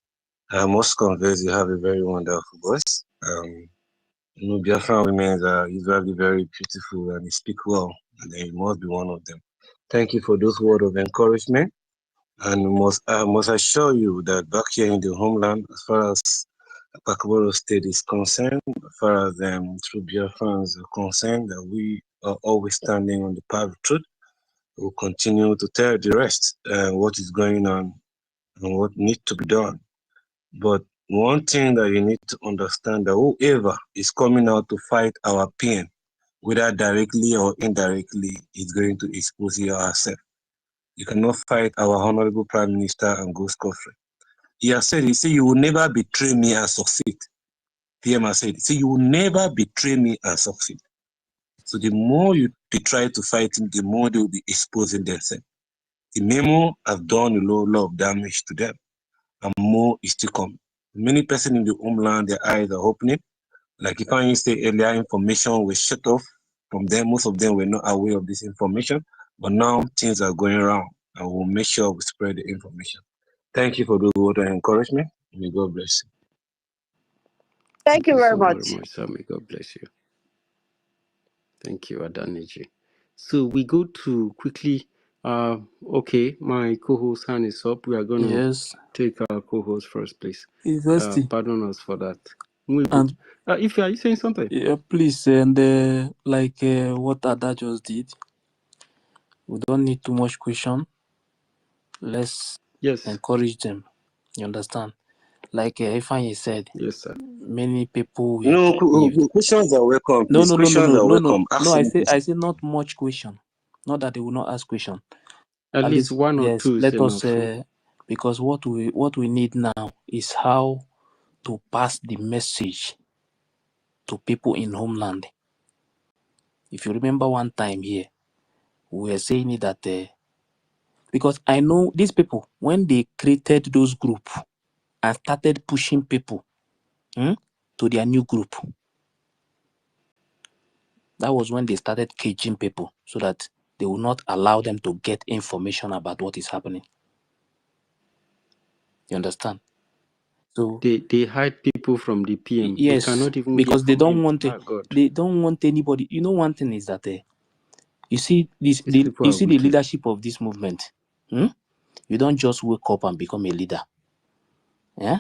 I must confess, you have a very wonderful voice. You know, Biafran women are usually very beautiful and they speak well, and then you must be one of them. Thank you for those words of encouragement. And I must assure you that back here in the homeland, as far as Akboro State is concerned, as far as true Biafrans are concerned, that we are always standing on the path of truth. We'll continue to tell the rest what is going on and what needs to be done. But one thing that you need to understand, that whoever is coming out to fight our pain, whether directly or indirectly, is going to expose ourselves. You cannot fight our Honorable Prime Minister and go scot-free. He has said, you will never betray me and succeed. PM has said, you will never betray me and succeed. So the more they try to fight him, the more they will be exposing themselves. The memo has done a lot of damage to them, and more is to come. Many persons in the homeland, their eyes are opening. Like if I say earlier, information was shut off from them. Most of them were not aware of this information, but now things are going around, and we'll make sure we spread the information. Thank you for the word of encouragement. May God bless you. Thank you very so much. very much, sir. May God bless you. Thank you, Adaneji. So we go to quickly. Okay, my co-host hand is up. We are going to take our co-host first, please. Pardon us for that. And if you are saying something, yeah, please, and like what Ada just did, we don't need too much question. Let's encourage them. You understand? Like Ifeanyi said, yes, sir. Many people No, questions are welcome. No. I say not much question. Not that they will not ask question. At least one or two. Let us because what we need now is how to pass the message to people in homeland. If you remember one time here, we were saying it that because I know these people when they created those groups and started pushing people to their new group. That was when they started caging people so that they will not allow them to get information about what is happening. You understand? So they hide people from the PM. Yes, they cannot even because they don't want they don't want anybody. You know, one thing is that you see this. You see the leadership of this movement. You don't just wake up and become a leader. Yeah?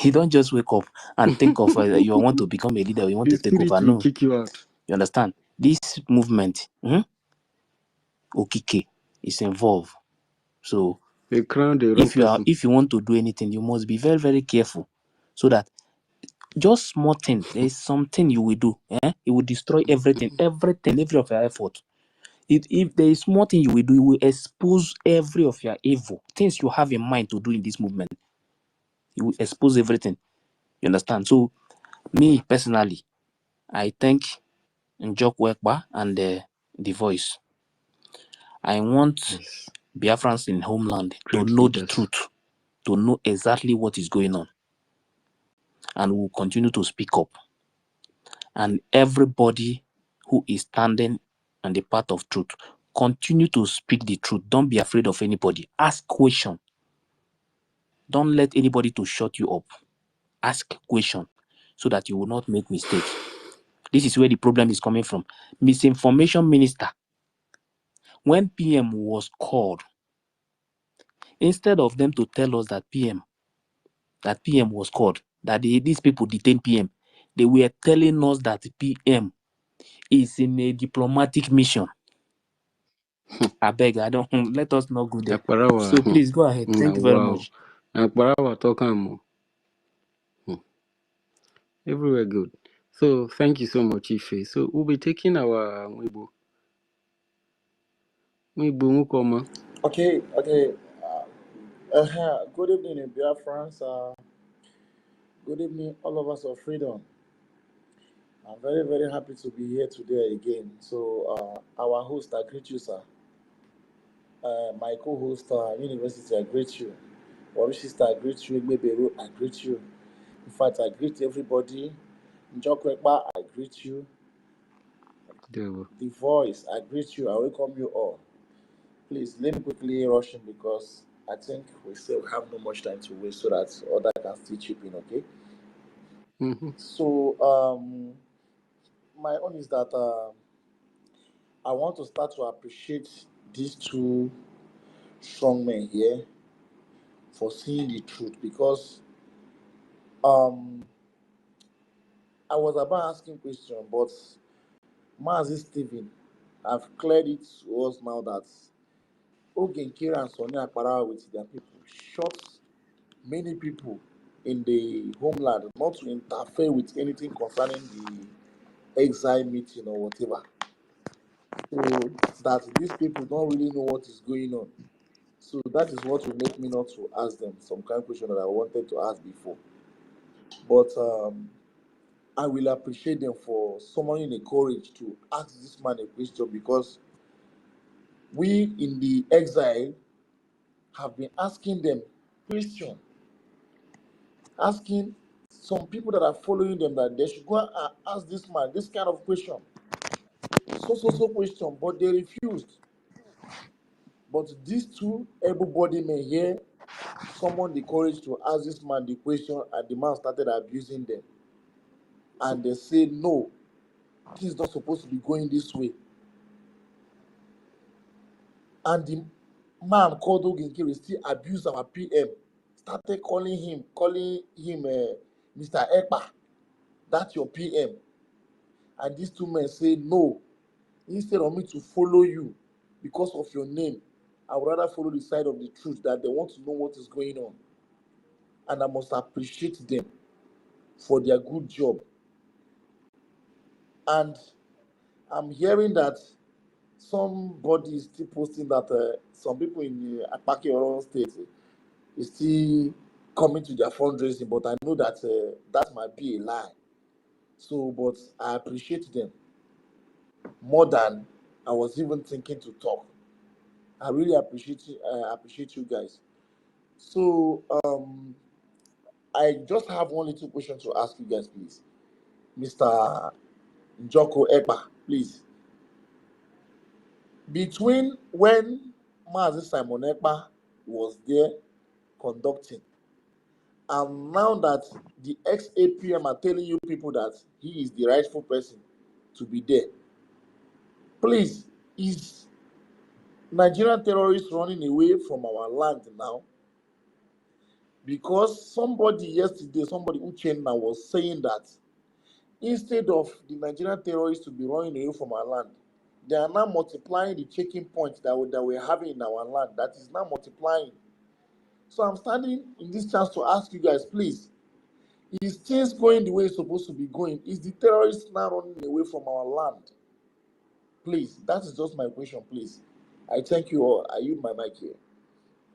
You don't just wake up and think of you want to become a leader, you want The to take spirit over. will No. kick you out. You understand? This movement, Okike, is involved. So They crown the wrong person. if you want to do anything, you must be very, very careful. So that just small thing, there is something you will do. It will destroy everything, every of your effort. If there is small thing you will do, you will expose every of your evil things you have in mind to do in this movement. You will expose everything. You understand? So me personally, I thank Njok Wekba and the voice. I want Yes. Biafrans in homeland to Great know the leaders. truth, to know exactly what is going on, and we will continue to speak up. And everybody who is standing on the path of truth, continue to speak the truth. Don't be afraid of anybody. Ask questions. Don't let anybody to shut you up. Ask questions so that you will not make mistakes. This is where the problem is coming from. Misinformation minister. When PM was called, instead of them to tell us that PM was called, that these people detained PM, they were telling us that PM is in a diplomatic mission. I beg, I don't let us not go there. Akbarawa. So please go ahead. Thank you very Wow. much. Akbarawa talking. Everywhere good. So thank you so much, Ife. So we'll be taking our Weibo Mukoma. Okay. Good evening, Biafrans. Good evening, all of us of freedom. I'm very, very happy to be here today again. So, our host, I greet you, sir. My co-host, University, I greet you. Wari sister, I greet you. Igbeberu, I greet you. In fact, I greet everybody. Njokwekba, I greet you. Devil. The voice, I greet you. I welcome you all. Please, let me quickly rush in because I think we still have no much time to waste so that others can still chip in, okay? Mm-hmm. So, my own is that I want to start to appreciate these two strong men here for seeing the truth because um, I was about asking question, but Mazi Stephen, I've cleared it to us now that Oge Nkere and Sonny Akparawa with their people shot many people in the homeland not to interfere with anything concerning the exile meeting or whatever. So that these people don't really know what is going on. So that is what will make me not to ask them some kind of question that I wanted to ask before. But I will appreciate them for summoning the courage to ask this man a question because we in the exile have been asking them question, asking some people that are following them that they should go and ask this man this kind of question, so question, but they refused. But these two able-bodied men here summoned the courage to ask this man the question, and the man started abusing them. And they say, no, this is not supposed to be going this way. And the man called Oge Nkere still abused our PM, started calling him Mr. Ekpa, that's your PM. And these two men say, no, instead of me to follow you because of your name, I would rather follow the side of the truth that they want to know what is going on. And I must appreciate them for their good job. And I'm hearing that somebody is still posting that some people in Apaki Oron State is still coming to their fundraising, but I know that that might be a lie. So, but I appreciate them more than I was even thinking to talk. I really appreciate you guys. So, I just have one little question to ask you guys, please. Mr. Njoko Ekpa, please. Between when Mazi Simon Ekpa was there conducting, and now that the ex-APM are telling you people that he is the rightful person to be there, please, is Nigerian terrorists running away from our land now because somebody yesterday, somebody Uchenna was saying that instead of the Nigerian terrorists to be running away from our land, they are now multiplying the checking points that we're having in our land. That is now multiplying. So I'm standing in this chance to ask you guys, please, is things going the way it's supposed to be going? Is the terrorists now running away from our land? Please, that is just my question, please. I thank you all. I use my mic here.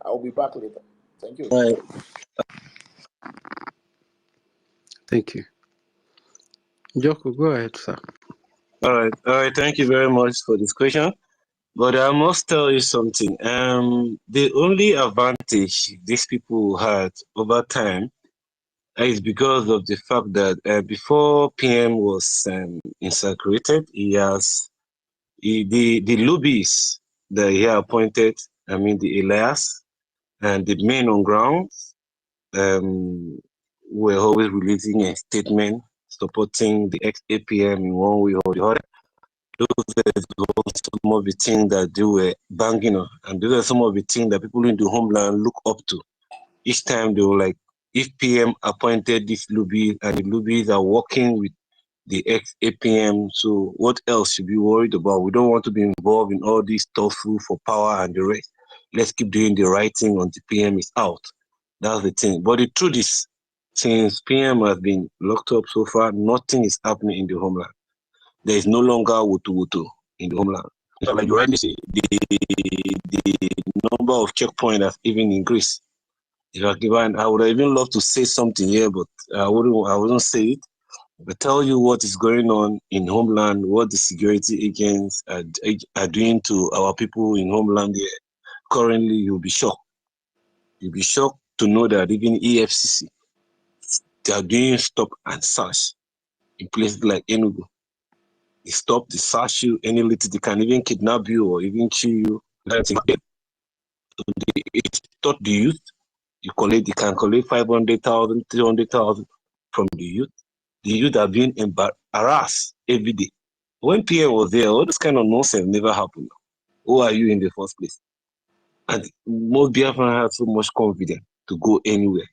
I will be back later. Thank you. All right. Thank you. Joko, go ahead, sir. All right. Thank you very much for this question. But I must tell you something. The only advantage these people had over time is because of the fact that before PM was insaculated, the lobbies that he appointed, I mean the Elias and the men on ground, were always releasing a statement supporting the ex-APM in one way or the other. Those were some of the things that they were banging on, and those are some of the things that people in the homeland look up to. Each time they were like, if PM appointed this lobby and the lobbies are working with the ex-APM, so what else should we be worried about? We don't want to be involved in all this tussle for power and the rest. Let's keep doing the right thing until PM is out. That's the thing. But the truth is, since PM has been locked up so far, nothing is happening in the homeland. There is no longer wutu in the homeland. Like you rightly say, the number of checkpoints has even increased. If I given, I would have even loved to say something here, but I wouldn't say it. But tell you what is going on in homeland, what the security agents are doing to our people in homeland here. Currently, you'll be shocked. You'll be shocked to know that even EFCC, they are doing stop and search in places like Enugu. They stop, they search you, any little, they can even kidnap you or even kill you. That's it. So they taught the youth, you can collect 500,000, 300,000 from the youth. The youth are being harassed every day. When PM was there, all this kind of nonsense never happened. Who are you in the first place? And most Biafran had so much confidence to go anywhere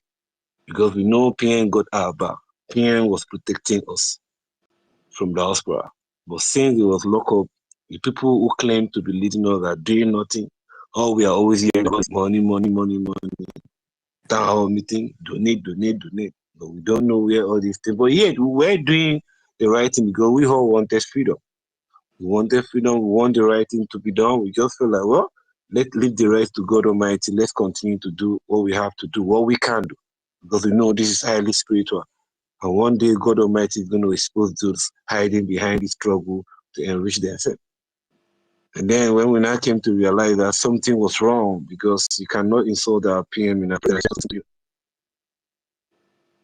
because we know PM got our back. PM was protecting us from the diaspora. But since it was locked up, the people who claim to be leading us are doing nothing. All we are always hearing about is money. Town hall meeting, donate. But we don't know where all these things. But yet, we were doing the right thing because we all wanted freedom. We wanted freedom. We want the right thing to be done. We just feel like, well, let's leave the rest to God Almighty. Let's continue to do what we have to do, what we can do. Because we know this is highly spiritual. And one day, God Almighty is going to expose those hiding behind the struggle to enrich themselves. And then when we now came to realize that something was wrong because you cannot insult our PM in a place.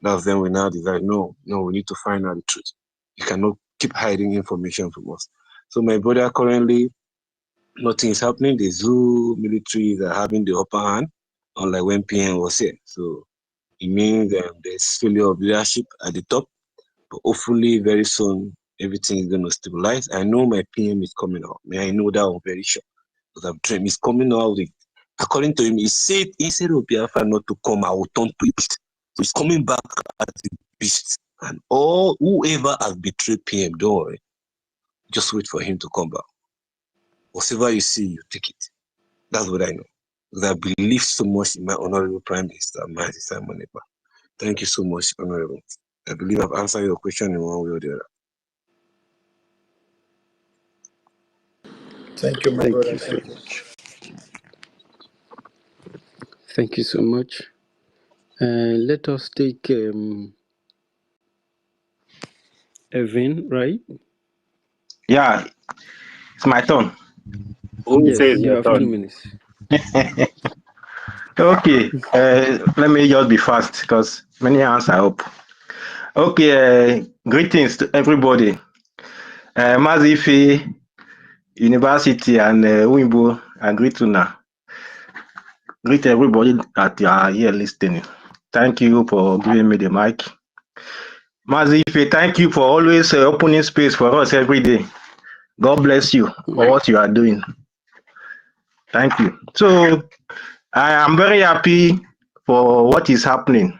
That's then we now decide, no, we need to find out the truth. You cannot keep hiding information from us. So my brother, currently, nothing is happening. The zoo militaries are having the upper hand, unlike when PM was here. So it means there's failure of leadership at the top. But hopefully, very soon, everything is going to stabilize. I know my PM is coming out. I know that I'm very sure. Because I've dreamed he's coming out with, according to him, he said, instead of Biafra not to come, I will turn to a beast. So he's coming back as a beast. And whoever has betrayed PM, don't worry. Just wait for him to come back. Whatever you see, you take it. That's what I know. Because I believe so much in my honorable Prime Minister, Mazi Simon Ekpa. Thank you so much, Honorable. I believe I've answered your question in one way or the other. Thank you, my Thank brother. you so Thank you. much. Thank you so much. Let us take Evan, right? Yeah, it's my turn. Who Yes, says you your have 2 turn? minutes. Okay, let me just be fast because many hands are up. Okay, greetings to everybody. Mazifi University and Wimbo, I greet you now. Greet everybody that are here listening. Thank you for giving me the mic. Mazifi, thank you for always opening space for us every day. God bless you for what you are doing. Thank you. So I am very happy for what is happening.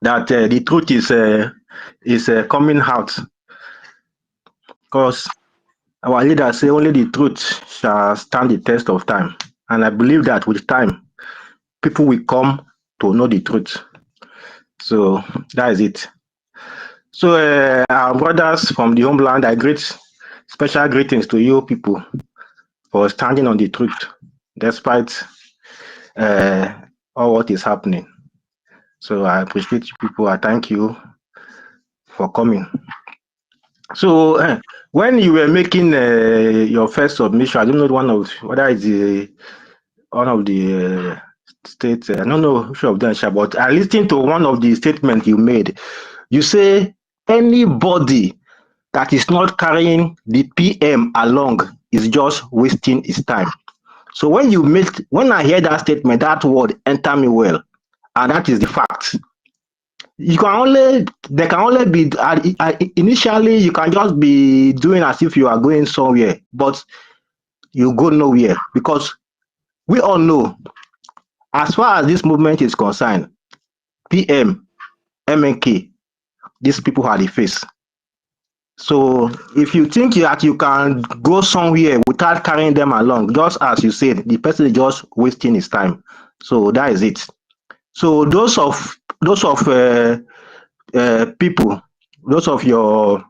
That the truth is coming out, because our leaders say only the truth shall stand the test of time, and I believe that with time, people will come to know the truth. So that is it. So our brothers from the homeland, I greet special greetings to you people for standing on the truth despite uh, all what is happening. So I appreciate you people. I thank you for coming. So when you were making your first submission, I don't know whether it's one of the states. I don't know which of them, but I listened to one of the statements you made. You say anybody that is not carrying the PM along is just wasting his time. So when I hear that statement, that word enter me well, and that is the fact. There can only be initially you can just be doing as if you are going somewhere, but you go nowhere, because we all know, as far as this movement is concerned, PM, MNK, these people are the face. So if you think that you can go somewhere without carrying them along, just as you said, the person is just wasting his time. So that is it. So those of people, those of your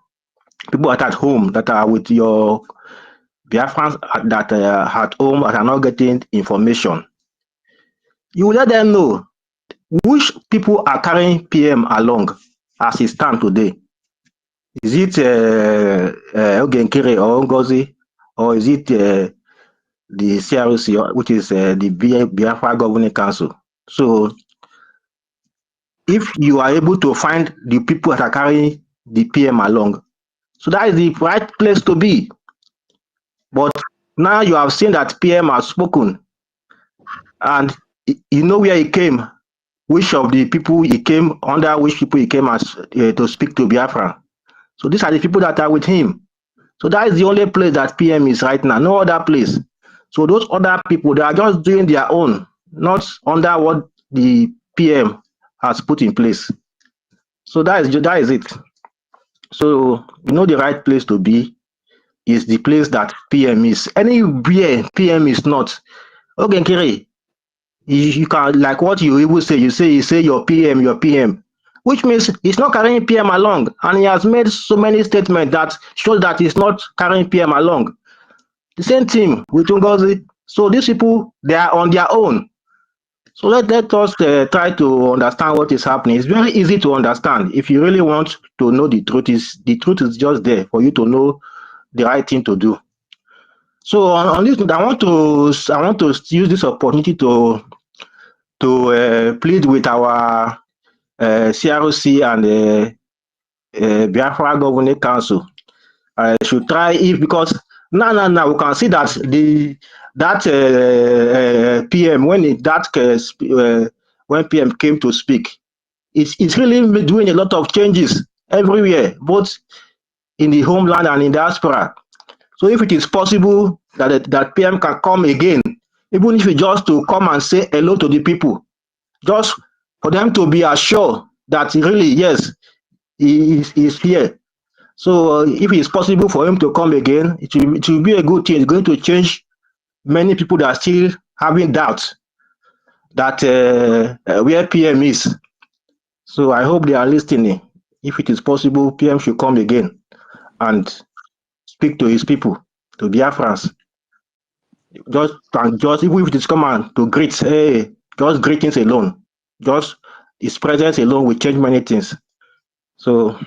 people at home that are with your Biafrans that are at home and are not getting information, you let them know which people are carrying PM along as it stands today. Is it Oge Nkere or Ngozi, or is it the CRC, which is the Biafra Governing Council? So if you are able to find the people that are carrying the PM along, so that is the right place to be. But now you have seen that PM has spoken, and you know where he came, which of the people he came under, which people he came as to speak to Biafra. So these are the people that are with him. So that is the only place that PM is right now, no other place. So those other people, they are just doing their own, not under what the PM has put in place. So that is it. So you know the right place to be is the place that PM is. Anywhere PM is not. Okay, Nkere, you can, like what you even say, you say your PM, which means he's not carrying PM along, and he has made so many statements that show that he's not carrying PM along. The same thing with Ngozi. So these people, they are on their own. So let us try to understand what is happening. It's very easy to understand. If you really want to know the truth, is just there for you to know the right thing to do. So on this, I want to use this opportunity to plead with our CRC and Biafra Governing Council. I should try, if, because now we can see that PM when PM came to speak, it's really doing a lot of changes everywhere, both in the homeland and in diaspora. So if it is possible that PM can come again, even if it's just to come and say hello to the people, just for them to be assured that really, yes, he is here. So if it's possible for him to come again, it will be a good thing. It's going to change many people that are still having doubts that where PM is. So I hope they are listening. If it is possible, PM should come again and speak to his people, to Biafrans. Just even if it is come and to greet, hey, just greetings alone, just his presence alone will change many things. So,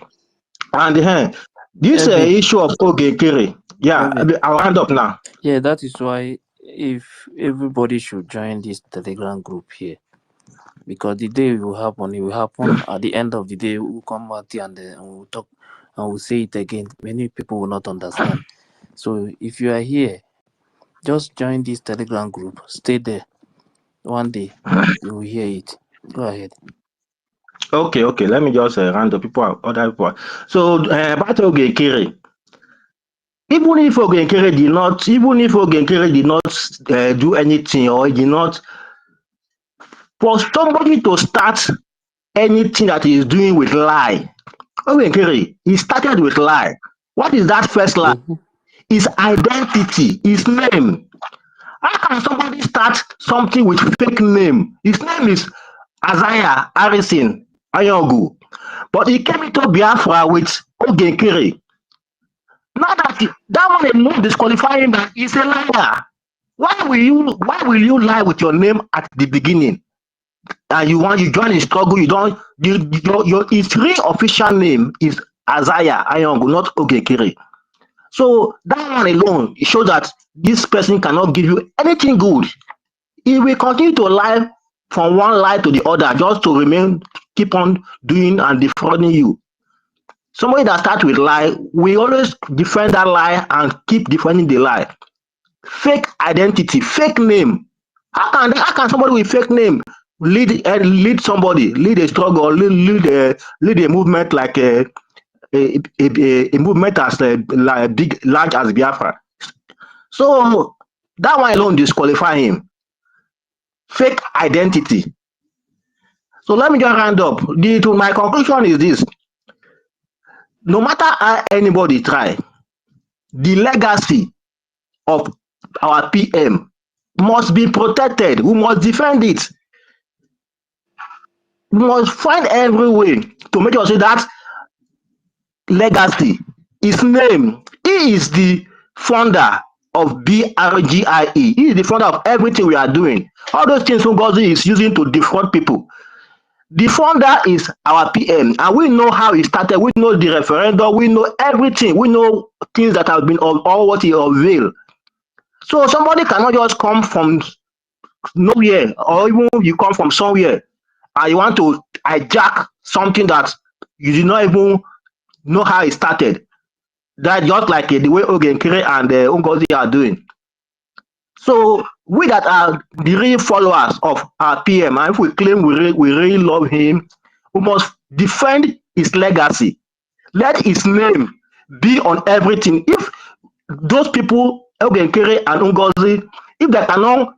and this Evan, issue of Oge Nkere, yeah, Evan. I'll hand up now. Yeah, that is why if everybody should join this Telegram group here, because the day it will happen at the end of the day. We'll come out here and we'll talk and we'll say it again. Many people will not understand. So if you are here, just join this Telegram group. Stay there. One day you will hear it. Go ahead. Okay. Let me just round up other people. So, about Oge Nkere, Even if Oge Nkere did not do anything, or he did not, for somebody to start anything that he is doing with lie, Oge Nkere, he started with lie. What is that first lie? Mhm. His identity, his name. How can somebody start something with fake name? His name is Isaiah Harrison Ayogu, but he came into Biafra with Oge Nkere. Now that one alone disqualify him that he's a liar. Why will you lie with your name at the beginning? And you join in struggle, you don't your his real official name is Isaiah Ayogu, not Oge Nkere. So that one alone it shows that this person cannot give you anything good. He will continue to lie from one lie to the other just to keep on doing and defrauding you. Somebody that starts with lie, we always defend that lie and keep defending the lie. Fake identity, fake name. How can somebody with fake name lead somebody, lead a struggle, lead a movement like a movement as like big large as Biafra? So that one alone disqualify him. Fake identity. So let me just round up. My conclusion is this: no matter how anybody try, the legacy of our PM must be protected. We must defend it. We must find every way to make sure say that legacy, his name, he is the founder of BRGIE. He is the founder of everything we are doing. All those things Ngozi is using to defraud people. The founder is our PM, and we know how he started. We know the referendum. We know everything. We know things that have been all what he unveiled. So somebody cannot just come from nowhere, or even you come from somewhere and you want to hijack something that you did not even know how it started. That just like the way Oge Nkere and Ngozi are doing. So we that are the real followers of our PM, and if we claim we really love him, we must defend his legacy. Let his name be on everything. If those people, Oge Nkere and Ngozi, if they cannot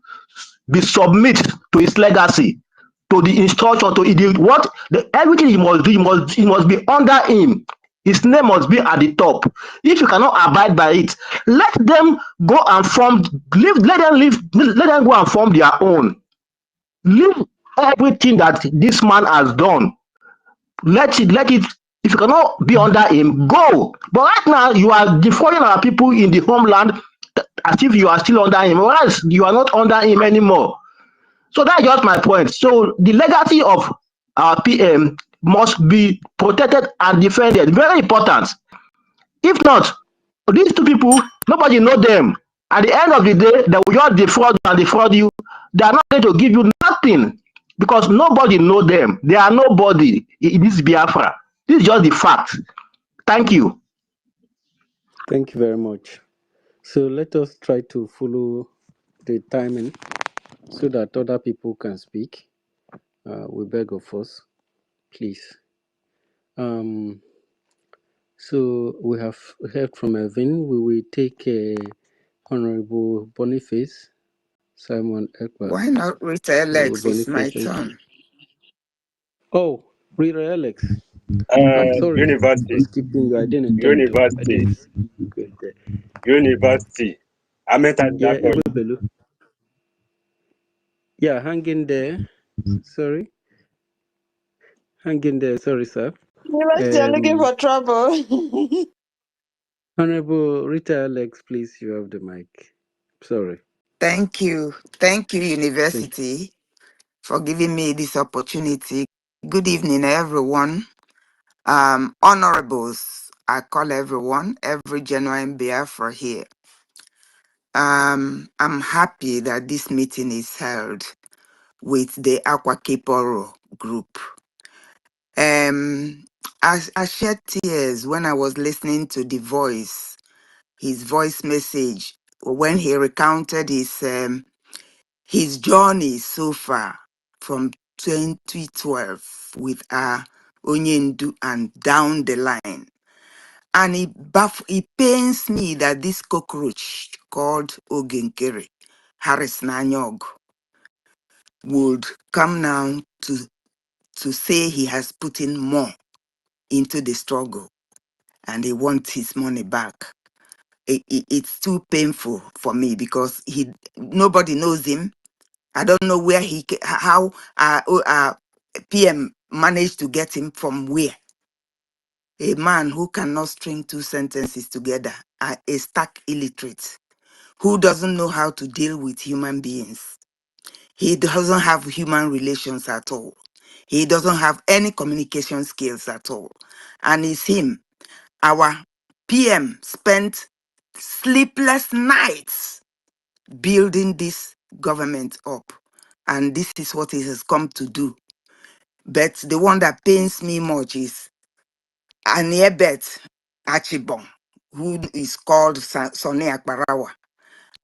be submit to his legacy, to the instruction, to everything he must do, he must be under him. His name must be at the top. If you cannot abide by it, let them go and let them go and form their own. Leave everything that this man has done. Let it. If you cannot be under him, go. But right now, you are defrauding our people in the homeland as if you are still under him, whereas you are not under him anymore. So that's just my point. So the legacy of our PM must be protected and defended. Very important. If not, these two people, nobody know them. At the end of the day, they will just defraud you. They are not going to give you nothing because nobody know them. They are nobody in this Biafra. This is just the fact. Thank you. Thank you very much. So let us try to follow the timing so that other people can speak. We beg of us, please. So we have heard from Evan. We will take Honorable Boniface, Simon Ekpa. Why not Rita Alex? It's my Boniface, thank you. turn. Oh, Rita Alex. I'm sorry. I University, was keeping you. I didn't intend to. I university, didn't. Okay. university. I met at Yeah, that point. Belu. Yeah, hang in there. Sorry. Hang in there. Sorry, sir. You're looking for trouble. Honorable Rita Alex, please, you have the mic. Sorry. Thank you. Thank you, Thank you. University, for giving me this opportunity. Good evening, everyone. Honorables, I call every genuine Biafra here. I'm happy that this meeting is held with the Aqua Kiporo group. I shed tears when I was listening to his voice message, when he recounted his journey so far from 2012 with Onyendu and down the line. And it pains me that this cockroach called Oge Nkere, Harris Nanyog, would come now to say he has put in more into the struggle and he wants his money back. It's too painful for me because nobody knows him. I don't know where how PM managed to get him from where. A man who cannot string two sentences together, a stark illiterate, who doesn't know how to deal with human beings. He doesn't have human relations at all. He doesn't have any communication skills at all. And it's him. Our PM spent sleepless nights building this government up. And this is what he has come to do. But the one that pains me much is Aniebet Achibong, who is called Sonny Akbarawa,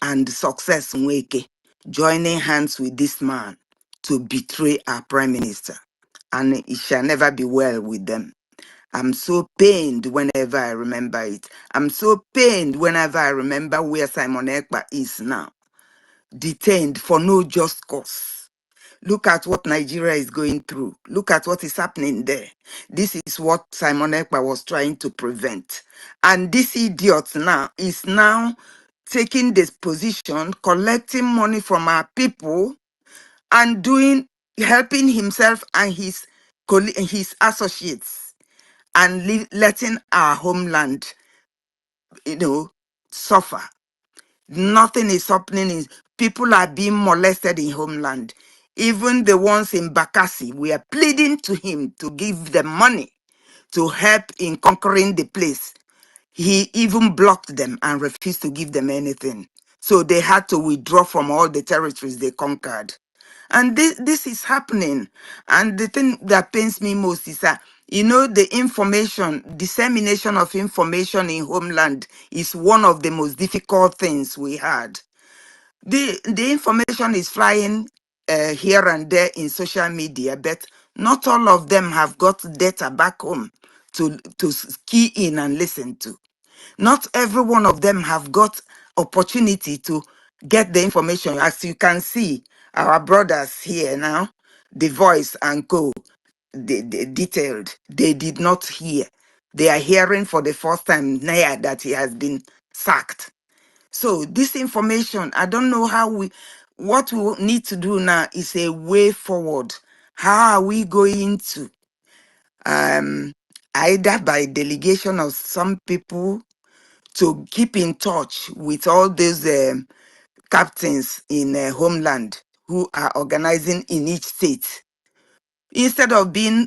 and Success Nweke, joining hands with this man to betray our prime minister. And it shall never be well with them. I'm so pained whenever I remember it. I'm so pained whenever I remember where Simon Ekpa is now, detained for no just cause. Look at what Nigeria is going through. Look at what is happening there. This is what Simon Ekpa was trying to prevent. And this idiot now is now taking this position, collecting money from our people and helping himself and his associates and letting our homeland, suffer. Nothing is happening. People are being molested in homeland. Even the ones in Bakassi, we are pleading to him to give them money to help in conquering the place. He even blocked them and refused to give them anything. So they had to withdraw from all the territories they conquered. And this is happening. And the thing that pains me most is that, the dissemination of information in homeland is one of the most difficult things we had. The information is flying here and there in social media, but not all of them have got data back home to key in and listen to. Not every one of them have got opportunity to get the information. As you can see, our brothers here now, the voice and co, the detailed, they did not hear. They are hearing for the first time now that he has been sacked. So this information, I don't know what we need to do now is a way forward. How are we going to, either by delegation of some people, to keep in touch with all those captains in homeland who are organizing in each state, instead of being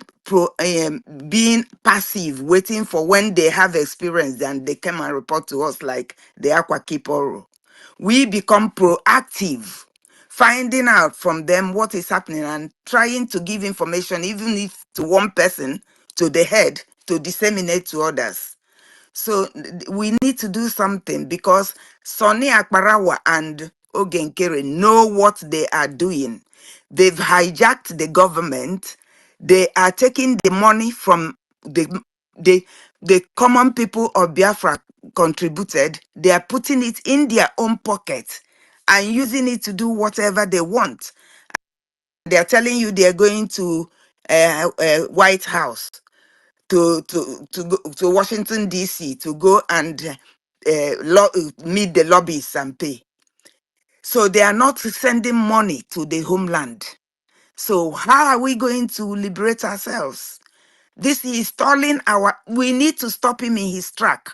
passive, waiting for when they have experience, then they come and report to us like the Aqua Kiporo. We become proactive, finding out from them what is happening and trying to give information, even if to one person, to the head, to disseminate to others. So we need to do something because Sonny Akbarawa and Oge Nkere know what they are doing. They've hijacked the government. They are taking the money from the common people of Biafra contributed. They are putting it in their own pocket and using it to do whatever they want. They are telling you they are going to White House to Washington D.C. to go and meet the lobbyists and pay. So they are not sending money to the homeland. So how are we going to liberate ourselves? This is stalling we need to stop him in his track.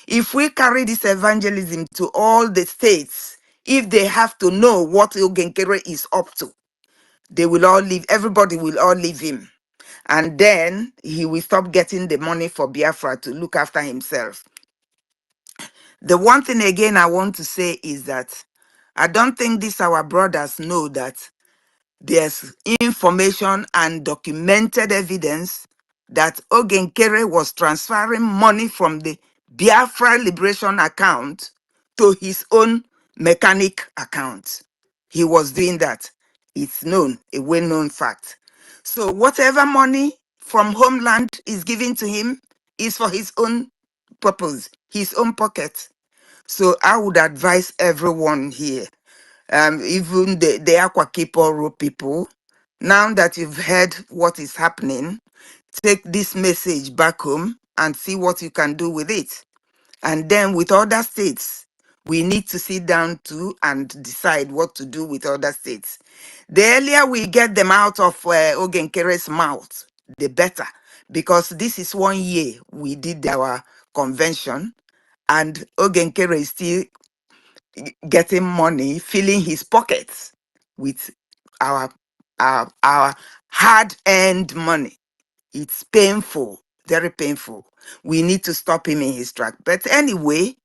If we carry this evangelism to all the states, if they have to know what Oge Nkere is up to, they will all leave, everybody will all leave him. And then he will stop getting the money for Biafra to look after himself. The one thing again I want to say is that I don't think these our brothers know that there's information and documented evidence that Oge Nkere was transferring money from the Biafra Liberation account to his own mechanic account. He was doing that. It's known, a well-known fact. So whatever money from homeland is given to him is for his own purpose? His own pocket. So I would advise everyone here, even the Aqua Keeper people, now that you've heard what is happening, take this message back home and see what you can do with it. And then with other states, we need to sit down too and decide what to do with other states. The earlier we get them out of Oge Nkere's mouth, the better. Because this is 1 year we did our convention, and Oge Nkere is still getting money, filling his pockets with our our hard-earned money. It's painful, very painful. We need to stop him in his track. But anyway,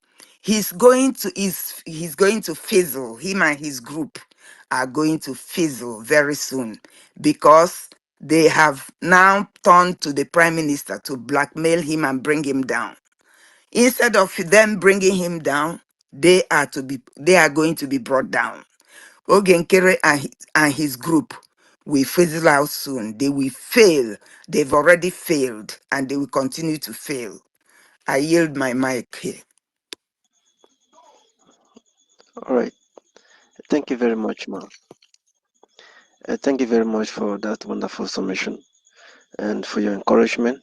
he's going to fizzle. Him and his group are going to fizzle very soon because they have now turned to the prime minister to blackmail him and bring him down. Instead of them bringing him down, they are going to be brought down. Oge Nkere and his group will fizzle out soon. They will fail. They've already failed and they will continue to fail. I yield my mic here. All right. Thank you very much, ma. Thank you very much for that wonderful summation and for your encouragement.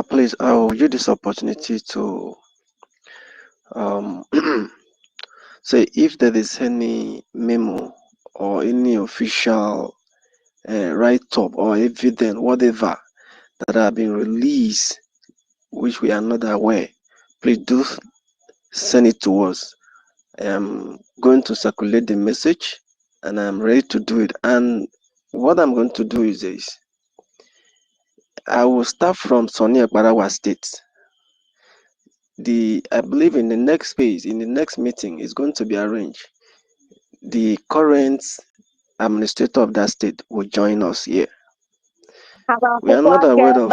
Please, I'll use this opportunity to um, say if there is any memo or any official write-up or evidence, whatever, that have been released, which we are not aware, please do send it to us. I'm going to circulate the message and I'm ready to do it. And what I'm going to do is this. I will start from Sonny Barawa State. I believe in the next phase, in the next meeting, is going to be arranged. The current administrator of that state will join us here. We are not aware of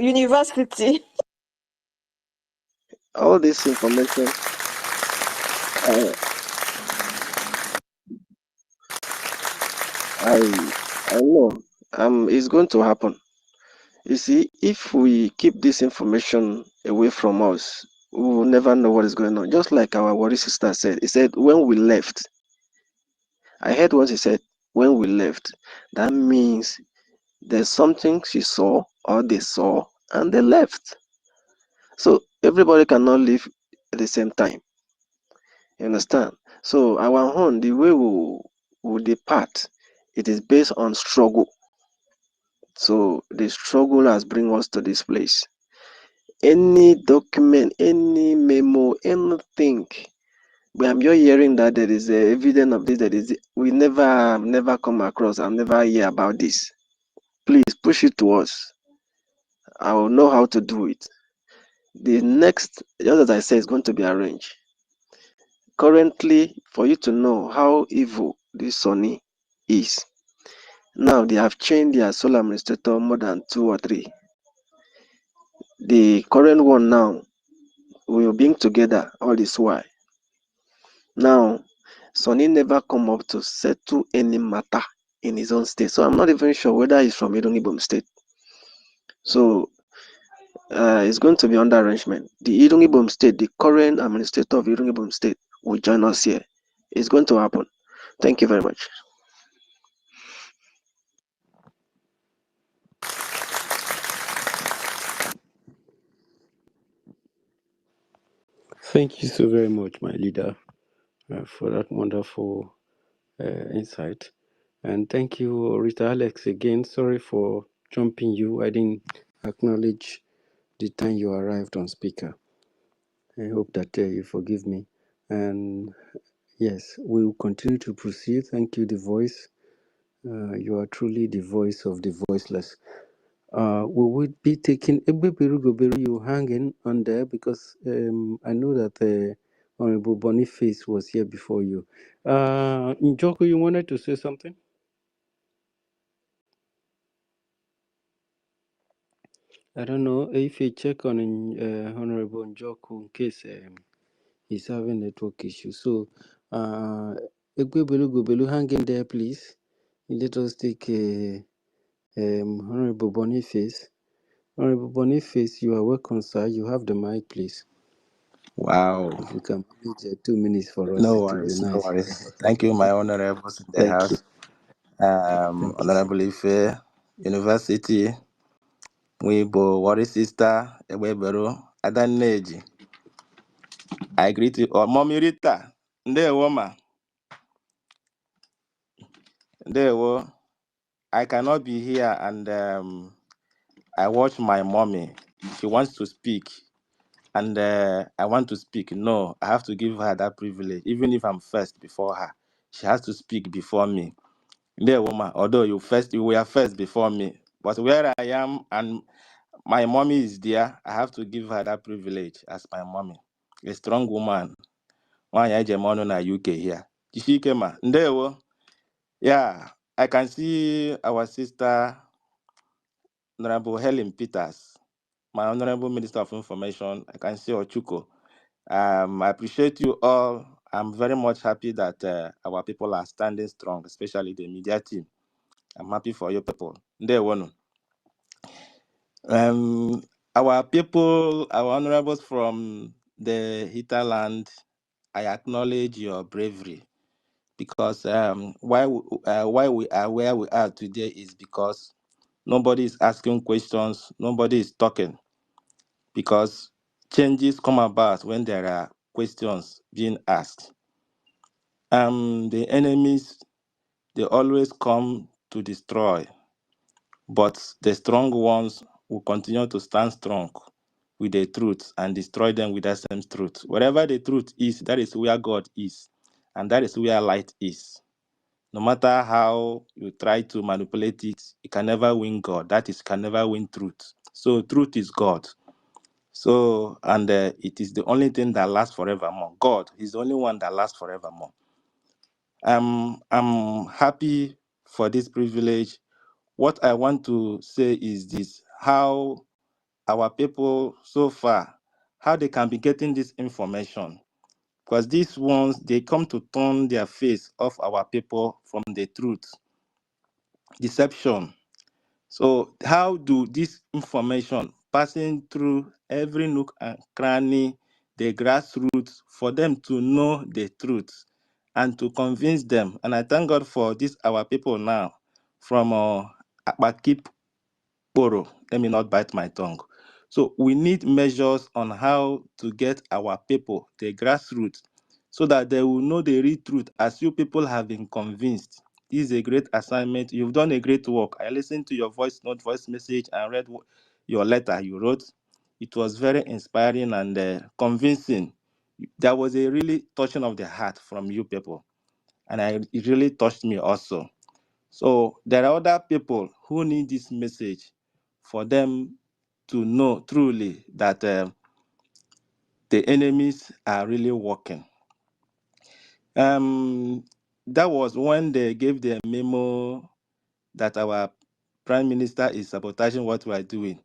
University. all this information. I know it's going to happen. You see, if we keep this information away from us, we will never know what is going on. Just like our worry sister said, he said, when we left, I heard what he said, when we left, that means there's something she saw or they saw and they left. So everybody cannot live at the same time. You understand? So our own, the way we depart, it is based on struggle. So the struggle has bring us to this place. Any document, any memo, anything, but I'm just hearing that there is evidence of this. That is, we never come across. I've never hear about this. Please push it to us. I will know how to do it. The next, just as I said, is going to be arranged. Currently, for you to know how evil this Sonny is, now they have changed their sole administrator more than 2 or 3. The current one now will bring together all this while. Now, Sonny never come up to settle any matter in his own state. So I'm not even sure whether he's from Idongibom state. So it's going to be under arrangement. The Idongibom state, the current administrator of Idongibom state will join us here. It's going to happen. Thank you very much. Thank you so very much, my leader, for that wonderful insight. And thank you, Rita Alex, again. Sorry for jumping you. I didn't acknowledge the time you arrived on speaker. I hope that you forgive me. And yes, we will continue to proceed. Thank you, the voice. You are truly the voice of the voiceless. We will be taking Egbeberu you hanging on there because I know that Honorable Boniface was here before you. Njoko, you wanted to say something? I don't know if you check on Honorable Njoko in case he's having network issues. So, Egbeberu hang in there, please. Let us take Honorable Boniface. Honorable Boniface, you are welcome, sir. You have the mic, please. Wow. If you can manage 2 minutes for us, No it will be worries, no nice. worries. Thank you, my honorables in the Thank you. house. Thank you, sir. Honorable Ife, University, Weibo, Worry Sister, Ewebero, Adaneji. I greet you all. Mommy Rita, Ndewo ma, Ndewo. I cannot be here and I watch my mommy. She wants to speak and I want to speak. No, I have to give her that privilege. Even if I'm first before her, she has to speak before me. There, woman, although you were first before me, but where I am and my mommy is there, I have to give her that privilege as my mommy. A strong woman. One hegemon na UK here. Jishikema. Ndewo. Yeah, I can see our sister, Honorable Helen Peters, my Honorable Minister of Information. I can see Ochuko. I appreciate you all. I'm very much happy that our people are standing strong, especially the media team. I'm happy for you people. Ndewo. Our people, our honorables from the hinterland, I acknowledge your bravery because why we are where we are today is because nobody is asking questions, nobody is talking because changes come about when there are questions being asked. The enemies, they always come to destroy, but the strong ones will continue to stand strong with the truth and destroy them with that same truth. Wherever the truth is, that is where God is, and that is where light is. No matter how you try to manipulate it, you can never win God. That is, can never win truth. So truth is God. So, and it is the only thing that lasts forevermore. God is the only one that lasts forevermore. I'm happy for this privilege. What I want to say is this: how our people so far, how they can be getting this information, because these ones, they come to turn their face off our people from the truth, deception. So how do this information passing through every nook and cranny, the grassroots, for them to know the truth and to convince them? And I thank God for this our people now from Akpakip Poro. Let me not bite my tongue. So we need measures on how to get our people, the grassroots, so that they will know the real truth as you people have been convinced. This is a great assignment. You've done a great work. I listened to your voice note, voice message, and read your letter you wrote. It was very inspiring and convincing. There was a really touching of the heart from you people. And it really touched me also. So there are other people who need this message for them to know truly that the enemies are really working. That was when they gave the memo that our prime minister is sabotaging what we are doing.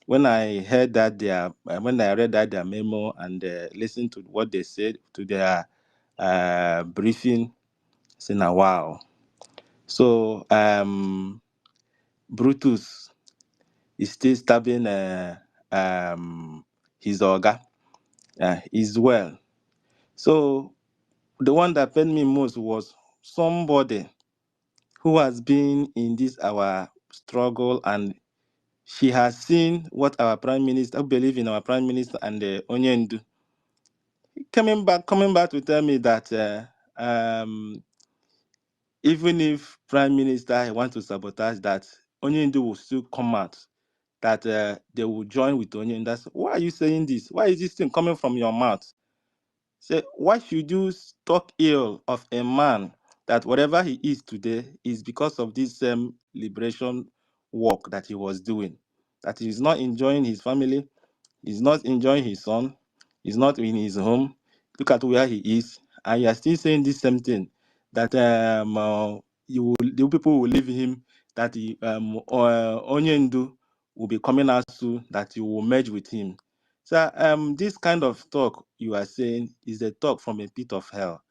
When I heard that when I read that their memo and listened to what they said to their briefing, saying, wow. So Brutus is still stabbing his Oga. Is well. So the one that pained me most was somebody who has been in this our struggle, and she has seen what our prime minister, who believe in our prime minister and Onyendu, coming back to tell me that even if prime minister want to sabotage that, Onyendu will still come out, that they will join with Onyendu. That's, why are you saying this? Why is this thing coming from your mouth? Say, why should you talk ill of a man that whatever he is today is because of this same liberation work that he was doing? That he's not enjoying his family, he's not enjoying his son, he's not in his home. Look at where he is, and you are still saying this same thing, that the people will leave him, that Onyendu will be coming out soon, that you will merge with him. So this kind of talk you are saying is a talk from a pit of hell.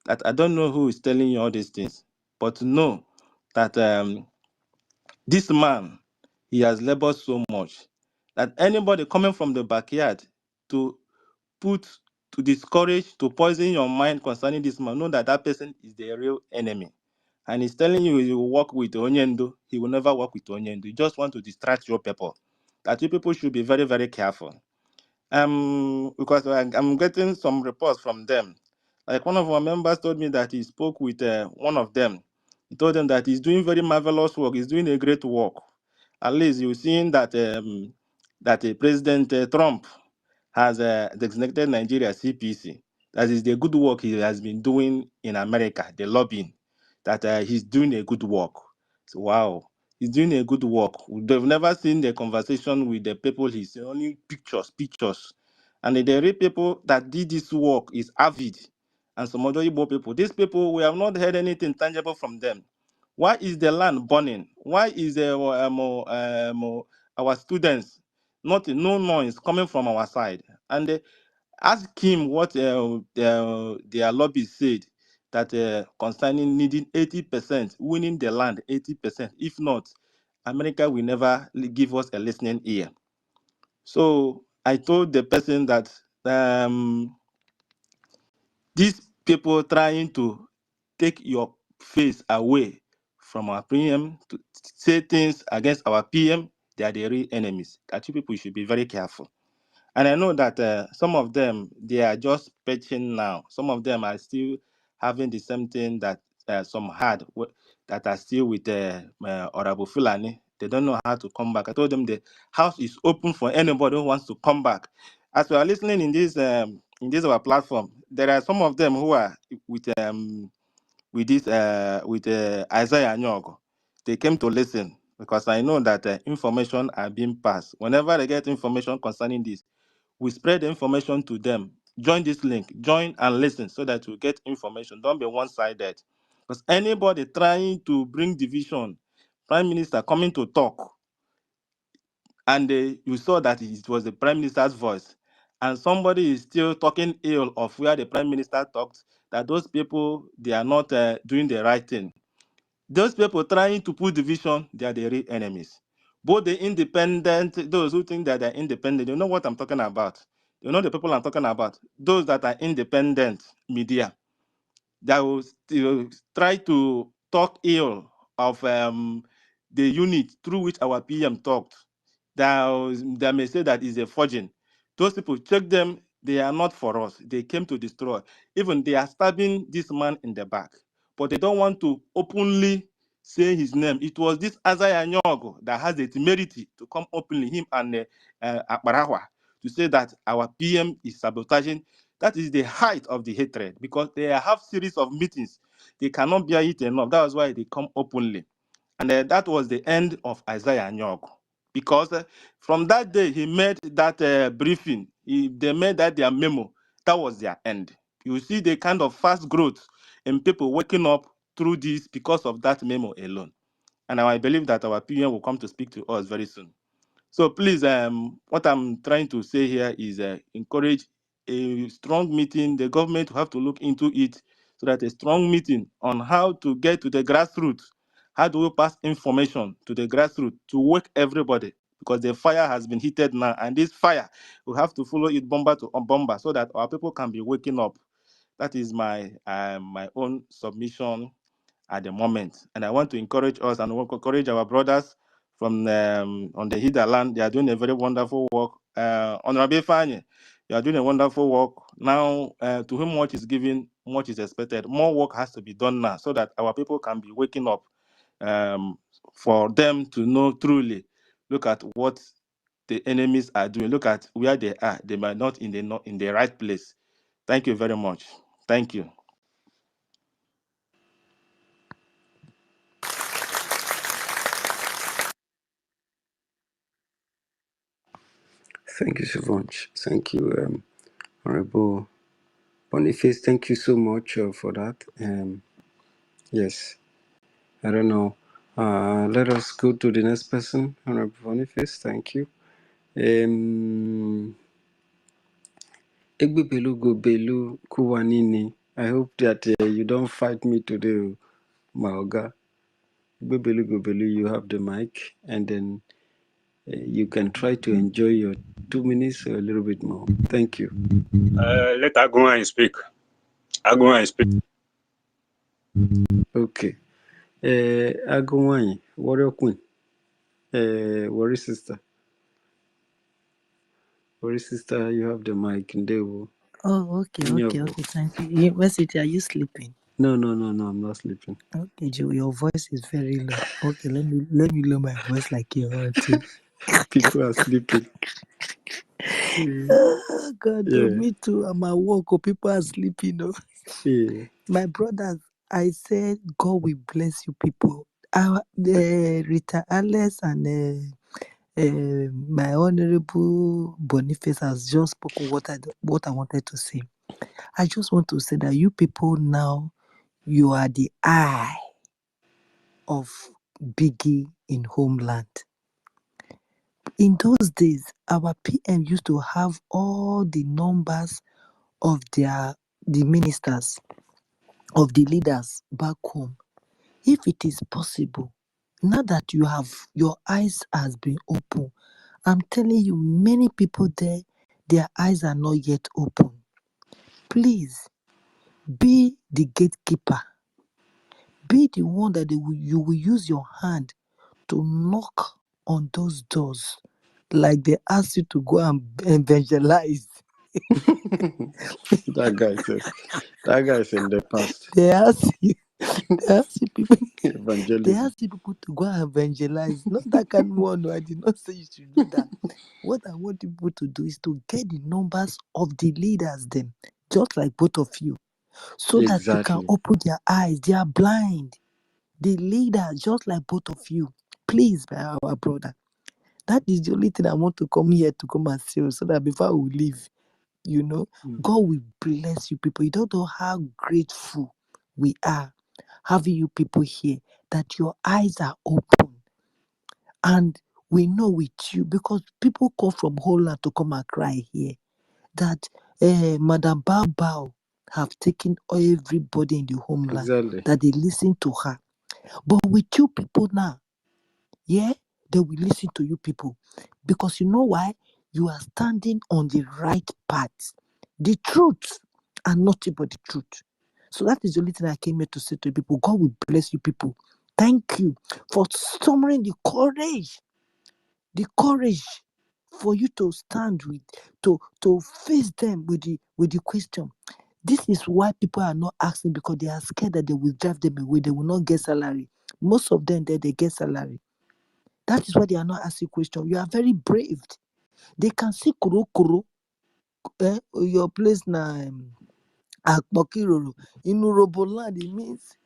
That I don't know who is telling you all these things, but know that this man, he has labored so much that anybody coming from the backyard to put to discourage, to poison your mind concerning this man, know that that person is the real enemy. And he's telling you he will work with Onyendo, he will never work with Onyendo. He just want to distract your people. That you people should be very, very careful. Because I'm getting some reports from them. Like one of our members told me that he spoke with one of them. He told them that he's doing very marvelous work. He's doing a great work. At least you've seen that President Trump has designated Nigeria CPC. That is the good work he has been doing in America, the lobbying. That he's doing a good work. So, wow, he's doing a good work. They've never seen the conversation with the people. He's only pictures. And the real people that did this work is Avid and some other Igbo people. These people, we have not heard anything tangible from them. Why is the land burning? Why is our students no noise coming from our side? And ask him what their lobby said that concerning needing 80%, winning the land 80%. If not, America will never give us a listening ear. So I told the person that these people trying to take your face away from our PM, to say things against our PM, they are the real enemies. That you people should be very careful. And I know that some of them, they are just patching now. Some of them are still having the same thing that some had that are still with Honorable Fulani. They don't know how to come back. I told them the house is open for anybody who wants to come back. As we are listening in this our platform, there are some of them who are with Isaiah Nyogo. They came to listen because I know that information are being passed. Whenever they get information concerning this, we spread the information to them. Join this link, join and listen so that you get information. Don't be one-sided. Because anybody trying to bring division, Prime Minister coming to talk, and you saw that it was the Prime Minister's voice, and somebody is still talking ill of where the Prime Minister talked, that those people, they are not doing the right thing. Those people trying to put division, they are the real enemies. Both the independent, those who think that they're independent, you know what I'm talking about. You know the people I'm talking about. Those that are independent media, that will try to talk ill of the unit through which our PM talked. They may say that is a forging. Those people, check them, they are not for us. They came to destroy. Even they are stabbing this man in the back. But they don't want to openly say his name. It was this Azaya Nyogo that has the temerity to come openly, him and Akbarawa, to say that our PM is sabotaging. That is the height of the hatred, because they have series of meetings. They cannot bear it enough. That was why they come openly. And that was the end of Isaiah Nyog. Because from that day, he made that briefing. They made that their memo. That was their end. You see the kind of fast growth in people waking up through this because of that memo alone. And I believe that our PM will come to speak to us very soon. So please, what I'm trying to say here is encourage a strong meeting. The government will have to look into it, so that a strong meeting on how to get to the grassroots. How do we pass information to the grassroots to wake everybody? Because the fire has been heated now, and this fire, we have to follow it bomber to bomber, so that our people can be waking up. That is my own submission at the moment. And I want to encourage us, and I want to encourage our brothers from on the Hida land. They are doing a very wonderful work. Honorable Fanye, you are doing a wonderful work. Now, to whom much is given, much is expected. More work has to be done now, so that our people can be waking up, for them to know truly. Look at what the enemies are doing. Look at where they are. They might not in the right place. Thank you very much. Thank you. Thank you so much. Thank you, Honorable Boniface. Thank you so much for that. Yes, I don't know. Let us go to the next person, Honorable Boniface. Thank you. Egbebelu Gobelu Kuwanini. I hope that you don't fight me today, Maoga. Egbebelu Gobelu, you have the mic, and then You can try to enjoy your 2 minutes or a little bit more. Thank you. Let Aguma speak. Aguma speak. Okay. Agumwany, warrior queen. Warrior sister. Warrior sister, you have the mic. Ndewo. Oh, okay. Nyogo. Thank you. University, are you sleeping? No, I'm not sleeping. Okay, Joe, your voice is very low. Okay, let me lower my voice like you want to. People are sleeping. Oh, God, oh, Yeah. me too. I'm at work. Oh, people are sleeping. Oh. Yeah. My brothers, I said, God will bless you people. Rita Alice and my honorable Boniface has just spoken what I wanted to say. I just want to say that you people now, you are the eye of Biggie in homeland. In those days, our PM used to have all the numbers of the ministers, of the leaders back home. If it is possible, now that your eyes has been open, I'm telling you, many people there, their eyes are not yet open. Please be the gatekeeper. Be the one that you will use your hand to knock on those doors, like they ask you to go and evangelize. That guy's in the past. They ask you people. They Evangelism. ask you people to go and evangelize. Not that kind of one. No, I did not say you should do that. What I want people to do is to get the numbers of the leaders, them, just like both of you, so that they can Exactly. open their eyes. They are blind. The leaders, just like both of you. Please, our brother. That is the only thing I want to come here to come and say, so that before we leave, God will bless you people. You don't know how grateful we are having you people here, that your eyes are open. And we know with you, because people come from Holland to come and cry here, that Madam Bao Bao have taken everybody in the homeland, Exactly. that they listen to her. But with you people now, yeah, they will listen to you people. Because you know why? You are standing on the right path. The truth and nothing but the truth. So that is the only thing I came here to say to people. God will bless you people. Thank you for summoning the courage for you to stand with, to face them with the question. This is why people are not asking, because they are scared that they will drive them away. They will not get salary. Most of them there, they get salary. That is why they are not asking questions. You are very brave. They can see kuro. Your place na Akpokiroro. In Uroboland, it means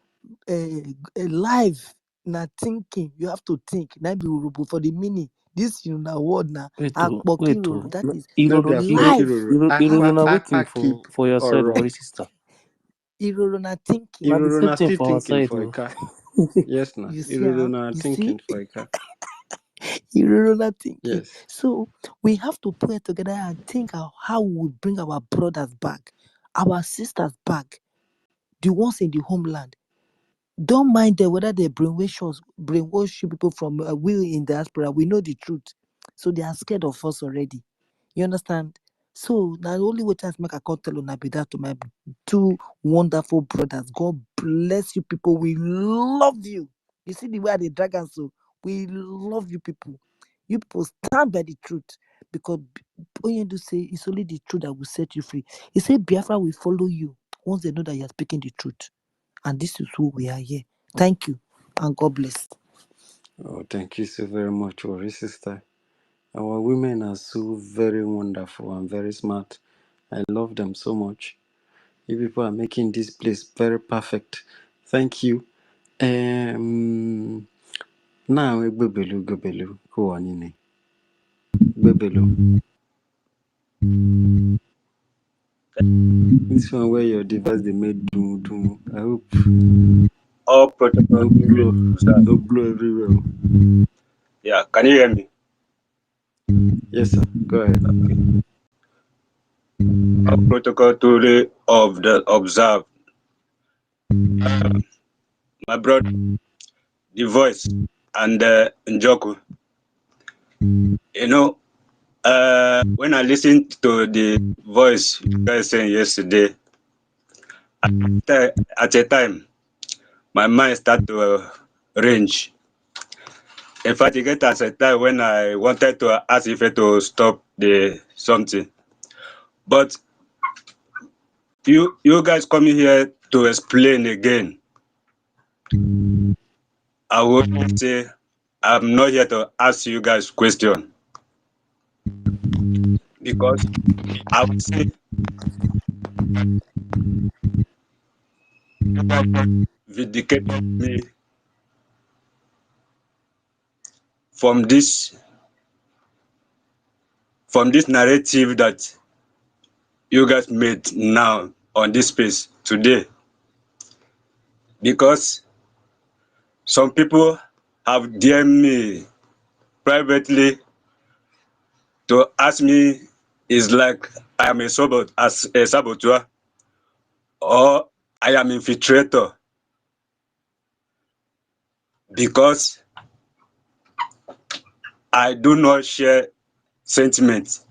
life na thinking. You have to think. Now be Urobo for the meaning. This na word na Wait, Akpokiroro. That is No be life. Akpokiroro. Iroro na waiting Keep for your side, Oro. worry sister. Iroro na thinking. Na the Iroro same na thing still for our thinking side, for a though. car. Yes, na. You see Iroro how? na You thinking see? for a car. Iroro na thinking. Yes. So we have to put it together and think of how we bring our brothers back, our sisters back, the ones in the homeland. Don't mind them whether they brainwash you people from we in diaspora. We know the truth, so they are scared of us already. You understand? So now the only way to make a call tell on be that to my two wonderful brothers. God bless you people. We love you. You see the way they drag us, so we love you people. You people stand by the truth, because Onyendu say it's only the truth that will set you free. He said Biafra will follow you once they know that you are speaking the truth. And this is who we are here. Thank you, and God bless. Oh, thank you so very much, Ori sister. Our women are so very wonderful and very smart. I love them so much. You people are making this place very perfect. Thank you. Now Gbebelu, go on in. Gbebelu. This one where your device they made do. I hope All protocol no duly blow, observed. no blow everywhere. Yeah, can you hear me? Yes, sir. Go ahead. All protocol duly observed. My brother, the voice, and Njoku. You know, when I listened to the voice you guys saying yesterday, at a time, my mind started to range. In fact, it get at a time when I wanted to ask if it to stop the something. But you guys coming here to explain again. I would say I'm not here to ask you guys question because I would say vindicate me from this narrative that you guys made now on this space today, because some people have DM me privately to ask me is like I am a saboteur or I am infiltrator because I do not share sentiments.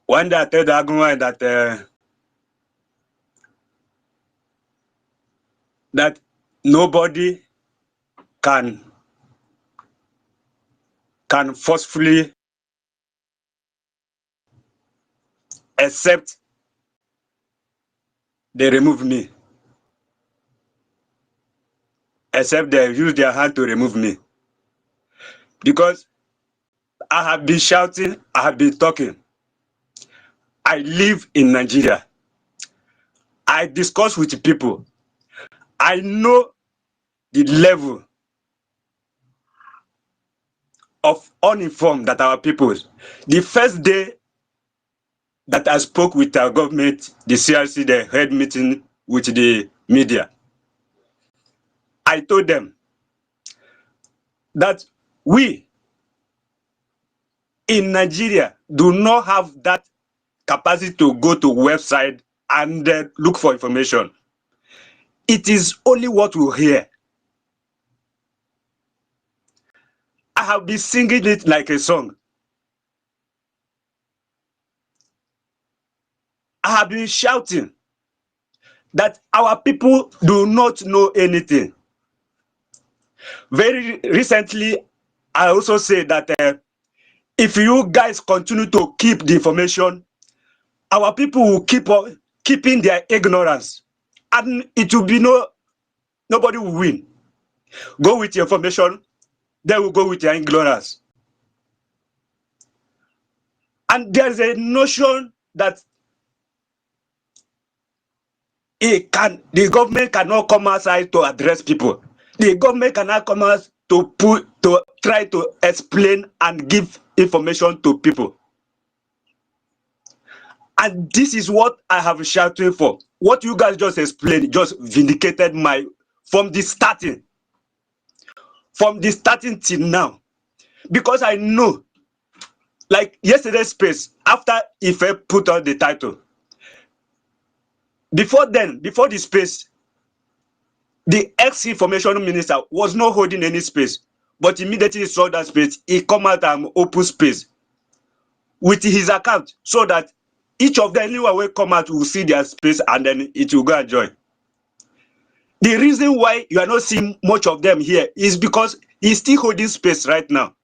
One day I tell the argument that nobody can forcefully except they remove me, except they use their hand to remove me. Because I have been shouting, I have been talking. I live in Nigeria. I discuss with people. I know the level of uninformed that our people. The first day that I spoke with our government, the CRC, the head meeting with the media, I told them that we in Nigeria do not have that capacity to go to website and look for information. It is only what we hear. I have been singing it like a song. I have been shouting that our people do not know anything. Very recently, I also say that if you guys continue to keep the information, our people will keep on keeping their ignorance, and it will be nobody will win. Go with your information, they will go with their ignorance. And there is a notion that the government cannot come outside to address people. The government cannot come out to try to explain and give information to people. And this is what I have shouted for. What you guys just explained just vindicated from the starting till now. Because I know, like yesterday's space, after Ife put out the title, before the space, the ex-information minister was not holding any space, but immediately saw that space, he come out and open space with his account so that each of them, anyone will come out, will see their space and then it will go and join. The reason why you are not seeing much of them here is because he's still holding space right now.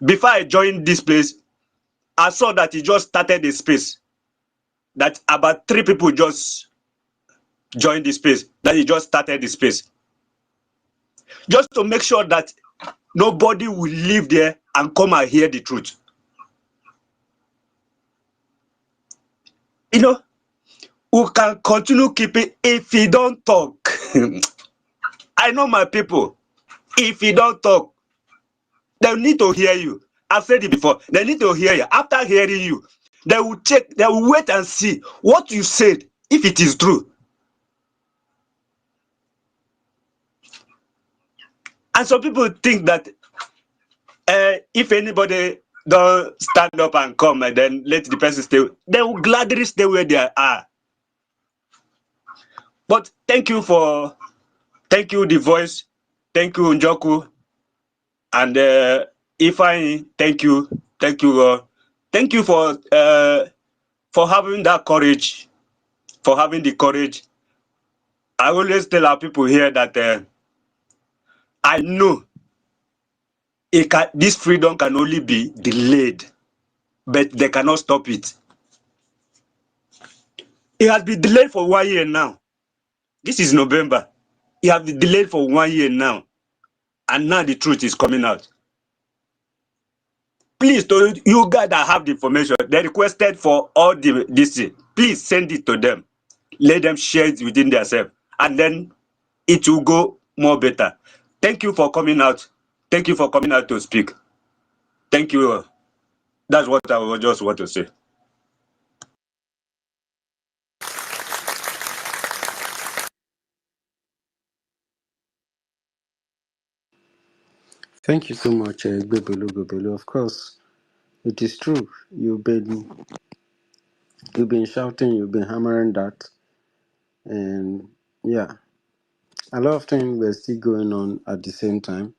Before I joined this place, I saw that he just started the space, that about 3 people just joined the space, that he just started the space. Just to make sure that nobody will live there and come and hear the truth. You know, we can continue keeping if he don't talk. I know my people. If you don't talk, they need to hear you. I've said it before. They need to hear you. After hearing you, they will check, they will wait and see what you said, if it is true. And some people think that if anybody don't stand up and come and then let the person stay, they will gladly stay where they are. But thank you, the voice. Thank you, Njoku. And if I thank you, thank you for having that courage, for having the courage. I always tell our people here that I know this freedom can only be delayed, but they cannot stop it. It has been delayed for 1 year now. This is November. It has been delayed for 1 year now, and now the truth is coming out. Please, to you guys that have the information, they requested for all this. Please send it to them. Let them share it within themselves, and then it will go more better. Thank you for coming out. Thank you for coming out to speak. Thank you. That's what I just want to say. Thank you so much, Gbebelu. Of course, it is true. You've been shouting, you've been hammering that, and yeah, a lot of things were still going on at the same time,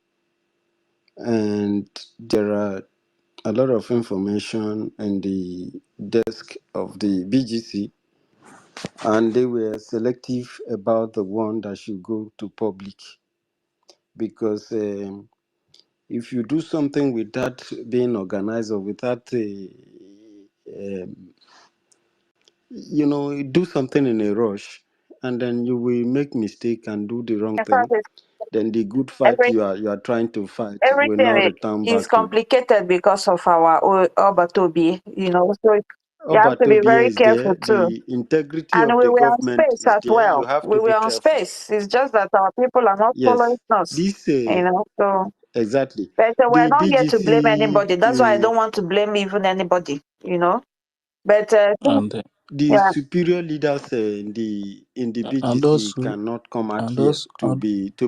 and there are a lot of information in the desk of the BGC, and they were selective about the one that should go to public because if you do something without being organized or without do something in a rush, and then you will make mistake and do the wrong In fact, thing, then the good fight every you are trying to fight will everything not return is back to you. complicated because of our Obatobi, So you have to be Obatobia very is careful there, too. the integrity And of we the were on government space is as there. You well. have We to be were on careful. space. It's just that our people are not following Yes, us, this So, exactly. but we're The not here to blame BGC, anybody. That's why I don't want to blame even anybody. But And the yeah, superior leaders in the and BGC also cannot come out and here also to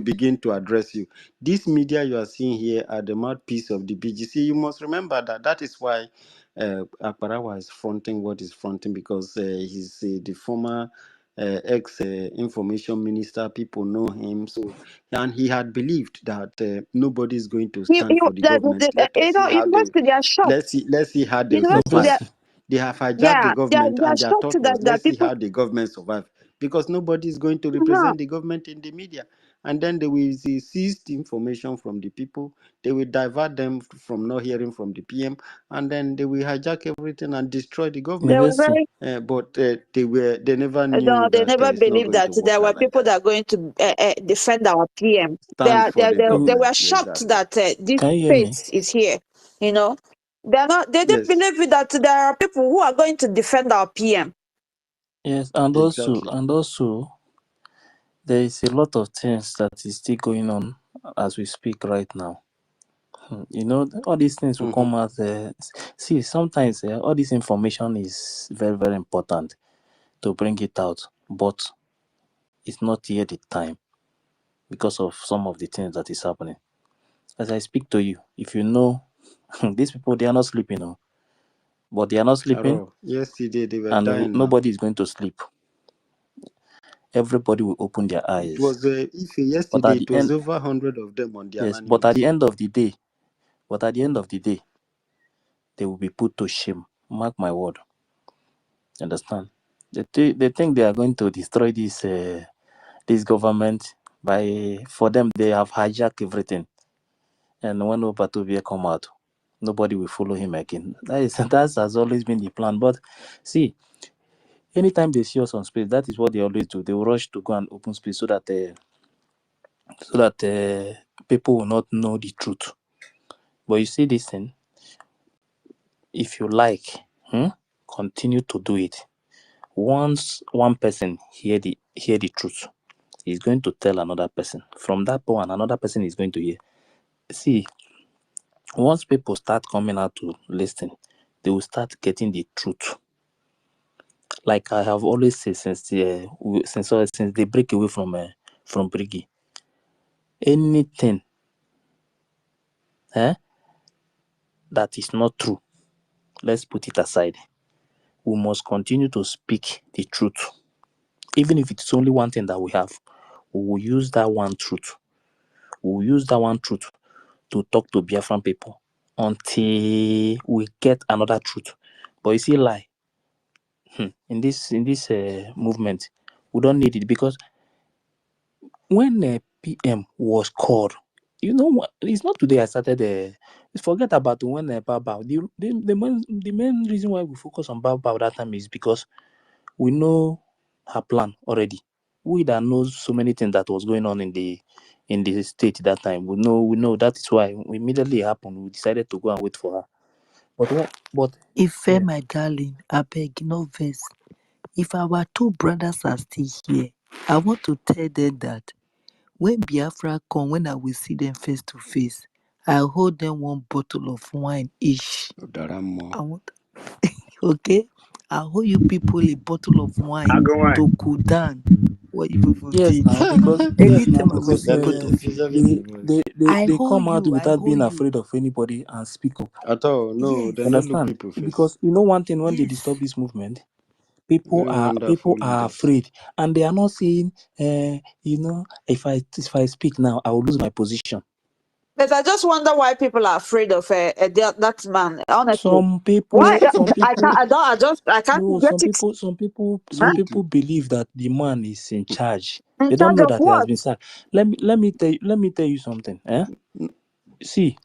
begin to address you. This media you are seeing here are the mouthpiece of the BGC. You must remember that is why Akparawa is fronting what is fronting, because he's the former ex information minister. People know him, so, and he had believed that nobody is going to stand for the government. Let us see how they university, they are shocked. let's see how they will no University, survive. please. They have hijacked the yeah, government, they are and their shocked thought was, that let's see people. how the government survive, because nobody is going to Uh-huh. represent the government in the media. And then they will seize the information from the people. They will divert them from not hearing from the PM, and then they will hijack everything and destroy the They government. were University. very. But they never No, knew they that never it's not believed going to that work there were out like people that. that are going to defend our PM. They, Stand are, for the they You, were government, shocked exactly. that this can you hear me? space is here. You know, they're not. They didn't Yes, believe that there are people who are going to defend our PM. Yes, exactly. and also there is a lot of things that is still going on as we speak right now. All these things will Hmm. come out. See, sometimes all this information is very, very important to bring it out, but it's not yet the time because of some of the things that is happening. As I speak to you, if you know, these people, they are not sleeping, but they are not At sleeping, all. Yesterday they were and dying now. nobody is going to sleep. Everybody will open their It eyes. was if But yesterday at the it was end, over 100 of them on their yes, but at the news. end of the day, they will be put to shame. Mark my word. Understand? They think they are going to destroy this government by, for them, they have hijacked everything. And when Obatuvia come out, nobody will follow him again. That has always been the plan. But see, anytime they see us on space, that is what they always do. They will rush to go and open space so that people will not know the truth. But you see this thing, if you like, continue to do it. Once one person hear the truth, he's going to tell another person. From that point, another person is going to hear. See, once people start coming out to listen, they will start getting the truth. Like I have always said since they break away from BRGIE, anything that is not true, let's put it aside. We must continue to speak the truth. Even if it's only one thing that we have, we will use that one truth. We will use that one truth to talk to Biafran people until we get another truth. But you see, lie in this movement, we don't need it because when PM was called, you know what? It's not today I started. Forget about when Baba. The main reason why we focus on Baba that time is because we know her plan already. We that knows so many things that was going on in the state that time. We know that is why immediately it happened. We decided to go and wait for her. But Ife, yeah. my darling, I beg, no verse. If our two brothers are still here, I want to tell them that when Biafra come, when I will see them face to face, I'll hold them one bottle of wine each. I want, okay? I'll hold you people a bottle of wine to cool down what you people Yes, did. now because Anytime I will see both of you, I they come hold out you, I without being hold you. afraid of anybody and speak up. At all, no, Yes, they don't look Understand? people face. Because you know one thing when they yes. disturb this movement, people Very are wonderful leaders. afraid and they are not saying, if I speak now, I will lose my position. But I just wonder why people are afraid of that man. Honestly, Some why? people, I can't no, get it. some Huh? people believe that the man is in charge. In They don't charge know of that he has what? been sacked. Let me tell you something. See,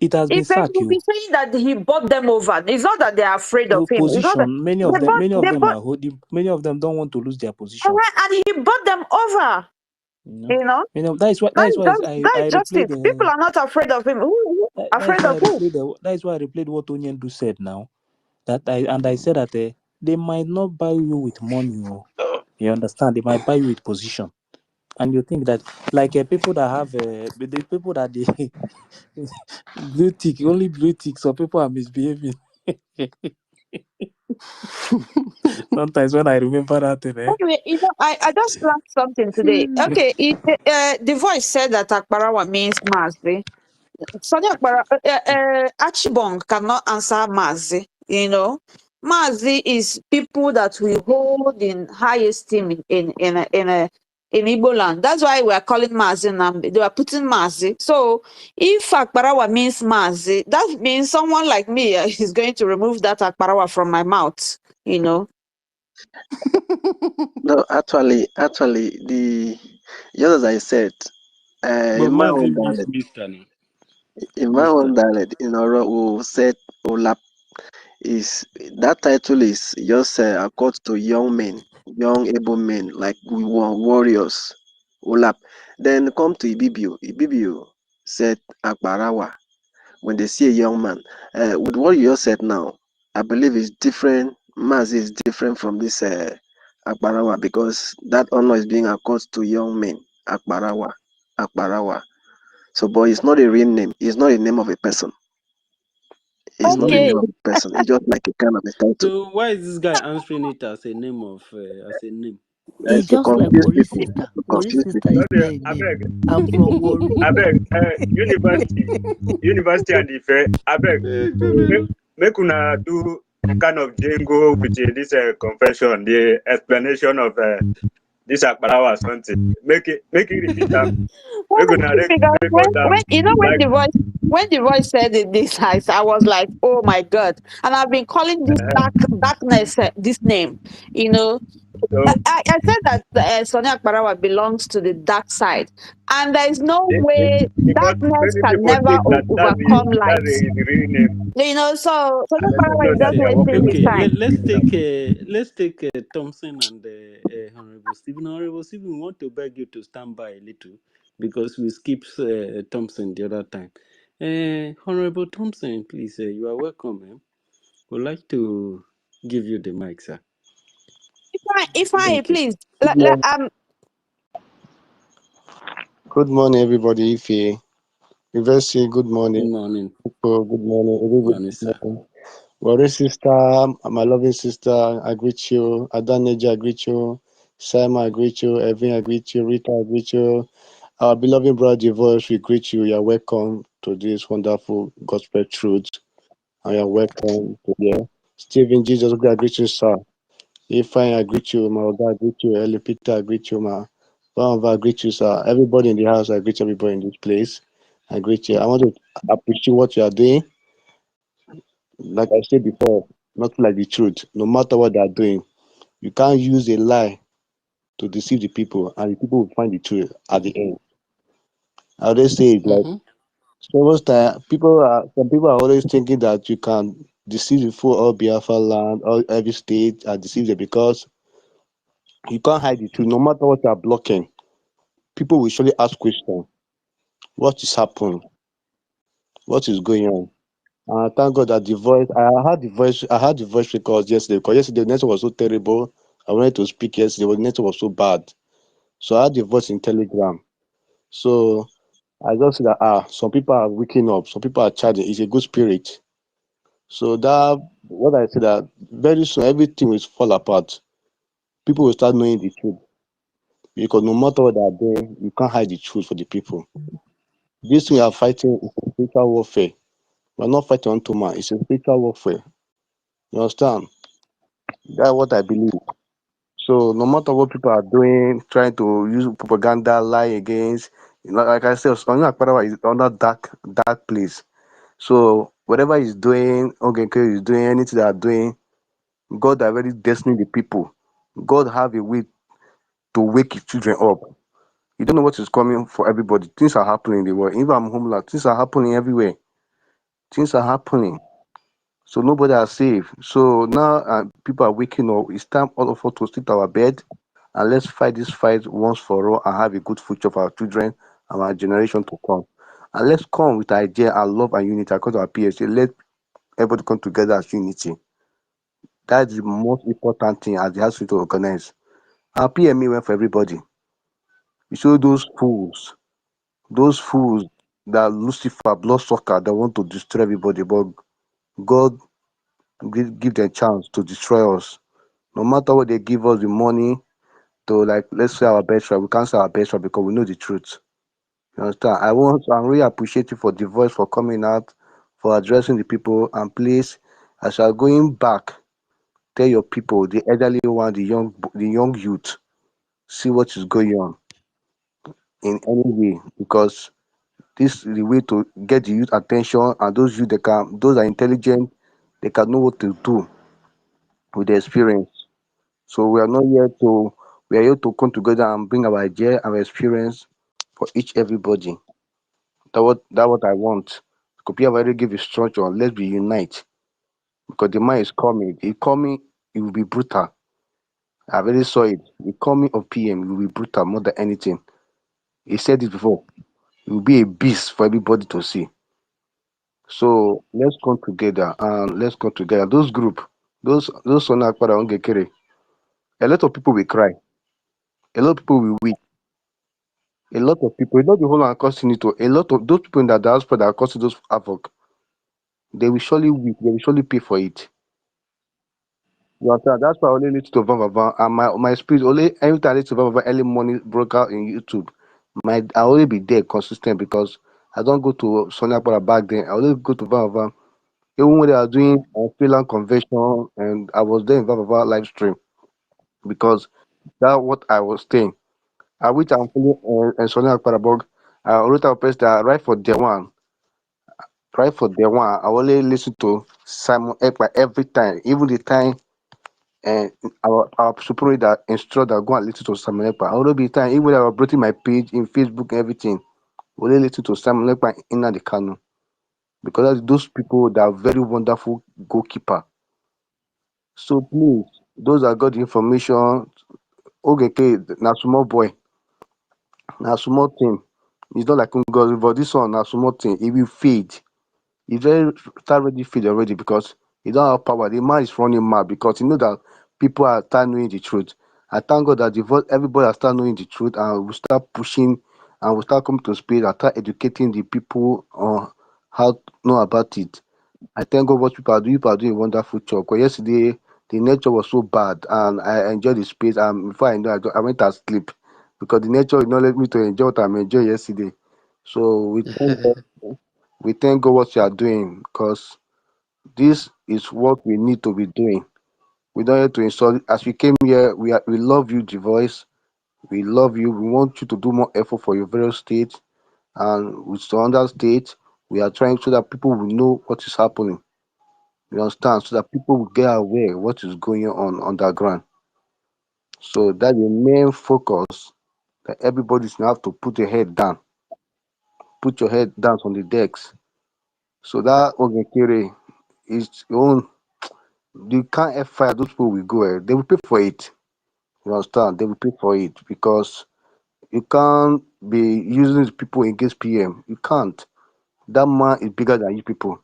it has been If they sacked will be you. saying that he bought them over, it's not that they're afraid of Your him. It's not that position, many of they them bought, are holding, many of them don't want to lose their position. and he bought them over. You know, You know, that is why that I is just replayed it. People are not afraid of him. that is Afraid why of who? that is why I replayed what Onyendu said now. I said that they might not buy you with money, you understand? They might buy you with position, and you think that like people that have the people that they blue tick, only blue tick, so people are misbehaving. Sometimes when I remember that thing, Anyway, I just learned something today. Okay, the voice said that Akbarawa means Mazi. Sonia Akbara, Achibong cannot answer Mazi. Mazi is people that we hold in high esteem in Igbo land. That's why we are calling Mazi Nambi. They are putting Mazi. So if Akbarawa means Mazi, that means someone like me is going to remove that Akbarawa from my mouth. No, actually, just as I said, But in my own Mazi means dialect, Mister now. own Mister. dialect, in Oro, we said Olap is that title is just accord to young men, young able men like we were warriors. Olap. Then come to Ibibio. Ibibio said Akbarawa when they see a young man. With what you just said now, I believe it's different. Mazi is different from this Akbarawa because that honor is being accorded to young men. Akbarawa. Akbarawa. So, but it's not a real name. It's not a name of a person. It's not a Okay. name of a person. It's just like a kind of a title. So why is this guy answering it as a name as a name? It's To just like confuse Worry people. Sister. To Worry confuse Sister people. is Okay, not a I name. beg, I'm from Worry. university and Ife, I beg, make una do kind of jingle with this confession, the explanation of this Akbarawa something. Make it repeat them. Make una Because record them. when Like, when the voice said it this height, I was like, oh my god. And I've been calling this darkness this name. You know, so, I said that Sonia Akbarawa belongs to the dark side, and there is no way because darkness many can people never think that overcome that's light. the real name. So Sonia And they don't Akbarawa know is that just they are working wasting with his Okay, time. let's take Thompson and Honorable Stephen. Honorable Stephen, we want to beg you to stand by a little because we skipped Thompson the other time. Honorable Thompson, please, you are welcome. We'd like to give you the mic, sir. If I Thank you. please, Good morning, good morning, everybody. Ife, University, good Good morning. morning, People, good morning. Everybody, morning, good sir. morning. Worry sister, my loving sister, I greet you. Adaneja, I greet you. Simon, I greet you. Evan, I greet you. Rita, I greet you. Our beloved brother, Divorce, we greet you. You are welcome to this wonderful gospel truth. And you are welcome to here. Stephen Jesus, I greet you, sir. Ifeanyi, I greet you. My God, I greet you. Eli Peter, I greet you, ma. Vanva, I greet you, sir. Everybody in the house, I greet everybody in this place. I greet you. I want to appreciate what you are doing. Like I said before, not like the truth. No matter what they are doing, you can't use a lie to deceive the people, and the people will find the truth at the end. I always say it like Mm-hmm. so most time some people are always thinking that you can deceive the full all Biafra land or every state and deceive them because you can't hide the truth. No matter what you are blocking, people will surely ask questions. What is happening? What is going on? And I thank God that the voice I had the voice records yesterday because yesterday the network was so terrible. I wanted to speak yesterday, but the network was so bad. So I had the voice in Telegram. So I just see that some people are waking up, some people are charging. It's a good spirit. So that what I say that very soon everything will fall apart. People will start knowing the truth because no matter what they are doing, you can't hide the truth for the people. This we are fighting is a spiritual warfare. We're not fighting unto man. It's a spiritual warfare. You understand? That's what I believe. So no matter what people are doing, trying to use propaganda, lie against, like I said, Onion Akparawa is under dark place. So whatever he's doing, Oge Nkere is doing, anything they are doing, God already destined the people. God have a way to wake his children up. You don't know what is coming for everybody. Things are happening in the world. Even I'm homeland, things are happening everywhere. Things are happening. So nobody are safe. So now people are waking up. It's time all of us to sit our bed and let's fight this fight once for all and have a good future for our children and our generation to come. And let's come with idea and love and unity according to our PSA. Let everybody come together as unity. That's the most important thing as the house to organize. Our PME went for everybody. You show those fools that Lucifer, bloodsucker, that want to destroy everybody, but God give them chance to destroy us. No matter what they give us the money to, like, let's say our best right, we can't say our best right because we know the truth. You understand? I really appreciate you for the voice, for coming out, for addressing the people. And please, as you are going back, tell your people, the elderly one, the young youth, see what is going on in any way because this is the way to get the youth attention and those are intelligent, they can know what to do with the experience. So we are here to come together and bring our idea, our experience for each everybody. That what I want. Because people already give a structure. Let's be unite. Because the man is coming. He coming, it will be brutal. I already saw it. The coming of PM will be brutal more than anything. He said it before. It will be a beast for everybody to see. So let's come together and let's come together. Those group, those Sona Akpara Oge Nkere, a lot of people will cry. A lot of people will weep. A lot of people, not the whole are causing it to a lot of those people in the diaspora that are causing those havoc, they will surely weep, they will surely pay for it. You understand? That's why I only listen to Van and my spirit only every time I listen to Van early morning broke out in YouTube. I only be there consistent because I don't go to Sonia Akpara back then. I only go to Van. Even when they are doing freelance convention and I was there in Van live stream because that's what I was saying. I which I'm feeling and Sonia Akpara but I already have pressed that right for day one. Right for day one, I only listen to Simon Ekpa every time, even the time and our super that instruct that go and listen to Simon Ekpa. I only be time, even when I was uploading my page in Facebook and everything, only listen to Simon Ekpa in the canoe because those people that are very wonderful goalkeeper. So please, those that got the information, okay, now small boy, now small thing. It's not like Ngozi, but this one now small thing. It will fade. He's very start already feel already because he don't have power. The man is running mad because he know that people are start knowing the truth. I thank God that everybody has start knowing the truth and we start pushing and we start coming to speed and start educating the people on how to know about it. I thank God what people are doing. People are doing a wonderful job. Because yesterday the nature was so bad and I enjoyed the space and before I know I went to sleep because the nature did not let me to enjoy what I'm enjoying yesterday. So we thank God what you are doing because this is what we need to be doing. We don't have to insult. As we came here, we love you, the voice. We love you. We want you to do more effort for your various states and with some other states, we are trying so that people will know what is happening. You understand? So that people will get aware what is going on underground. So that's the main focus that everybody's gonna have to put your head down. Put your head down on the decks. So that Oge Nkere is your own. You can't ever fire those people will go. They will pay for it. You understand? They will pay for it because you can't be using the people against PM. You can't. That man is bigger than you people.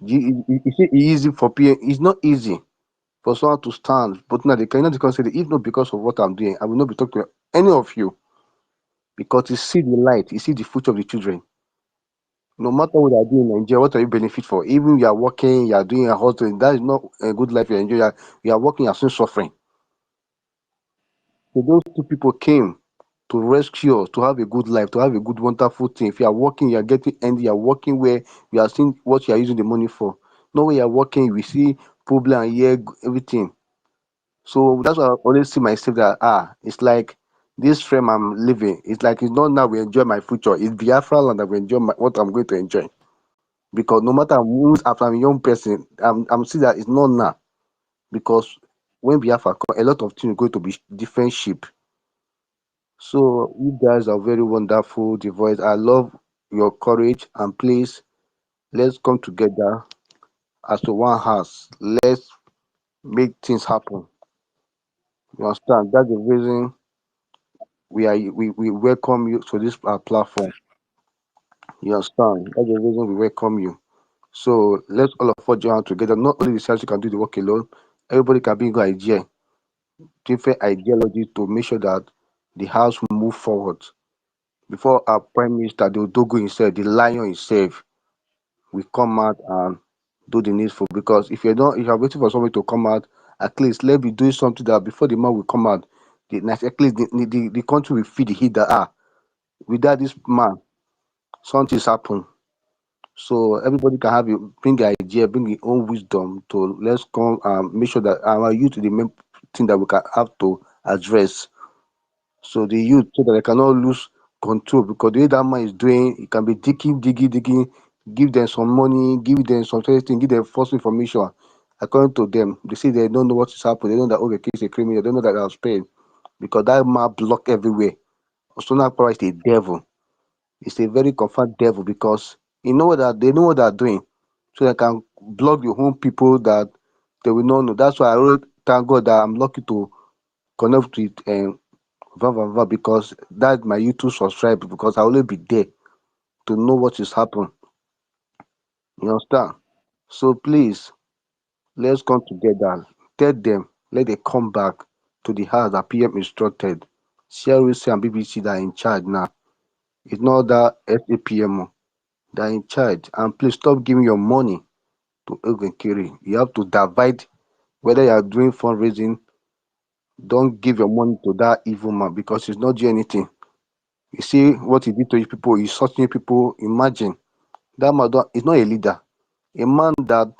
It's easy for PM. It's not easy for someone to stand. But now they cannot consider if not because of what I'm doing, I will not be talking to any of you because you see the light, you see the future of the children. No matter what I do in Nigeria, what are you benefit for? Even you are working, you are doing a hustle, that is not a good life you enjoy. You are working, you are still suffering. So those two people came to rescue us, to have a good life, to have a good, wonderful thing. If you are working, you are getting end, you are working where you are seeing what you are using the money for. No way you are working, we see problem and hear everything. So that's why I always see myself that it's like this frame I'm living. It's like it's not now we enjoy my future. It's Biafra land that we enjoy what I'm going to enjoy. Because no matter who's after I'm a young person, I'm seeing that it's not now. Because when Biafra come, a lot of things are going to be different shape. So you guys are very wonderful, the voice. I love your courage and please let's come together as to one house. Let's make things happen. You understand? That's the reason we welcome you to this platform. You understand? That's the reason we welcome you. So let's all of us join hands together. Not only the science can do the work alone, everybody can bring an idea, different ideology to make sure that the house will move forward. Before our prime minister, the Odogo himself, the lion himself, we come out and do the needful. Because if you are waiting for somebody to come out, at least let's be doing something that before the man will come out, at least the country will feel the heat that without this man, something's happened. So everybody can bring the idea, bring your own wisdom to let's come and make sure that our youth is the main thing that we can have to address. So the youth so that they cannot lose control because the way that man is doing, it can be digging, give them some money, give them some thing, give them false information. According to them, they say they don't know what is happening. They don't know that okay, is a criminal. They don't know that they are Spain because that man block everywhere. Osuna Power is the devil. It's a very confirmed devil because you know that they know what they're doing, so they can block your home people that they will not know. That's why I really thank God that I'm lucky to connect with because that my YouTube subscribe because I will be there to know what is happening. You understand? So please let's come together. Tell them let they come back to the house that PM instructed. CRC and BBC that are in charge now. It's not that SAPM. They're in charge. And please stop giving your money to Oge Nkere. You have to divide whether you are doing fundraising. Don't give your money to that evil man because he's not doing anything. You see what he did to you people, he's hurting people. Imagine that man is not a leader. A man that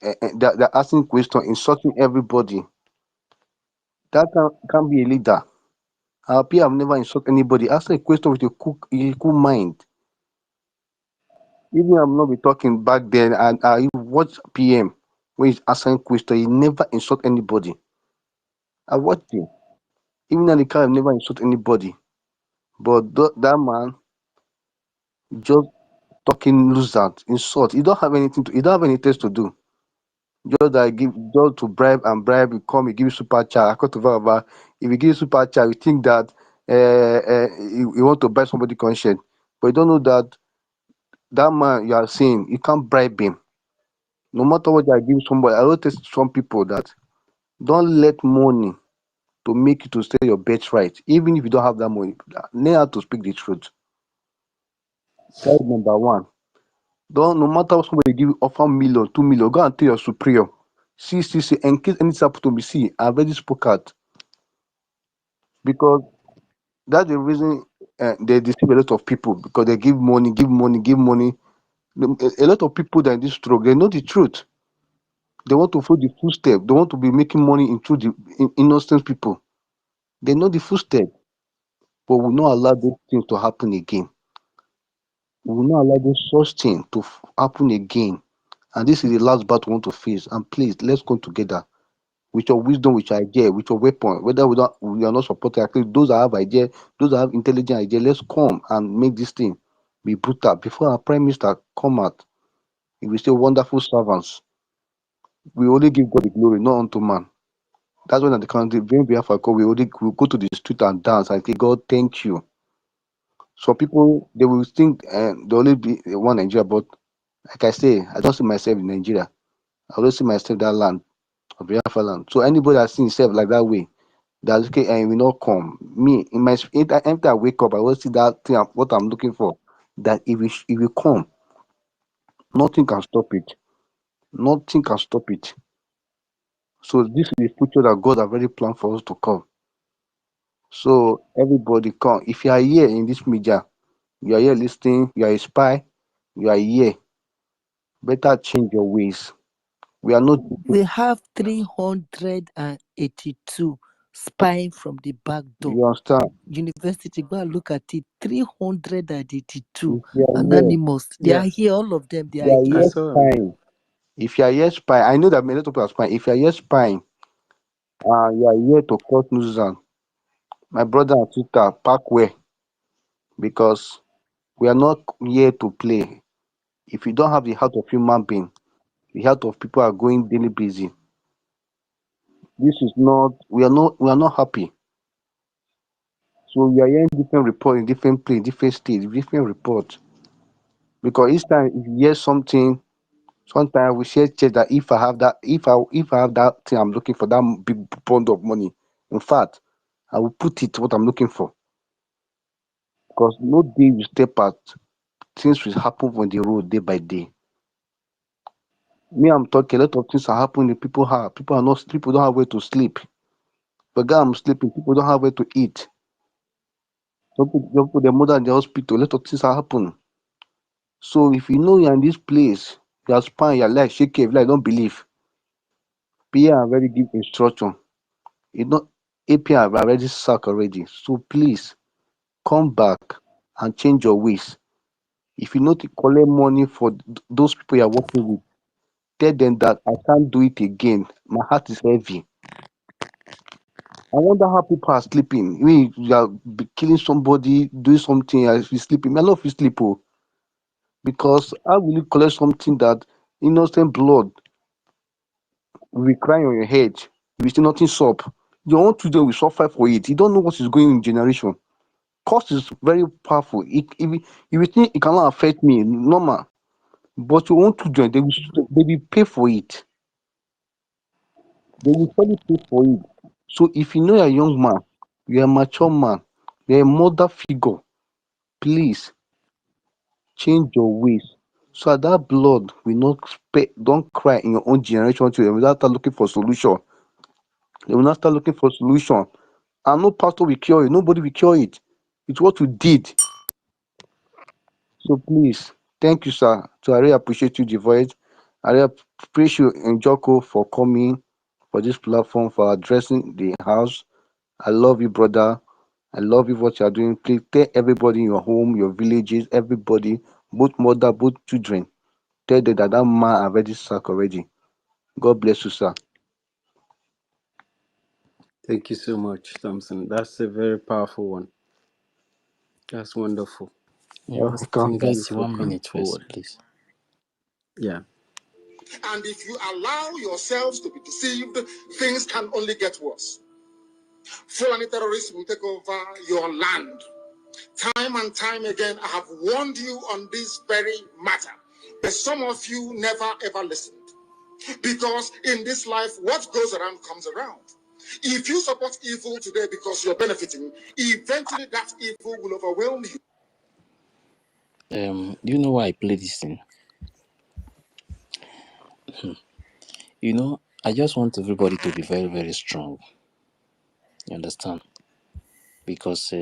they're asking questions, insulting everybody. That can't be a leader. Our peer have never insulted anybody. Ask a question with a cool mind. Even I'm not be talking back then, and I watch PM when he's asking questions. He never insult anybody. I watched him. Even in the car, I've never insult anybody. But that man just talking loser, insult. He don't have anything to. He don't have any test to do. Just that give just to bribe and bribe. He come, he give you super chat. I got to Baba. If he give you super chat, you think that he want to buy somebody conscience, but you don't know that that man you are saying you can't bribe him. No matter what I give somebody, I will tell some people that don't let money to make you to say your bet right. Even if you don't have that money, learn how to speak the truth. That's number one. Don't no matter what somebody give you offer million, 2 million, go and tell your superior. See, in case anything happen to me, see, I already spoke out. Because that's the reason they deceive a lot of people because they give money. A lot of people that in this stroke, they know the truth. They want to follow the footstep. They want to be making money into the innocent people. They know the footstep, but will not allow those things to happen again. We will not allow this such thing to happen again. And this is the last battle we want to face. And please, let's come together with your wisdom, with your idea, with your weapon. Whether we are not supporting, at least those that have idea, those that have intelligent idea, let's come and make this thing be brutal. Before our prime minister come out, he will say, wonderful servants. We only give God the glory, not unto man. That's when the country, when we have a call, we go to the street and dance and say, God, thank you. So people, they will think they only be one Nigeria, but like I say, I don't see myself in Nigeria. I always see myself that land of Biafra land. So anybody that sees himself like that way, that's okay, and will not come. Me, in my anytime I wake up, I will see that thing, what I'm looking for. That it will come. Nothing can stop it. Nothing can stop it. So this is the future that God has already planned for us to come. So everybody come. If you are here in this media, you are here listening, you are a spy, you are here. Better change your ways. We are not. We have 382 spying from the back door. You understand? University, go and look at it. 382 If you are here, anonymous. They Yeah, are here, all of them. They you are are I here. here saw him. spying. If you are here spying, I know that many people are spying. If you are here spying, you are here to cause nuisance. My brother and sister, pack well because we are not here to play. If you don't have the heart of human being, the heart of people are going daily busy. This is not. We are not. We are not happy. So we are hearing different reports in different place, different states, different reports. Because each time if you hear something, sometimes we share check that if I have that thing I'm looking for, that big bond of money. In fact, I will put it what I'm looking for. Because no day you step out, things will happen on the road day by day. Me, I'm talking a lot of things are happening. People are not people don't have where to sleep. But guy, I'm sleeping. People don't have where to eat. Some people their mother in the hospital. A lot of things are happening. So if you know you're in this place, you are spying, you're like shake it, like don't believe. PR already give instruction. You know, API have already sacked already. So please come back and change your ways. If you know to collect money for those people you're working with, tell them that I can't do it again. My heart is heavy. I wonder how people are sleeping. When you are killing somebody, doing something, if you sleeping, may not feel sleep oh, because how will you collect something that innocent blood will be crying on your head? If you see nothing sup, your own children will suffer for it. You don't know what is going in generation. Cost is very powerful. If you think it cannot affect me, normal. But your own children, they will pay for it. They will surely pay for it. So if you know you're a young man, you're a mature man, you're a mother figure, please change your ways. So that that blood will not don't cry in your own generation to them without start looking for solution. They will not start looking for solution. And no pastor will cure it, nobody will cure it. It's what you did. So please, thank you, sir. So I really appreciate you, the voice. I really appreciate you, Njoko, for coming for this platform, for addressing the house. I love you, brother. I love you what you are doing. Please tell everybody in your home, your villages, everybody, both mother, both children. Tell them that that man already sacked already. God bless you, sir. Thank you so much, Thompson. That's a very powerful one. That's wonderful. You're welcome. Thank you Guys, for one coming minute first, forward. please. Yeah. And if you allow yourselves to be deceived, things can only get worse. Fulani terrorists will take over your land. Time and time again, I have warned you on this very matter. But some of you never ever listened. Because in this life, what goes around comes around. If you support evil today because you're benefiting, eventually that evil will overwhelm you. Do you know why I play this thing? You know, I just want everybody to be very, very strong. You understand? Because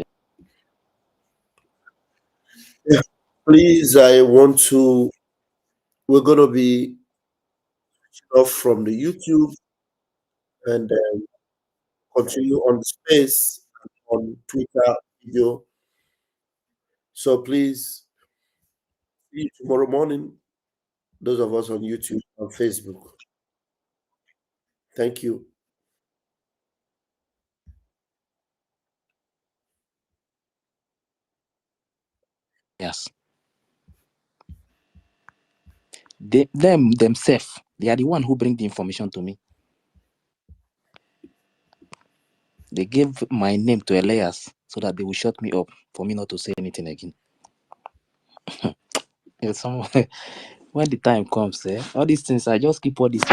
Please, I want to. We're gonna be off from the YouTube and continue on the space on Twitter video. So please See you tomorrow morning. Those of us on YouTube and Facebook. Thank you. Yes. Themselves, they are the one who bring the information to me. They gave my name to Elias so that they will shut me up for me not to say anything again. When the time comes, all these things, I just keep all these things.